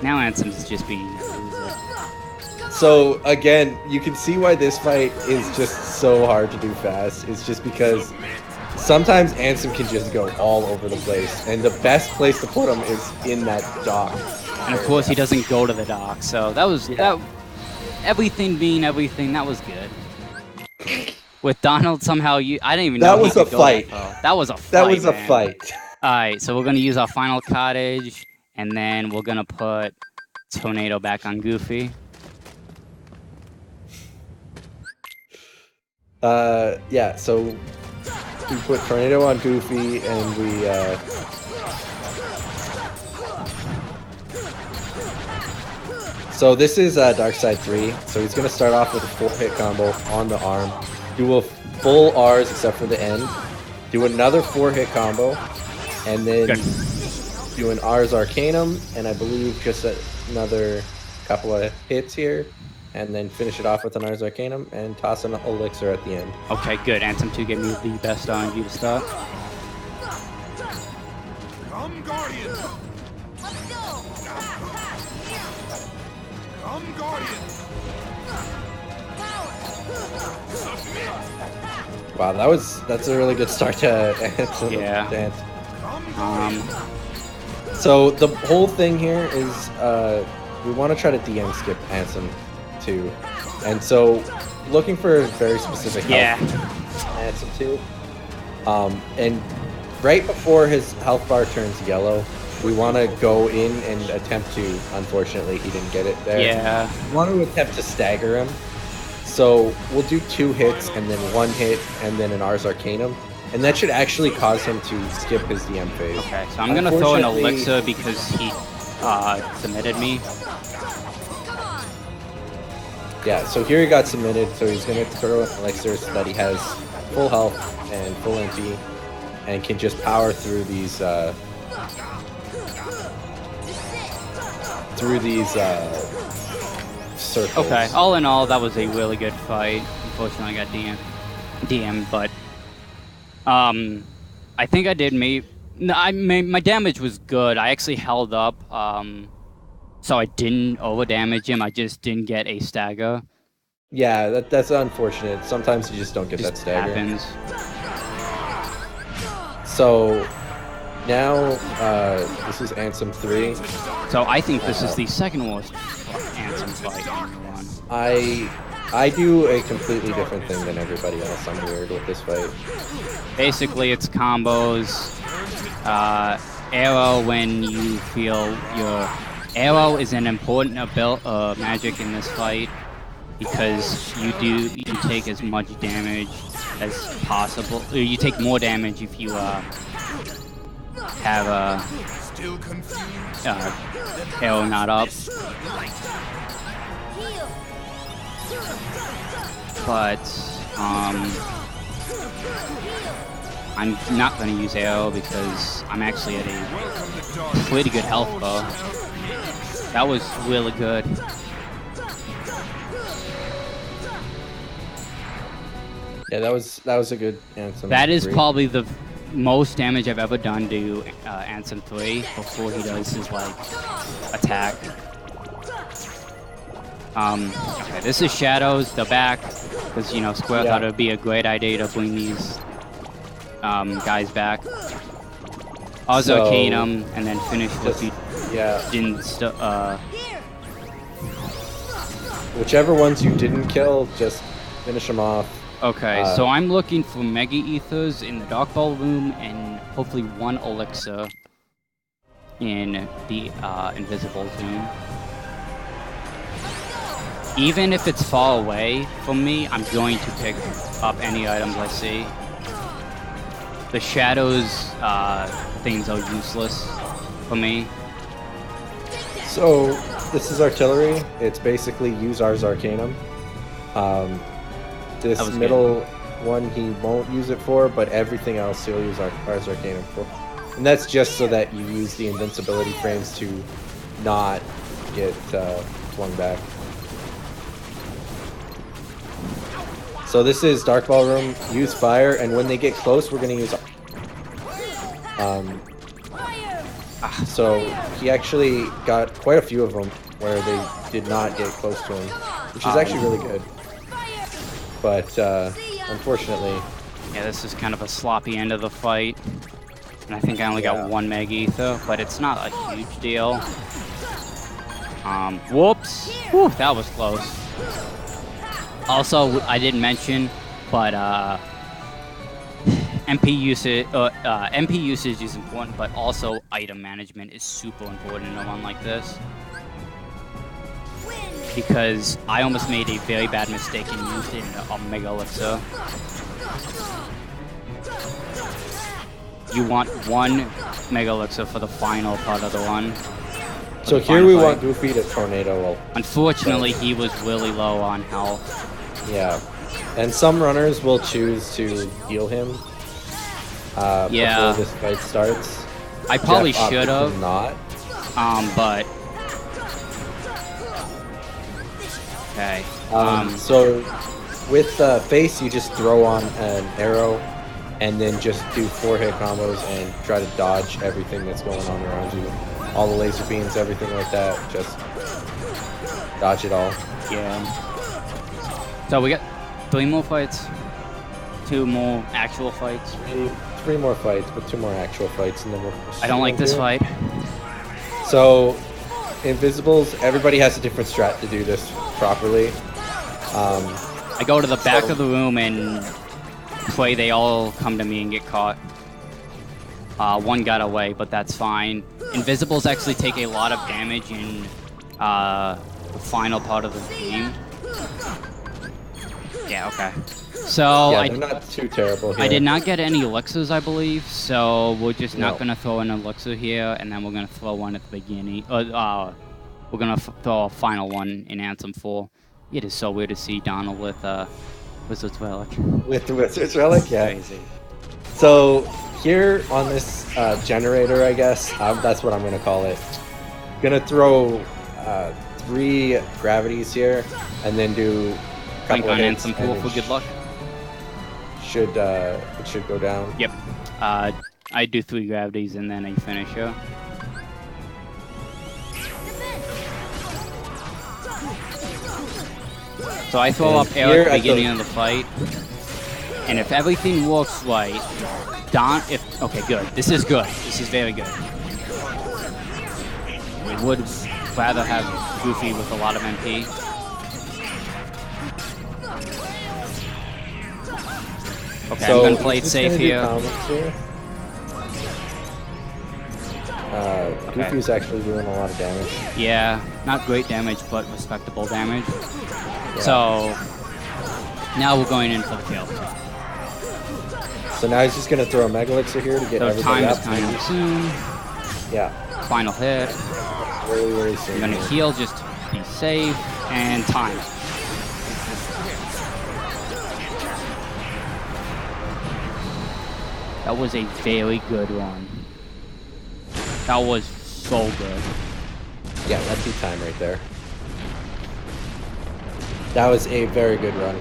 Now Ansem's just being a loser. So again, you can see why this fight is just so hard to do fast. It's just because sometimes Ansem can just go all over the place, and the best place to put him is in that dock. And of course, he doesn't go to the dock, so that was that. Everything being everything, that was good. With Donald somehow, I didn't even know that was a fight. That was a fight. That was a man. fight. All right, so we're gonna use our final cottage, and then we're gonna put Tornado back on Goofy. Yeah. So we put Tornado on Goofy, and we. So this is Dark Side 3. So he's gonna start off with a 4-hit combo on the arm, do a full R's except for the end, do another 4-hit combo, and then do an R's Arcanum, and I believe just another couple of hits here, and then finish it off with an R's Arcanum and toss an Elixir at the end. Okay, good. Ansem 2 gave me the best RNG to start. Come, Guardian! Let's go! Come, Guardian! Wow, that's a really good start to Ansem. Yeah. So the whole thing here is we want to try to DM skip Ansem too, and so looking for a very specific health Ansem too. And right before his health bar turns yellow, we want to go in and attempt to. Unfortunately, he didn't get it there. Yeah. We want to attempt to stagger him. So we'll do 2 hits and then 1 hit and then an Ars Arcanum. And that should actually cause him to skip his DM phase. Okay, so I'm gonna throw an Elixir because he submitted me. Yeah, so here he got submitted, so he's gonna throw an Elixir so that he has full health and full MP and can just power through these circles. Okay, all in all, that was a really good fight. Unfortunately, I got DM, but I think I did my damage was good. I actually held up, so I didn't over damage him. I just didn't get a stagger. Yeah, that's unfortunate. Sometimes you just don't get that stagger. Happens. So now this is Ansem 3. So I think this is the second worst Ansem fight in one. I do a completely different thing than everybody else. I'm weird with this fight. Basically, it's combos. Arrow when you feel your arrow is an important magic in this fight because you take as much damage as possible. You take more damage if you have a arrow not up. But I'm not going to use arrow because I'm actually at a pretty good health bar. That was really good. Yeah, that was a good Ansem. That is probably the most damage I've ever done to Ansem 3 before he does his like attack. Okay, this is Shadows, the back, because you know Square thought it would be a great idea to bring these guys back. Also Arcanum, and then finish what you didn't. Whichever ones you didn't kill, just finish them off. Okay, so I'm looking for Mega Ethers in the Dark Ballroom and hopefully one Elixir in the Invisible Zone. Even if it's far away from me, I'm going to pick up any items I see. The Shadows things are useless for me. So, this is Artillery. It's basically use Ars Arcanum. This middle one he won't use it for, but everything else he'll use Ars Arcanum for. And that's just so that you use the invincibility frames to not get flung back. So this is Dark Ballroom, use fire, and when they get close, we're going to use... So he actually got quite a few of them where they did not get close to him, which is actually really good. But unfortunately... Yeah, this is kind of a sloppy end of the fight. And I think I only got one Mega Ether, but it's not a huge deal. Whoops! Whew, that was close. Also, I didn't mention, but MP usage is important, but also item management is super important in a one like this. Because I almost made a very bad mistake and used it in a Mega Elixir. You want one Mega Elixir for the final part of the run. So here we want Goofy to Tornado. Unfortunately, he was really low on health. Yeah, and some runners will choose to heal him before this fight starts. I probably should have. Not. But okay. So with face, you just throw on an arrow, and then just do 4-hit combos and try to dodge everything that's going on around you. All the laser beams, everything like that. Just dodge it all. Yeah. So we got 3 more fights, 2 more actual fights. 3 more fights, but 2 more actual fights, and then we'll... I don't like this fight. So, Invisibles, everybody has a different strat to do this properly. I go to the back of the room and pray they all come to me and get caught. One got away, but that's fine. Invisibles actually take a lot of damage in the final part of the game. Yeah, okay. So yeah, they're not too terrible here. I did not get any elixirs, I believe, so we're just not gonna throw an elixir here, and then we're gonna throw one at the beginning. We're gonna throw a final one in Anthem 4. It is so weird to see Donald with Wizard's Relic. With the Wizard's Relic, yeah. Crazy. So here on this generator, I guess that's what I'm gonna call it. Gonna throw 3 gravities here, and then do. Plank on Anthem 4 for good luck. It should go down. Yep. I do 3 gravities and then a finisher. So I throw up air at the beginning of the fight, and if everything works right, okay, good. This is good. This is very good. We would rather have Goofy with a lot of MP. Okay, So I'm gonna play it he's safe gonna do here. comics here. Goofy's actually doing a lot of damage. Yeah, not great damage, but respectable damage. Yeah. So now we're going in for the kill. So now he's just gonna throw a Mega Elixir here to get So everybody time is up. coming up soon. Yeah, Final hit. really, really soon. I'm gonna heal just to be safe, and time. That was a very good one. That was so good. Yeah, that's your time right there. That was a very good run.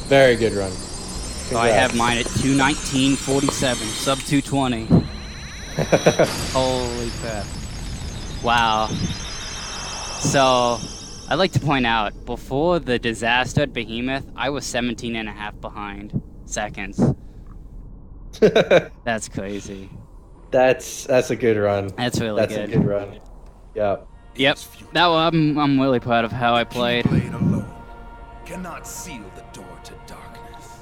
Very good run. So I have mine at 219.47, sub 220. Holy crap. Wow. So, I'd like to point out, before the disaster at Behemoth, I was 17.5 behind seconds. That's crazy. That's a good run. That's really That's good. a good run. Yeah. Yep. That one, I'm really proud of how I played. Blade alone cannot seal the door to darkness.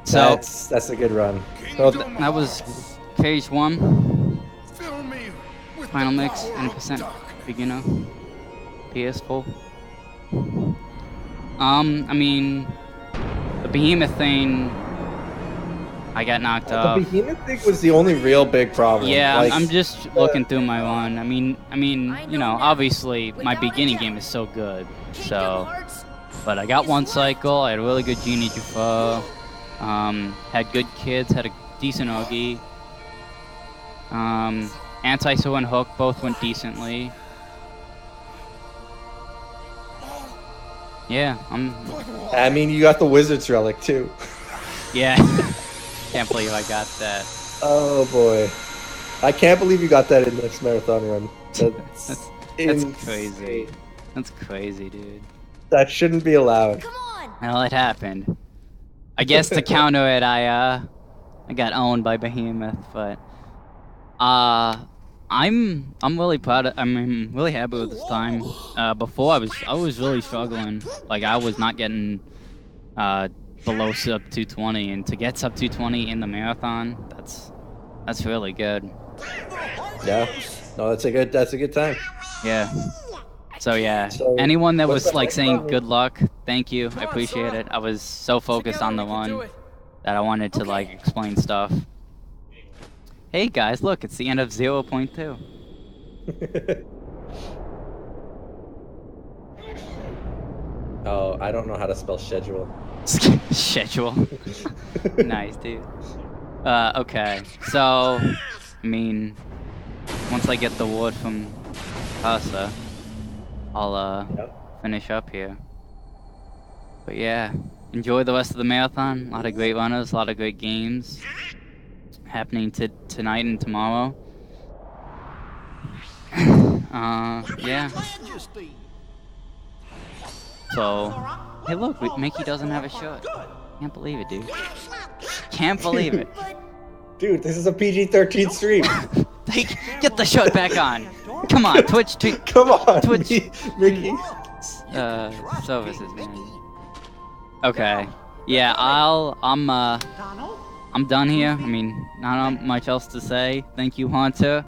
So, That's a good run. So Kingdom that was Hearts, KH1, fill me with final the mix, power of 90% darkness. beginner, PS4. I mean, the Behemoth thing, I got knocked the off. Behemoth thing was the only real big problem. Yeah, Like, I'm just looking through my run. I mean, you know, obviously my beginning game is so good. So, but I got one cycle. I had a really good Genie Jafar. Had good kids. Had a decent Ogi. Anti-Soul and Hook both went decently. Yeah, I mean, you got the Wizard's Relic too. yeah. Can't believe I got that. Oh boy, I can't believe you got that in this marathon run. That's Insane. crazy. That's crazy, dude. That shouldn't be allowed. Come on. Well, it happened. I guess to counter it, I got owned by Behemoth, but I'm really proud of, I'm really happy with this time. Before I was really struggling. Like I was not getting below sub 220, and to get sub 220 in the marathon, that's really good. Yeah. No, that's a good time. Yeah. So yeah, So, anyone that what's was the like next saying one? good luck, thank you, I appreciate it. I was so focused on the one that I wanted to like explain stuff. Hey guys, look, it's the end of 0.2. Oh, I don't know how to spell schedule. Schedule. Nice, dude. Okay, so, I mean, once I get the wood from Casa, I'll Yep. finish up here. But yeah, enjoy the rest of the marathon. A lot of great runners, a lot of great games happening tonight and tomorrow. Yeah. So, hey look, Mickey doesn't have a shirt. Can't believe it, dude. Can't believe it. Dude, this is a PG-13 stream. Get the shirt back on. Come on, Twitch. Come on, Twitch. Mickey. Services, man. Okay. Yeah, I'm done here. I mean, not much else to say. Thank you, Hunter.